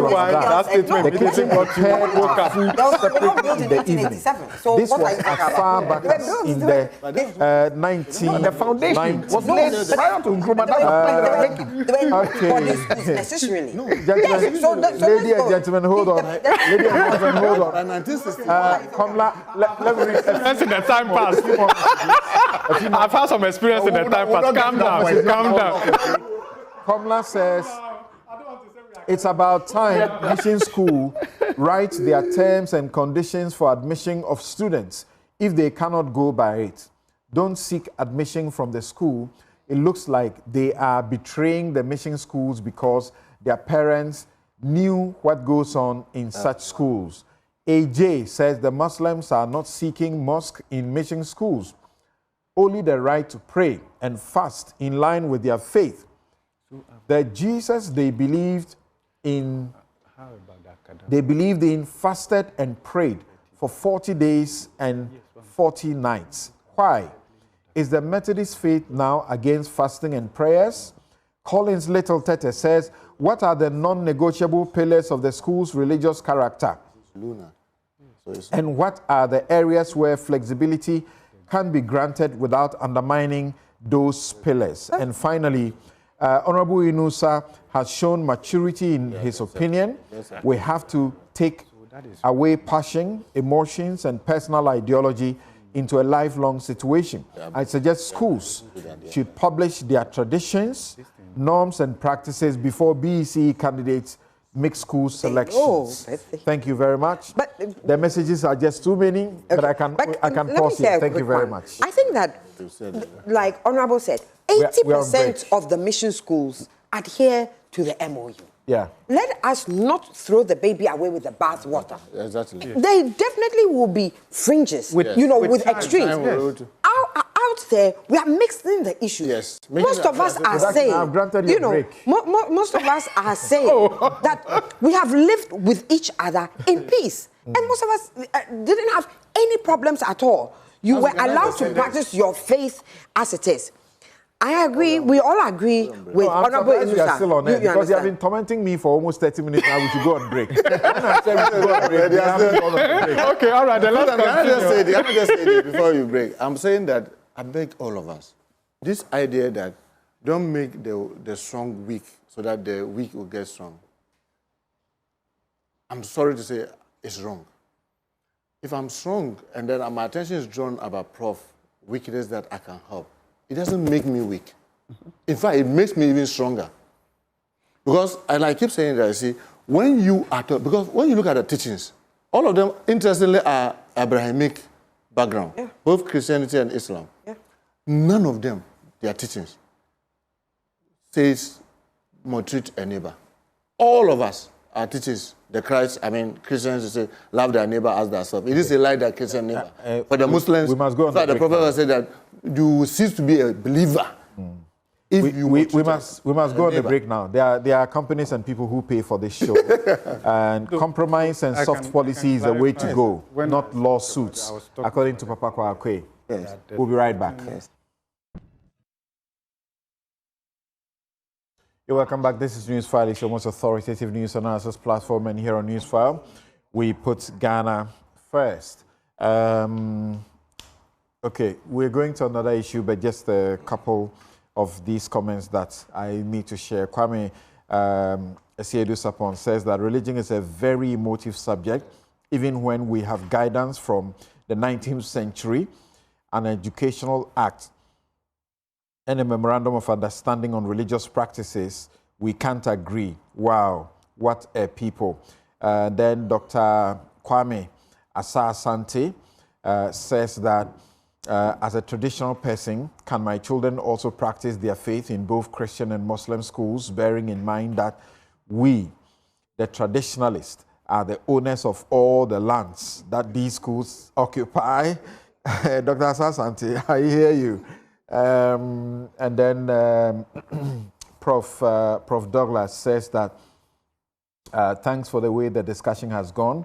Ramadan. The kitchen prepared food separately in the evening. This was as far back as in the 1990s. The foundation was laid prior to Nkrumah. Okay. Necessarily. Ladies and gentlemen, hold on. Ladies and gentlemen, hold on. Kamla, let me read. Experience in the time past. I've had some experience in the time past. Calm down. Calm down. Kamla says, it's about time mission school write their terms and conditions for admission of students if they cannot go by it. Don't seek admission from the school. It looks like they are betraying the mission schools because their parents knew what goes on in such schools. AJ says the Muslims are not seeking mosque in mission schools, only the right to pray and fast in line with their faith. The Jesus they believed in, fasted and prayed for 40 days and 40 nights. Why? Is the Methodist faith now against fasting and prayers? Collins Little Tete says, what are the non-negotiable pillars of the school's religious character? And what are the areas where flexibility can be granted without undermining those pillars? And finally, Honorable Inusa has shown maturity in his opinion. We have to take away passion, emotions, and personal ideology into a lifelong situation. I suggest schools should publish their traditions, norms, and practices before BEC candidates make school selections. Thank you very much. But the messages are just too many, but I can pause it. Thank you very much. I think that, like Honorable said, 80% of the mission schools adhere to the MOU. Yeah. Let us not throw the baby away with the bathwater. Exactly. There definitely will be fringes, with extremes. Out there, we are mixing the issues. Yes. Most of us are saying, most of us are saying that we have lived with each other in peace. And most of us didn't have any problems at all. You were allowed to practice your faith as it is. I agree. We all agree with Honorable Inusa. You are still on it because you have been tormenting me for almost 30 minutes now. We should go on break. When I said we should go on break, Okay, all right. Then let's continue. Let me just say this before you break. I'm saying that I beg all of us, this idea that don't make the strong weak so that the weak will get strong. I'm sorry to say it's wrong. If I'm strong and then my attention is drawn about weakness that I can help, it doesn't make me weak. In fact, it makes me even stronger. Because, and I keep saying that, you see, when you look at the teachings, all of them, interestingly, are Abrahamic background, both Christianity and Islam. Yeah. None of them, their teachings, says, maltreat a neighbor. all of us are teachers. The Christ, Christians say, love their neighbor as themselves. It is a lie that Christian neighbor. For the Muslims, we must go on the Prophet said that you will cease to be a believer. If we must go on the break now. There are companies and people who pay for this show. And compromise and soft policy is the way to go, not lawsuits, according to Papa Kwakwe. Yes. We'll be right back. Yes. You're welcome back. This is Newsfile. It's your most authoritative news analysis platform. And here on Newsfile, we put Ghana first. Okay, we're going to another issue, but just a couple of these comments that I need to share. Kwame Esiedu Sapon says that religion is a very emotive subject, even when we have guidance from the 19th century, an educational act, and a memorandum of understanding on religious practices, we can't agree. Wow, what a people. Then Dr. Kwame Asante says that as a traditional person, can my children also practice their faith in both Christian and Muslim schools, bearing in mind that we, the traditionalists, are the owners of all the lands that these schools occupy? Dr. Asante, I hear you. And then Prof. Douglas says that thanks for the way the discussion has gone.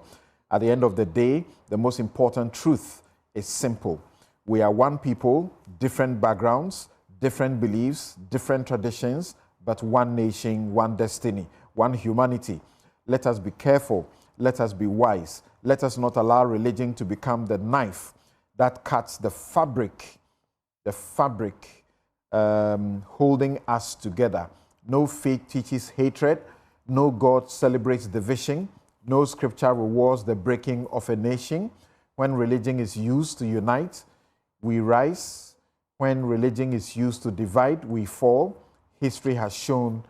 At the end of the day, the most important truth is simple. We are one people, different backgrounds, different beliefs, different traditions, but one nation, one destiny, one humanity. Let us be careful. Let us be wise. Let us not allow religion to become the knife that cuts the fabric holding us together. No faith teaches hatred. No God celebrates division. No scripture rewards the breaking of a nation. When religion is used to unite, we rise. When religion is used to divide, we fall. History has shown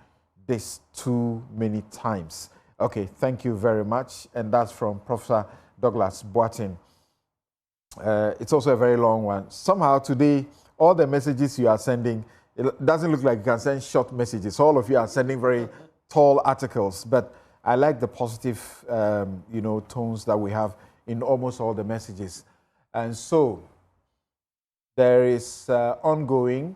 this too many times. Okay, thank you very much. And that's from Professor Douglas Boatin. It's also a very long one. Somehow today, all the messages you are sending, it doesn't look like you can send short messages. All of you are sending very tall articles, but I like the positive, tones that we have in almost all the messages. And so there is ongoing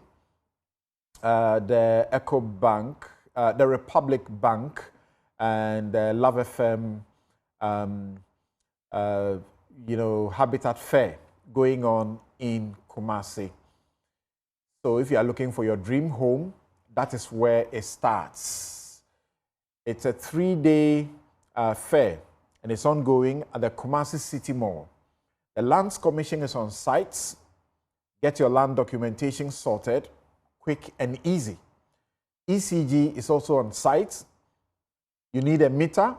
the Eco Bank, the Republic Bank, and Love FM, Habitat Fair going on in Kumasi. So if you are looking for your dream home, that is where it starts. It's a 3-day fair, and it's ongoing at the Kumasi City Mall. The Lands Commission is on site. Get your land documentation sorted, quick and easy. ECG is also on site. You need a meter,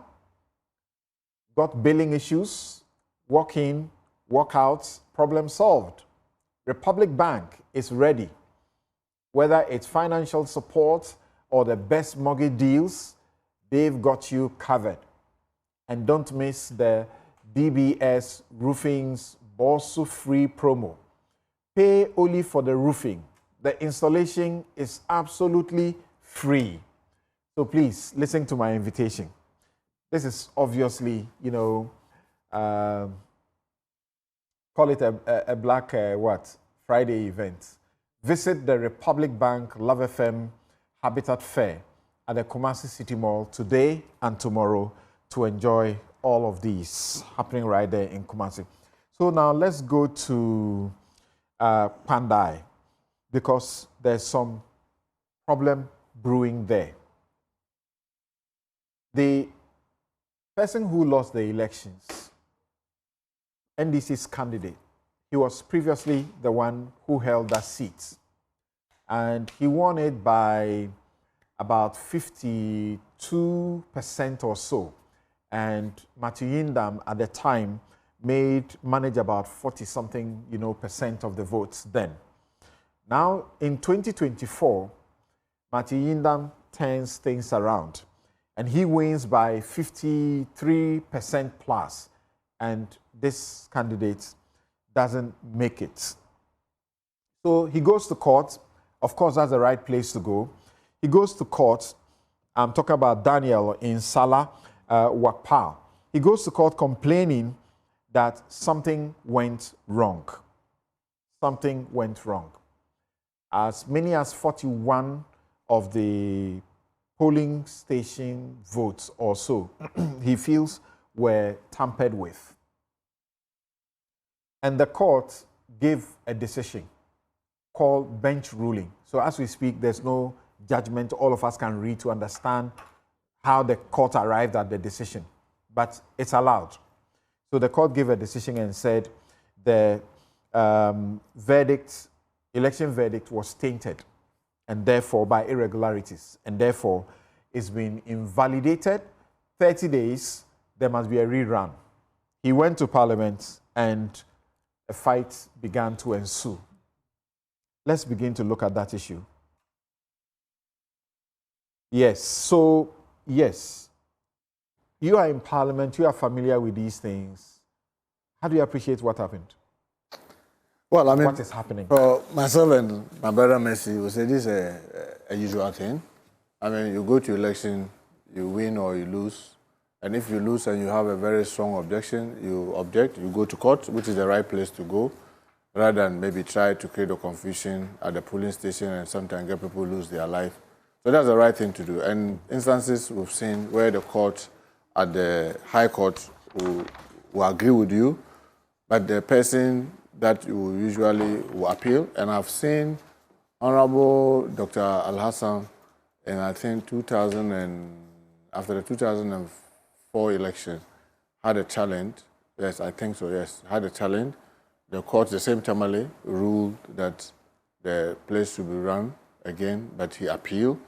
got billing issues, walk in, walk out, problem solved. Republic Bank is ready. Whether it's financial support or the best mortgage deals, they've got you covered. And don't miss the DBS Roofing's Bosu Free promo. Pay only for the roofing. The installation is absolutely free. So please, listen to my invitation. This is obviously, call it a Black Friday event. Visit the Republic Bank Love FM Habitat Fair at the Kumasi City Mall today and tomorrow to enjoy all of these happening right there in Kumasi. So now let's go to Pandai, because there's some problem brewing there. The person who lost the elections, NDC's candidate, he was previously the one who held that seat. And he won it by about 52% or so. And Matuyindam at the time managed about 40-something, percent of the votes then. Now, in 2024, Matuyindam turns things around. And he wins by 53% plus. And this candidate doesn't make it. So he goes to court. Of course, that's the right place to go. He goes to court, I'm talking about Daniel in Salah, Wakpal. He goes to court complaining that something went wrong. Something went wrong. As many as 41 of the polling station votes or so, he feels were tampered with. And the court gave a decision called bench ruling. So as we speak, there's no judgment. All of us can read to understand how the court arrived at the decision, but it's allowed. So the court gave a decision and said the election verdict was tainted, and therefore by irregularities, and therefore it's been invalidated. 30 days, there must be a rerun. He went to Parliament and a fight began to ensue. Let's begin to look at that issue. Yes, so yes, you are in Parliament, you are familiar with these things. How do you appreciate what happened? Well, I mean, what is happening? For myself and my brother Messi, we say this is a usual thing. I mean, you go to election, you win or you lose. And if you lose and you have a very strong objection, you object, you go to court, which is the right place to go, rather than maybe try to create a confusion at the polling station and sometimes get people lose their life. So that's the right thing to do. And instances we've seen where the court at the High Court will agree with you, but the person that you usually will appeal. And I've seen Honorable Dr. Al-Hassan in, I think, after the 2004 election, had a challenge. Yes, I think so, yes, had a challenge. The court, the same Tamale, ruled that the place should be run again, but he appealed.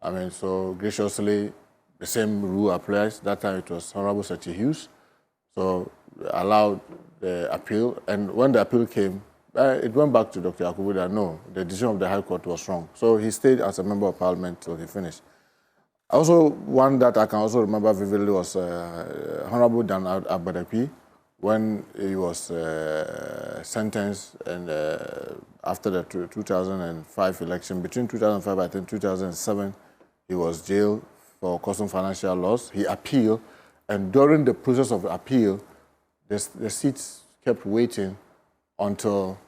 I mean, so graciously, the same rule applies. That time it was Honorable Sachi Hughes. So allowed the appeal. And when the appeal came, it went back to Dr. Yakubu that no, the decision of the High Court was wrong. So he stayed as a member of Parliament till he finished. Also, one that I can also remember vividly was Honorable Dan Abadapi, when he was sentenced and after the 2005 election. Between 2005 and 2007, he was jailed for causing financial loss. He appealed, and during the process of the appeal, the seats kept waiting until,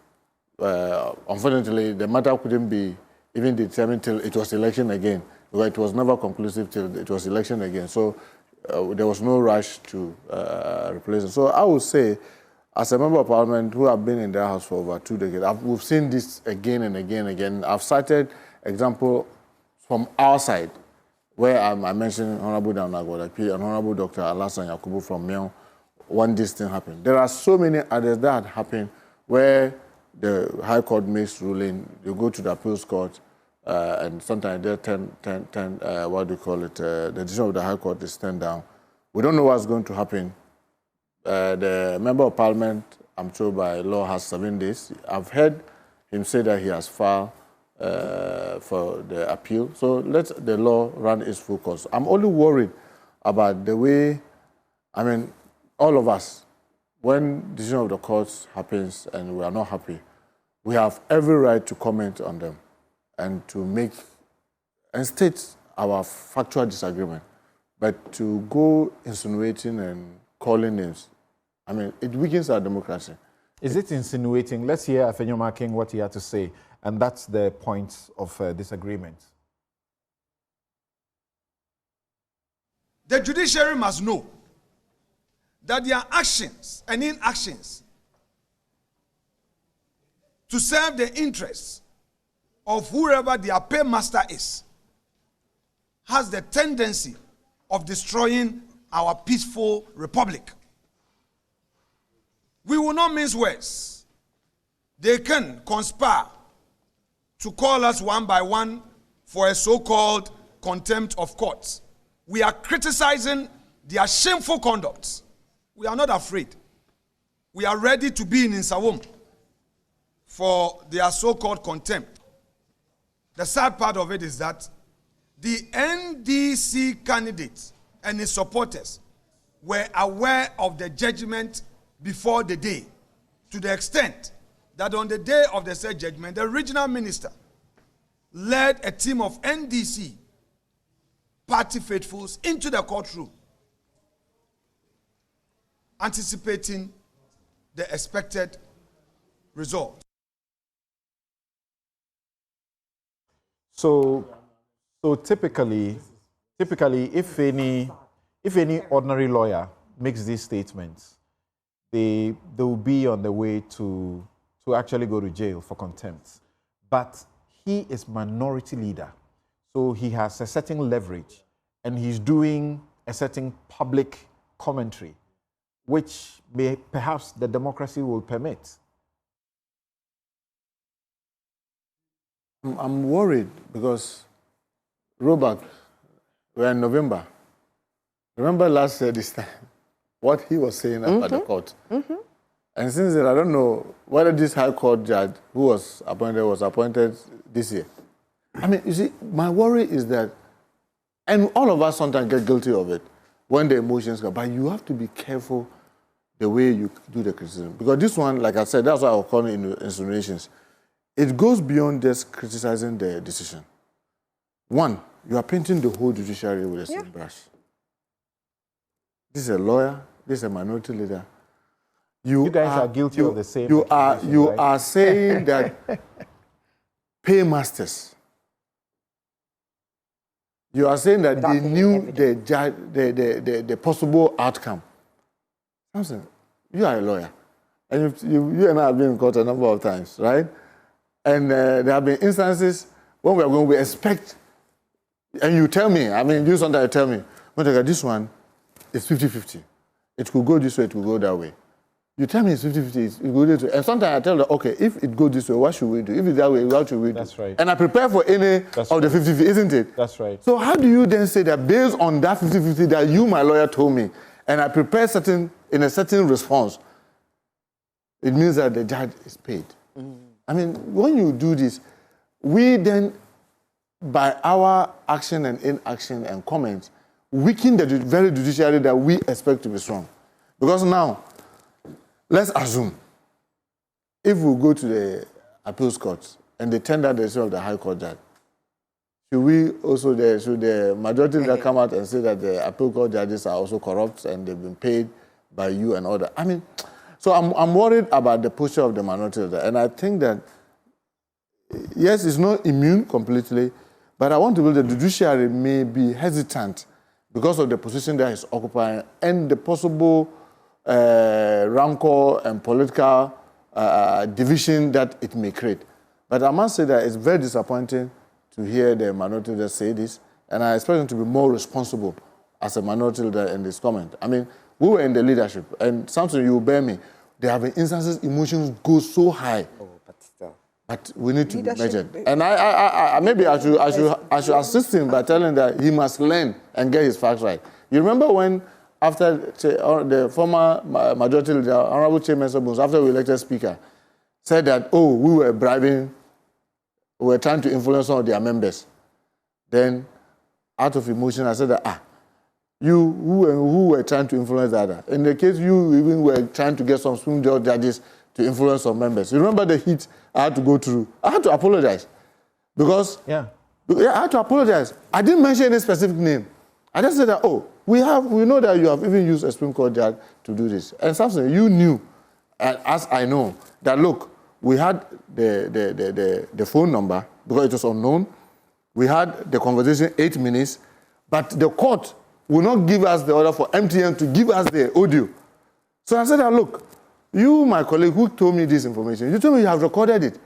unfortunately, the matter couldn't be even determined till it was election again. Because it was never conclusive till it was election again. So there was no rush to replace it. So I would say, as a member of Parliament who have been in their house for over 2 decades, we've seen this again and again and again. I've cited example from our side, where I mentioned Honorable Dan Agwadapi and Honorable Dr. Alasan Yakubu from Miao, when this thing happened. There are so many others that happened where the High Court makes ruling, you go to the appeals court, and sometimes they're the decision of the High Court is turned down. We don't know what's going to happen. The Member of Parliament, I'm told by law, has 7 days. I've heard him say that he has filed for the appeal. So let the law run its full course. I'm only worried about the way, I mean, all of us, when decision of the courts happens and we are not happy, we have every right to comment on them and to make and state our factual disagreement. But to go insinuating and calling names, I mean, it weakens our democracy. Is it insinuating? Let's hear Afenyoma King what he had to say, and that's the point of disagreement. The judiciary must know that their actions and inactions to serve the interests of whoever their paymaster is has the tendency of destroying our peaceful republic. We will not mince words. They can conspire to call us one by one for a so-called contempt of courts. We are criticizing their shameful conduct. We are not afraid. We are ready to be in Nsawam for their so-called contempt. The sad part of it is that the NDC candidates and his supporters were aware of the judgment before the day, to the extent that on the day of the said judgment, the regional minister led a team of NDC party faithfuls into the courtroom, anticipating the expected result. So typically, if any ordinary lawyer makes these statements, they will be on the way to actually go to jail for contempt. But he is minority leader, so he has a certain leverage, and he's doing a certain public commentary, which perhaps the democracy will permit. I'm worried because, Robert, we're in November. Remember last year this time, what he was saying about the court. And since then, I don't know whether this High Court judge who was appointed this year. I mean, you see, my worry is that, and all of us sometimes get guilty of it when the emotions go, but you have to be careful the way you do the criticism. Because this one, like I said, that's why I was calling it insinuations. It goes beyond just criticizing the decision. One, you are painting the whole judiciary with the same brush. This is a lawyer, this is a minority leader. You guys are guilty of the same. You are saying that paymasters. You are saying that they knew the possible outcome. Samson, you are a lawyer, and you and I have been in court a number of times, right? And there have been instances when we expect, and you tell me, I mean, you sometimes tell me, this one is 50-50. It could go this way, it could go that way. You tell me it's 50-50, it will go this way. And sometimes I tell them, okay, if it goes this way, what should we do? If it's that way, what should we do? That's right. And I prepare for any of the 50-50, isn't it? That's right. So how do you then say that based on that 50-50 that you, my lawyer, told me, and I prepare in a certain response, it means that the judge is paid? I mean, when you do this, we then, by our action and inaction and comments, weaken the very judiciary that we expect to be strong. Because now, let's assume, if we go to the appeals courts and they tender the decision of the High Court judge, should the majority that come out and say that the appeal court judges are also corrupt and they've been paid by you and all that? I mean, so I'm worried about the posture of the minority leader. And I think that, yes, it's not immune completely, but I want to believe the judiciary may be hesitant because of the position that it's occupying and the possible rancor and political division that it may create. But I must say that it's very disappointing to hear the minority leader say this, and I expect them to be more responsible as a minority leader in this comment. I mean, we were in the leadership, and something you will bear me, there have been instances emotions go so high. But we need to be measured. And maybe I should assist him by telling that he must learn and get his facts right. You remember when, after the former majority leader, Honorable Chairman Sabons, after we elected Speaker, said that, oh, we were bribing, we were trying to influence some of their members. Then, out of emotion, I said that, you who were trying to influence the other. In the case, you even were trying to get some Supreme Court judges to influence some members. You remember the heat I had to go through? I had to apologize. Because, I had to apologize. I didn't mention any specific name. I just said that, we know that you have even used a Supreme Court judge to do this. And something you knew, and as I know, that look, we had the phone number because it was unknown. We had the conversation 8 minutes, but the court will not give us the order for MTN to give us the audio. So I said that, look, you, my colleague, who told me this information, you told me you have recorded it,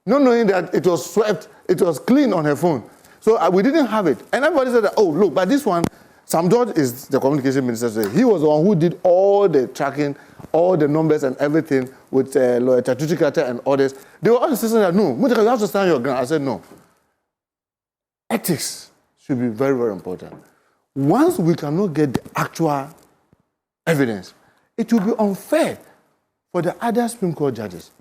not knowing that it was swept, it was clean on her phone. So we didn't have it. And everybody said that, look, but this one, Sam George is the communication minister. So he was the one who did all the tracking, all the numbers and everything with Lawyer Tatuchikata and others. They were all insisting that, no, you have to stand your ground. I said, no. Ethics should be very, very important. Once we cannot get the actual evidence, it will be unfair for the other Supreme Court judges.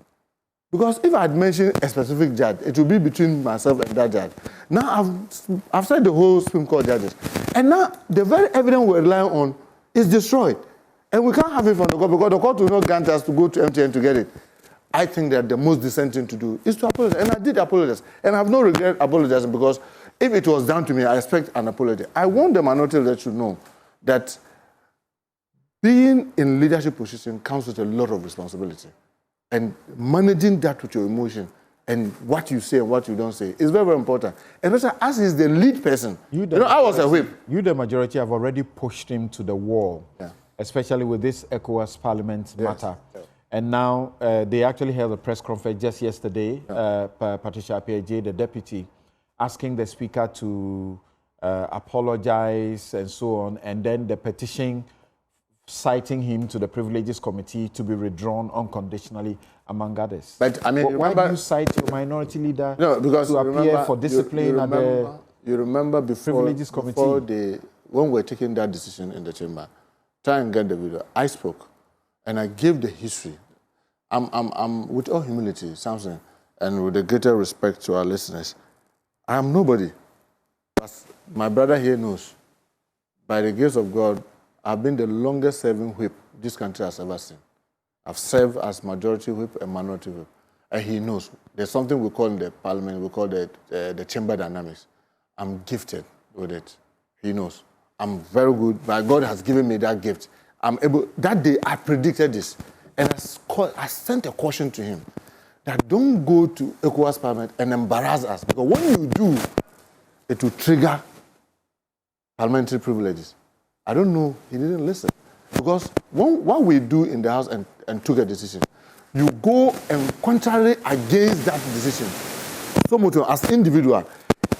Because if I had mentioned a specific judge, it will be between myself and that judge. Now I've said the whole Supreme Court judges. And now the very evidence we're relying on is destroyed. And we can't have it from the court because the court will not grant us to go to MTN to get it. I think that the most decent thing to do is to apologize. And I did apologize. And I have no regret apologizing because if it was down to me, I expect an apology. I want the minority leader to know that being in leadership position comes with a lot of responsibility. And managing that with your emotion and what you say and what you don't say is very, very important. And also, as is the lead person, I was a whip. You, the majority, have already pushed him to the wall, especially with this ECOWAS Parliament matter. Yeah. And now they actually held a press conference just yesterday, Patricia Appiah-Jay, the deputy, asking the speaker to apologize and so on, and then the petition citing him to the Privileges Committee to be withdrawn unconditionally, among others. But I mean, why do you cite your minority leader because to appear for discipline at the Privileges Committee? When we were taking that decision in the chamber, try and get the video, I spoke and I gave the history. I'm with all humility, Samson, and with the greater respect to our listeners, I am nobody. As my brother here knows, by the grace of God, I've been the longest serving whip this country has ever seen. I've served as majority whip and minority whip. And he knows. There's something we call in the parliament, we call the chamber dynamics. I'm gifted with it. He knows. I'm very good, but God has given me that gift. I'm able, that day I predicted this. And I sent a caution to him that don't go to ECOWAS Parliament and embarrass us. Because when you do, it will trigger parliamentary privileges. I don't know, he didn't listen. Because what we do in the House and took a decision, you go and contrary against that decision. So much as individual,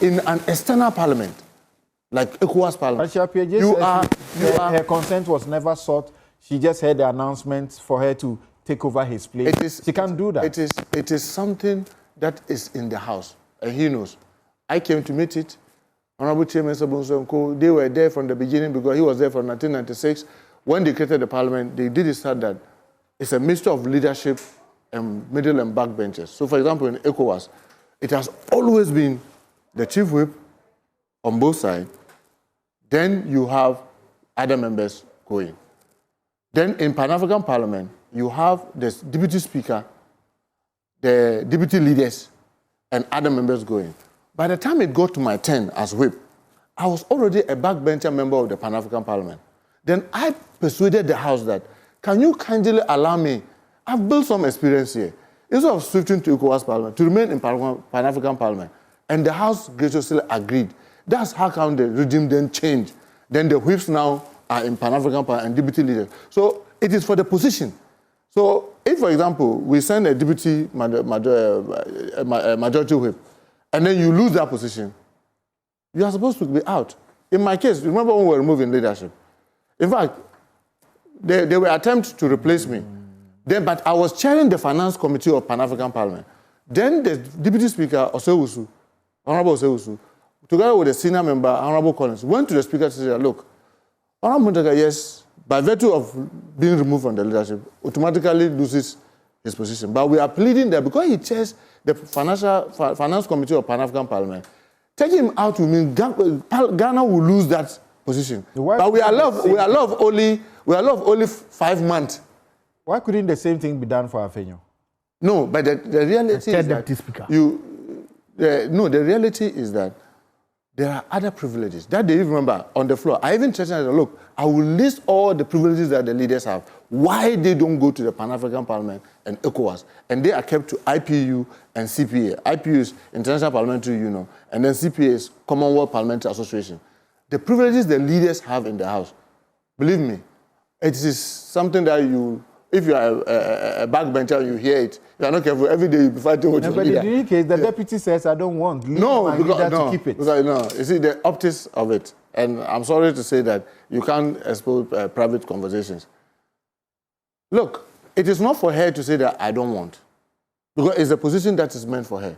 in an external parliament, like ECOWAS Parliament, her consent was never sought. She just heard the announcement for her to take over his place. She can't do that. It is something that is in the House, and he knows. I came to meet it. Honorable Chairman Sabunso, they were there from the beginning because he was there from 1996. When they created the parliament, they did decide that it's a mixture of leadership and middle and back benches. So, for example, in ECOWAS, it has always been the chief whip on both sides. Then you have other members going. Then in Pan-African Parliament, you have the deputy speaker, the deputy leaders, and other members going. By the time it got to my turn as whip, I was already a backbencher member of the Pan-African Parliament. Then I persuaded the House that, can you kindly allow me, I've built some experience here, instead of switching to ECOWAS Parliament, to remain in Pan-African Parliament. And the House graciously agreed. That's how come the regime then changed. Then the whips now are in Pan-African Parliament and deputy leaders. So it is for the position. So if, for example, we send a deputy majority whip, and then you lose that position, you are supposed to be out. In my case, remember when we were removing leadership? In fact, there were attempts to replace me. Then, but I was chairing the Finance Committee of Pan-African Parliament. Then the Deputy Speaker, Osewusu, Honorable Osewusu, together with the senior member, Honorable Collins, went to the Speaker to say, look, Honorable Muntaka, yes, by virtue of being removed from the leadership, automatically loses his position. But we are pleading that because he chairs the Finance Committee of Pan-African Parliament, taking him out will mean Ghana will lose that position. But we are love only 5 months. Why couldn't the same thing be done for Afenyo? No, but the reality is that the reality is that there are other privileges. That they even remember on the floor. I even threatened them, look, I will list all the privileges that the leaders have. Why they don't go to the Pan-African Parliament and ECOWAS. And they are kept to IPU and CPA. IPU is International Parliamentary Union, and then CPA is Commonwealth Parliamentary Association. The privileges the leaders have in the House, believe me, it is something that you, if you are a backbencher, you hear it. You are not careful. Every day you be fighting with your leader. But in any case, the deputy says, I don't want to keep it. You see, the optics of it. And I'm sorry to say that you can't expose private conversations. Look, it is not for her to say that I don't want. Because it's a position that is meant for her.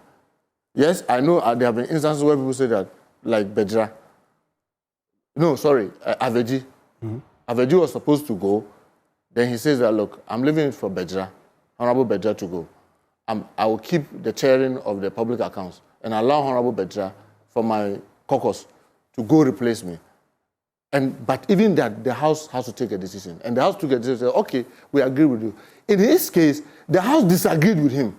Yes, I know there have been instances where people say that, like Bejra. No, sorry, Aveji. Aveji was supposed to go. Then he says that, look, I'm leaving it for Bejra, Honorable Bejra to go. I will keep the chairing of the public accounts and allow Honorable Bejra from my caucus to go replace me. But even that, the House has to take a decision. And the House took a decision, said, okay, we agree with you. In his case, the House disagreed with him.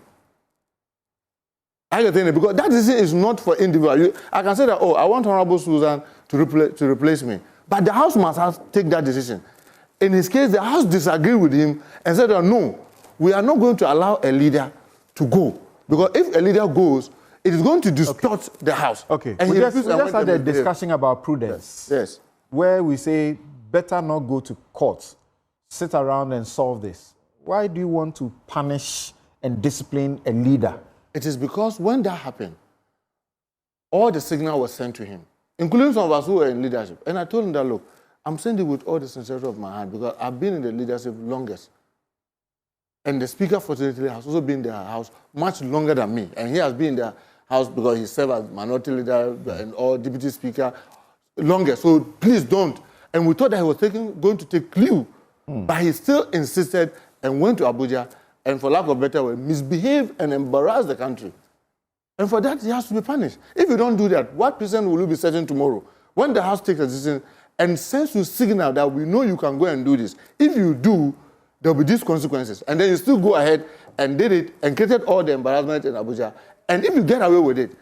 I can think because that decision is not for individual. I can say that, oh, I want Honorable Susan to replace me. But the House must take that decision. In his case, the House disagreed with him and said, oh, no, we are not going to allow a leader to go. Because if a leader goes, it is going to distort the House. Okay. And we just had a discussion about prudence. Yes. Where we say, better not go to court, sit around and solve this. Why do you want to punish and discipline a leader? It is because when that happened, all the signal was sent to him, including some of us who were in leadership. And I told him that, look, I'm saying it with all the sincerity of my heart because I've been in the leadership longest. And the Speaker for Territory has also been in the House much longer than me. And he has been in the House because he served as minority leader and all Deputy Speaker longer. So please don't. And we thought that he was going to take clue. But he still insisted and went to Abuja and, for lack of a better word, misbehaved and embarrassed the country. And for that, he has to be punished. If you don't do that, what precedent will you be setting tomorrow? When the House takes a decision and sends you a signal that we know you can go and do this, if you do, there will be these consequences. And then you still go ahead and did it and created all the embarrassment in Abuja. And if you get away with it,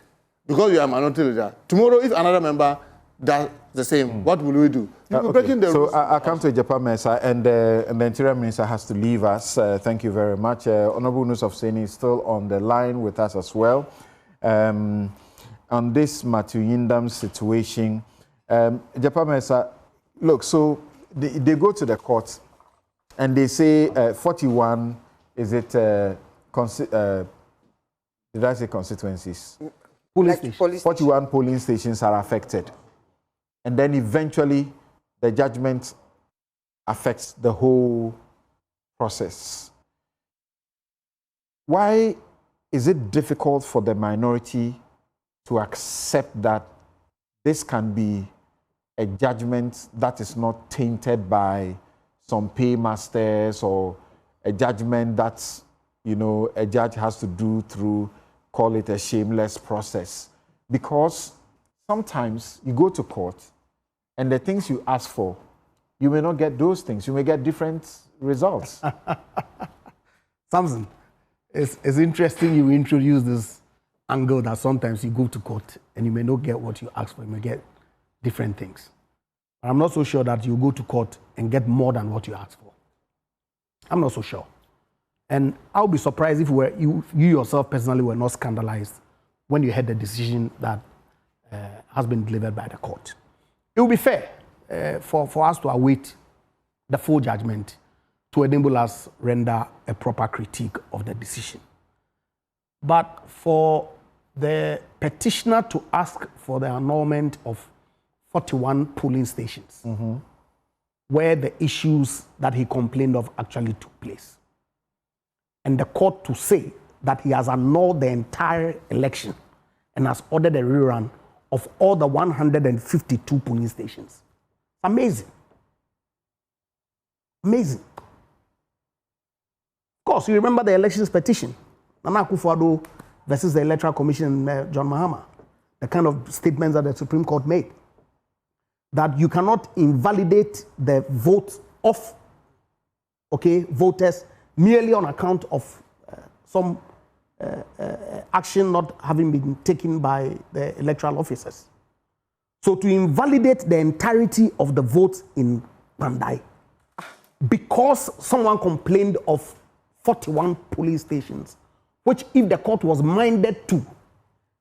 because you are a minority leader, tomorrow if another member does the same, what will we do? Breaking the rules. I come to Japan Mesa, and the Interior Minister has to leave us. Thank you very much. Honorable Nus of Seni is still on the line with us as well. On this Matuyindam situation, Japan Mesa, look, so they go to the court and they say 41, is it, did I say constituencies? 41 polling stations are affected. And then eventually the judgment affects the whole process. Why is it difficult for the minority to accept that this can be a judgment that is not tainted by some paymasters or a judgment that, a judge has to do through, call it a shameless process? Because sometimes you go to court and the things you ask for, you may not get those things. You may get different results. Samson, it's interesting you introduce this angle that sometimes you go to court and you may not get what you ask for. You may get different things. I'm not so sure that you go to court and get more than what you ask for. I'm not so sure. And I'll be surprised if you yourself personally were not scandalized when you had the decision that has been delivered by the court. It will be fair for us to await the full judgment to enable us render a proper critique of the decision. But for the petitioner to ask for the annulment of 41 polling stations, where the issues that he complained of actually took place, and the court to say that he has annulled the entire election and has ordered a rerun of all the 152 polling stations. Amazing. Amazing. Of course, you remember the elections petition, Nana Akufo-Addo versus the Electoral Commission, John Mahama, the kind of statements that the Supreme Court made, that you cannot invalidate the vote of voters merely on account of some action not having been taken by the electoral officers. So to invalidate the entirety of the vote in Pandai, because someone complained of 41 polling stations, which if the court was minded to,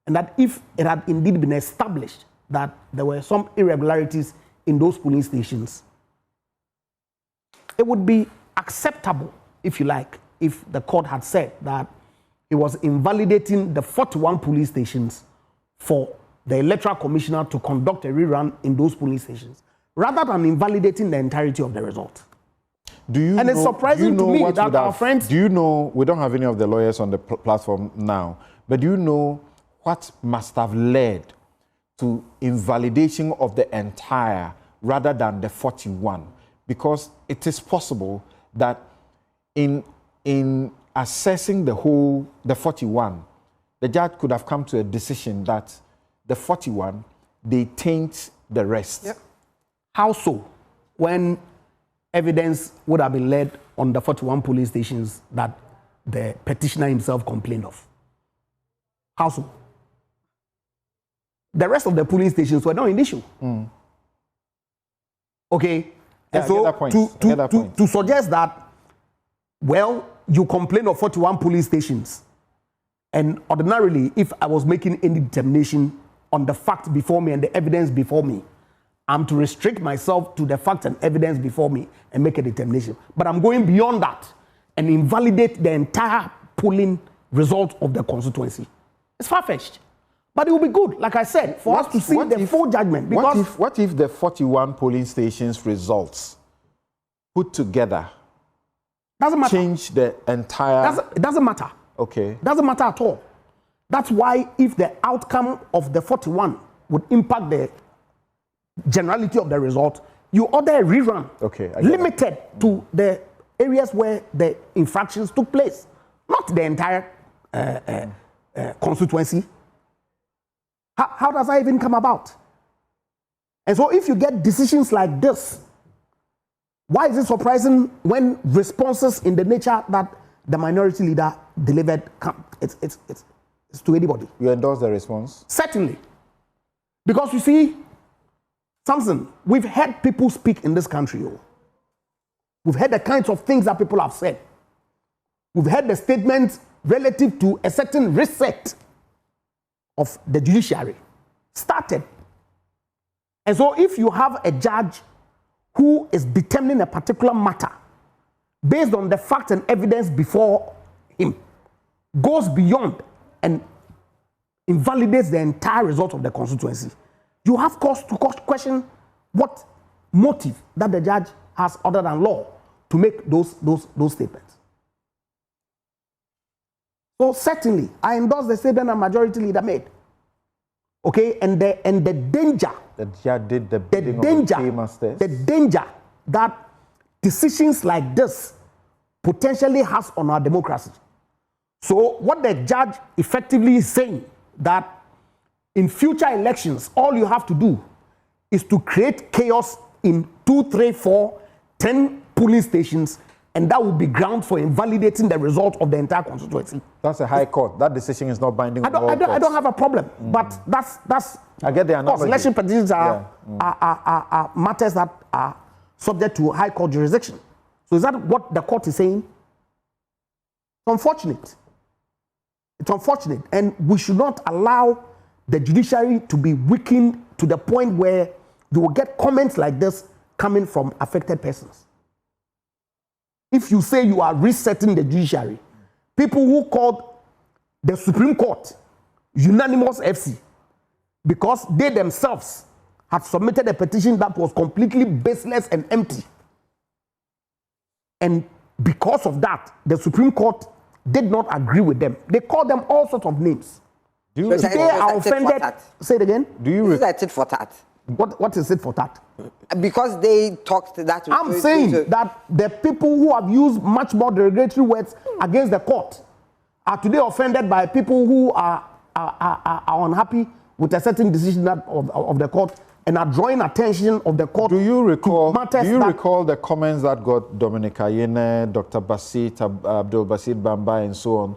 and that if it had indeed been established that there were some irregularities in those polling stations, it would be acceptable, if you like, if the court had said that it was invalidating the 41 polling stations for the electoral commissioner to conduct a rerun in those polling stations, rather than invalidating the entirety of the result. It's surprising to me that our friends... Do you know, we don't have any of the lawyers on the platform now, but do you know what must have led to invalidation of the entire rather than the 41? Because it is possible that in assessing the 41, the judge could have come to a decision that the 41, they taint the rest. Yep. How so? When evidence would have been laid on the 41 polling stations that the petitioner himself complained of. household. The rest of the polling stations were not in issue. Okay? Yeah, And so to suggest that, well, you complain of 41 polling stations, and ordinarily, if I was making any determination on the fact before me and the evidence before me, I'm to restrict myself to the fact and evidence before me and make a determination. But I'm going beyond that and invalidate the entire polling result of the constituency. It's far-fetched. But it will be good, like I said, for us to see the full judgment. Because what if the 41 polling stations results put together doesn't matter. Change the entire... It doesn't matter. Okay. Doesn't matter at all. That's why if the outcome of the 41 would impact the generality of the result, you order a rerun. Okay. Limited to the areas where the infractions took place, not the entire constituency. How does that even come about? And so if you get decisions like this, why is it surprising when responses in the nature that the minority leader delivered come? It's to anybody. You endorse the response? Certainly. Because you see, Samson, we've heard people speak in this country. We've heard the kinds of things that people have said. We've heard the statements relative to a certain reset of the judiciary started. And so if you have a judge who is determining a particular matter based on the facts and evidence before him, goes beyond and invalidates the entire result of the constituency, you have cause to question what motive that the judge has other than law to make those statements. So certainly, I endorse the statement a majority leader made. Okay, and the danger. The judge did the bidding of the paymasters. The danger that decisions like this potentially has on our democracy. So what the judge effectively is saying, that in future elections, all you have to do is to create chaos in 2, 3, 4, 10 polling stations, and that will be ground for invalidating the result of the entire constituency. That's a high court. That decision is not binding on all courts. I don't have a problem, but that's. I get the analogy. Of course, election petitions are matters that are subject to high court jurisdiction. So is that what the court is saying? It's unfortunate. It's unfortunate, and we should not allow the judiciary to be weakened to the point where you will get comments like this coming from affected persons. If you say you are resetting the judiciary, people who called the Supreme Court unanimous FC because they themselves had submitted a petition that was completely baseless and empty. And because of that, the Supreme Court did not agree with them. They called them all sorts of names. They are offended. Say it again. Do you is that it for that? What is it for that? Because they talked that. I'm saying that the people who have used much more derogatory words against the court are today offended by people who are unhappy with a certain decision of the court and are drawing attention of the court. Do you recall the comments that got Dominic Ayene, Dr. Basit, Abdul Basit Bamba, and so on,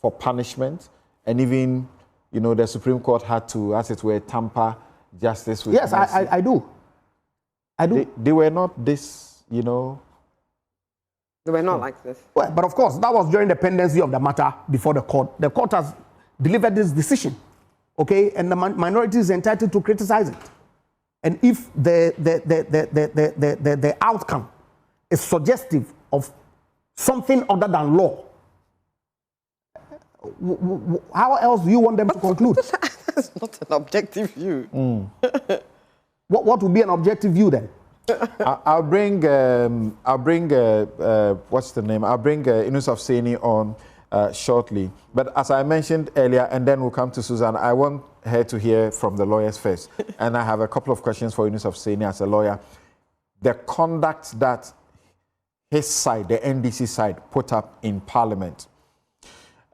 for punishment, and even, the Supreme Court had to, as it were, tamper justice with Yes, I do. They were not this, They were not like this. Well, but of course, that was during the pendency of the matter before the court. The court has delivered this decision, okay, and the minority is entitled to criticize it. And if the outcome is suggestive of something other than law, how else do you want them to conclude? That's not an objective view. What would be an objective view then? I'll bring what's the name? I'll bring Inus of Seni on shortly. But as I mentioned earlier, and then we'll come to Susan, I want her to hear from the lawyers first. And I have a couple of questions for Inus of Seni as a lawyer. The conduct that his side, the NDC side, put up in Parliament.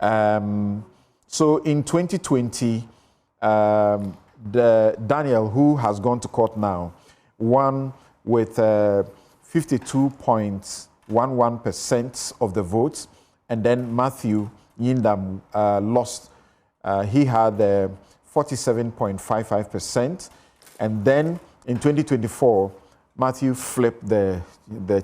So in 2020, Daniel, who has gone to court now, won with 52.11% of the votes, and then Matthew Yindam lost. He had 47.55%. And then in 2024, Matthew flipped the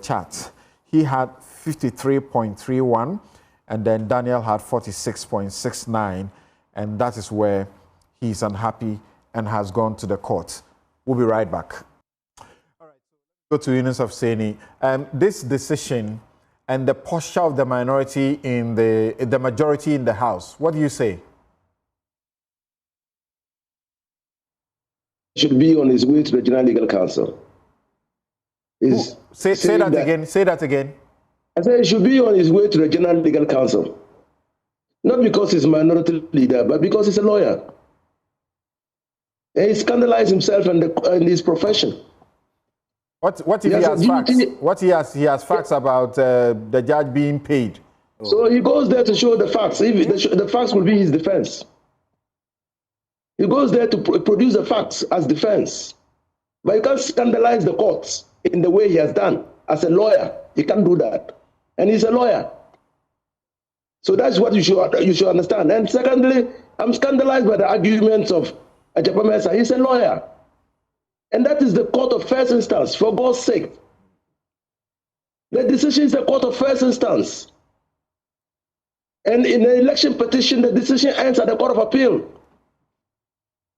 chart. He had 53.31, and then Daniel had 46.69, and that is where he's unhappy and has gone to the court. We'll be right back. All right, so let's go to Eunice of Seni. This decision and the posture of the minority in the majority in the House, what do you say? Should be on his way to the General Legal Council. Say that again. Say that again. I said he should be on his way to the General Legal Council. Not because he's a minority leader, but because he's a lawyer. And he scandalized himself in his profession. What if he has facts? What he has facts about the judge being paid? So he goes there to show the facts. The facts will be his defense. He goes there to produce the facts as defense. But you can't scandalize the courts in the way he has done. As a lawyer, he can't do that. And he's a lawyer. So that's what you should understand. And secondly, I'm scandalized by the arguments of Ajapamesa. He's a lawyer. And that is the court of first instance, for God's sake. The decision is the court of first instance. And in the election petition, the decision ends at the court of appeal.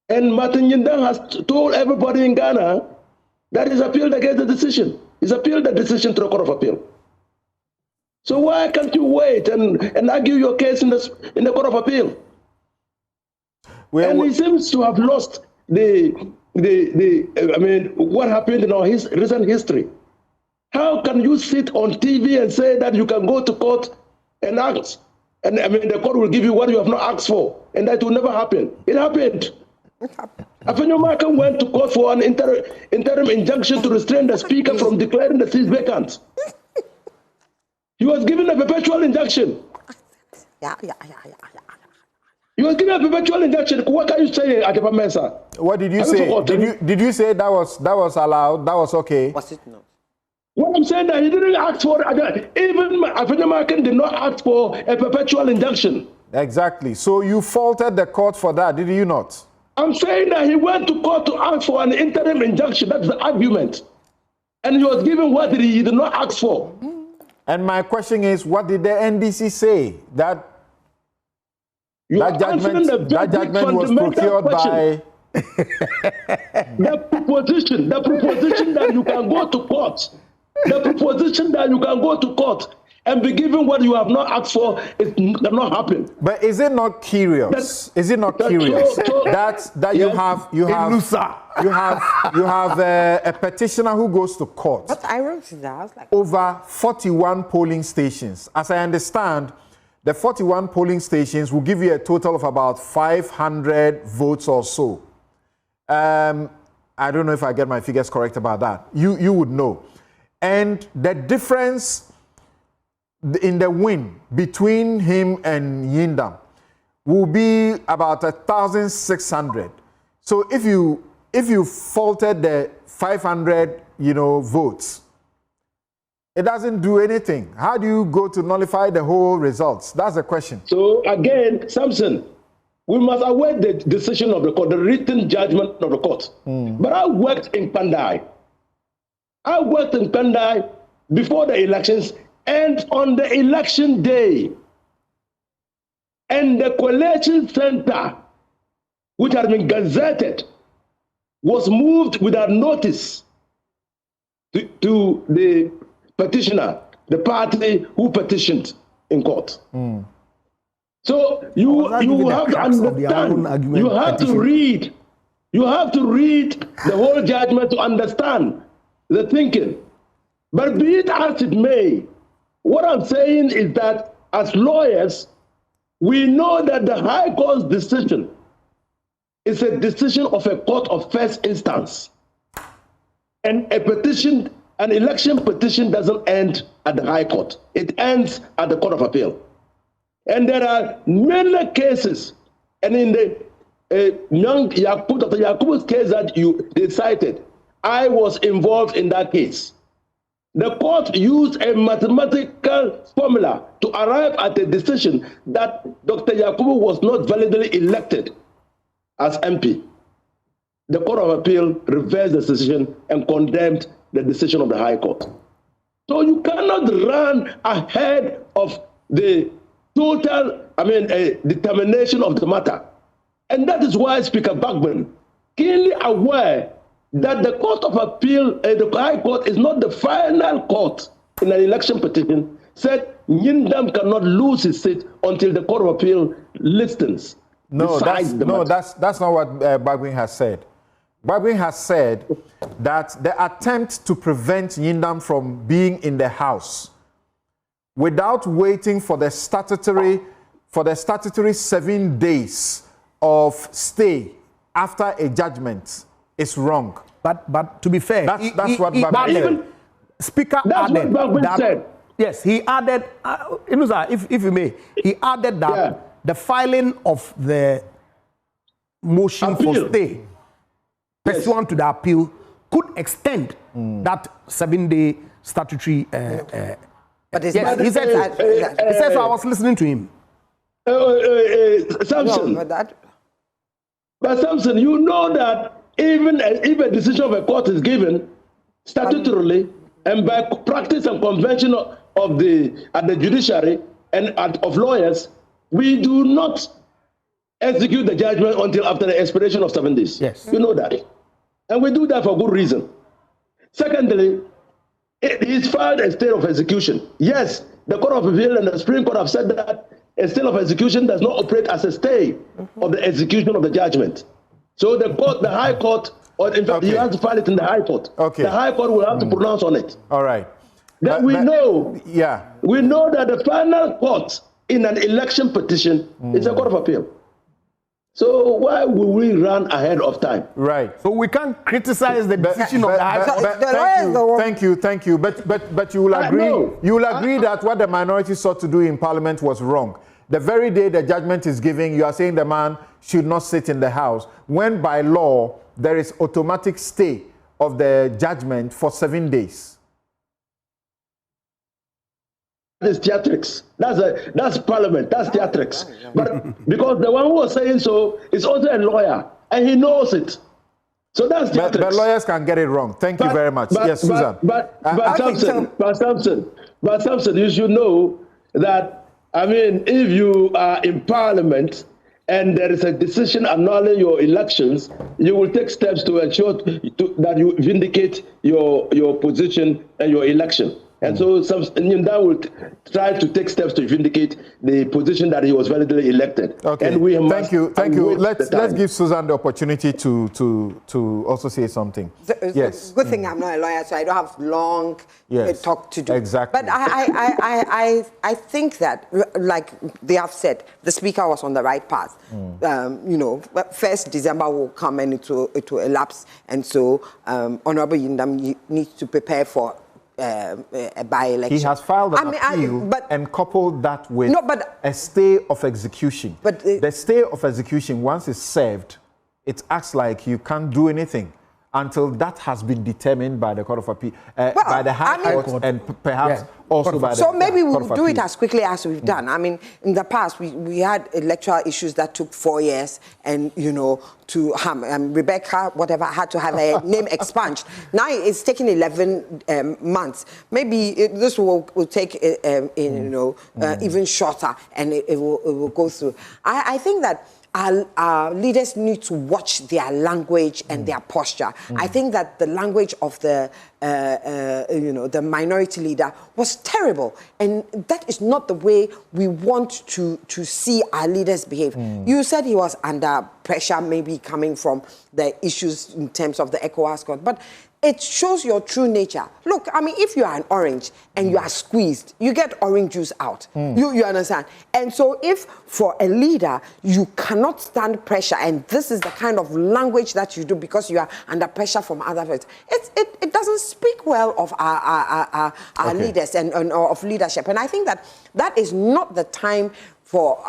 And Martin Yindang has told everybody in Ghana that he's appealed against the decision. He's appealed the decision to the court of appeal. So why can't you wait and argue your case in the court of appeal? And he seems to have lost what happened in our recent history. How can you sit on TV and say that you can go to court and ask, and the court will give you what you have not asked for, and that will never happen? It happened. Afenyomakan went to court for an interim injunction to restrain the speaker from declaring the seat vacant. He was given a perpetual injunction. He was given a perpetual injunction. What can you say, Adepa Mensah? What did you say? Did you say that was allowed? That was okay? Was it not? What I'm saying that he didn't ask for, even Afenyomakan did not ask for a perpetual injunction. Exactly. So you faulted the court for that, did you not? I'm saying that he went to court to ask for an interim injunction. That's the argument. And he was given what he did not ask for. And my question is, what did the NDC say? That judgment was procured by... The proposition that you can go to court. The proposition that you can go to court and be given what you have not asked for, it cannot happen. But is it not curious? That you have a petitioner who goes to court? But I wrote it down. Over 41 polling stations. As I understand, the 41 polling stations will give you a total of about 500 votes or so. I don't know if I get my figures correct about that. You would know. And the difference in the win between him and Yindam will be about 1,600. So if you faulted the 500, votes, it doesn't do anything. How do you go to nullify the whole results? That's the question. So again, Samson, we must await the decision of the court, the written judgment of the court. But I worked in Pandai. I worked in Pandai before the elections and on the election day. And the collation center, which had been gazetted, was moved without notice to the petitioner, the party who petitioned in court. So you have to understand, you have to read the whole judgment to understand the thinking. But be it as it may, what I'm saying is that as lawyers, we know that the High Court's decision is a decision of a court of first instance. And an election petition doesn't end at the High Court. It ends at the Court of Appeal. And there are many cases, and in the young Dr. Yakubu's case that they cited, I was involved in that case. The court used a mathematical formula to arrive at a decision that Dr. Yakubu was not validly elected as MP. The Court of Appeal reversed the decision and condemned the decision of the High Court. So you cannot run ahead of the total, determination of the matter. And that is why Speaker Bagman, keenly aware that the Court of Appeal, the High Court, is not the final court in an election petition, said Nyindam cannot lose his seat until the Court of Appeal listens. No, that's not what Bagwin has said. Bagwin has said that the attempt to prevent Nyindam from being in the House without waiting for the statutory 7 days of stay after a judgment is wrong. But to be fair, that's what Bagwin said. Speaker that's added what that. Said. Yes, he added. If you may, he added that the filing of the motion for stay pursuant to the appeal could extend that 7-day statutory. But it's yes, he said so. I was listening to him. Samson, no, but Samson, you know that even if a decision of a court is given statutorily and by practice and convention of the judiciary and of lawyers, we do not execute the judgment until after the expiration of 7 days. Yes. You know that. And we do that for good reason. Secondly, he's filed a stay of execution. Yes, the Court of Appeal and the Supreme Court have said that a stay of execution does not operate as a stay of the execution of the judgment. So the High Court, or in fact, you have to file it in the High Court. Okay. The High Court will have to pronounce on it. All right. Then we know that the final court in an election petition is a Court of Appeal. So why will we run ahead of time? Right. So we can't criticize the decision of the High Court. Thank you. But you will agree. You will agree that what the minority sought to do in Parliament was wrong. The very day the judgment is given, you are saying the man should not sit in the House, when by law there is automatic stay of the judgment for 7 days. That is theatrics. That's Parliament. That's theatrics. But because the one who was saying so is also a lawyer, and he knows it. So that's theatrics. But lawyers can get it wrong. Thank you very much. Yes, Susan. But Samson, you should know that, if you are in Parliament and there is a decision annulling your elections, you will take steps to ensure that you vindicate your position and your election. And so Nyindam will try to take steps to vindicate the position that he was validly elected. Okay. And we thank you. Let's give Susan the opportunity to also say something. Yes. Good thing I'm not a lawyer, so I don't have long talk to do. Exactly. But I think that, like they have said, the speaker was on the right path. 1st December will come and it will elapse, and so Honorable Nyindam needs to prepare for a by-election. He has filed an appeal and coupled that with a stay of execution. But the stay of execution, once it's served, it acts like you can't do anything until that has been determined by the Court of Appeal, by the High Court, and perhaps also by the So maybe we'll do it Appeal. as quickly as we've done. In the past, we had electoral issues that took 4 years, and, to Rebecca, whatever, had to have her name expunged. Now it's taking 11 months. Maybe this will take, even shorter, and it will go through. I think that our leaders need to watch their language and their posture. I think that the language of the minority leader was terrible, and that is not the way we want to see our leaders behave. You said he was under pressure, maybe coming from the issues in terms of the ECOWAS court, but it shows your true nature. Look, if you are an orange and you are squeezed, you get orange juice out. You understand? And so if for a leader, you cannot stand pressure, and this is the kind of language that you do because you are under pressure from other folks, it doesn't speak well of our leaders and of leadership. And I think that is not the time for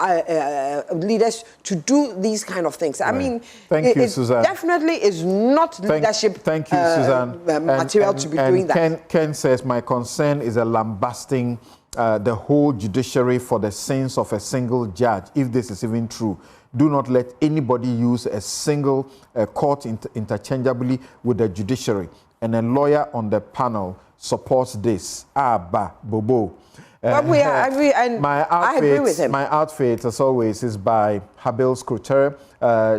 leaders to do these kind of things. I mean, Thank you, it Suzanne. Definitely is not leadership Thank you, Suzanne. material to be doing that. Ken says, my concern is a lambasting the whole judiciary for the sins of a single judge, if this is even true. Do not let anybody use a single court interchangeably with the judiciary. And a lawyer on the panel supports this. Bobo. But I agree with him. My outfit, as always, is by Habil Scruter.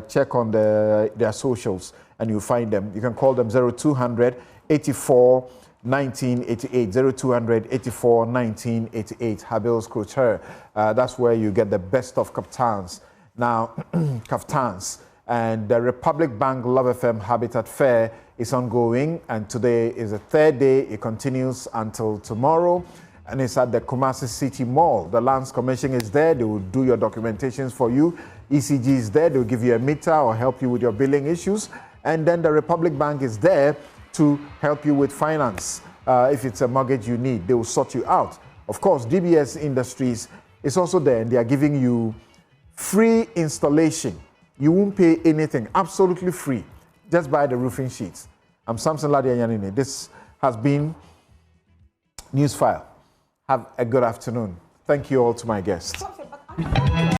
Check on their socials and you'll find them. You can call them 0200 84 1988, 0200 84 1988, Habil Scruter. That's where you get the best of kaftans. Now, kaftans. And the Republic Bank Love FM Habitat Fair is ongoing, and today is the third day. It continues until tomorrow, and it's at the Kumasi City Mall. The Lands Commission is there. They will do your documentations for you. ECG is there. They'll give you a meter or help you with your billing issues. And then the Republic Bank is there to help you with finance. If it's a mortgage you need, they will sort you out. Of course, DBS Industries is also there, and they are giving you free installation. You won't pay anything, absolutely free. Just buy the roofing sheets. I'm Samson Lardy Anyenini. This has been Newsfile. Have a good afternoon. Thank you all to my guests.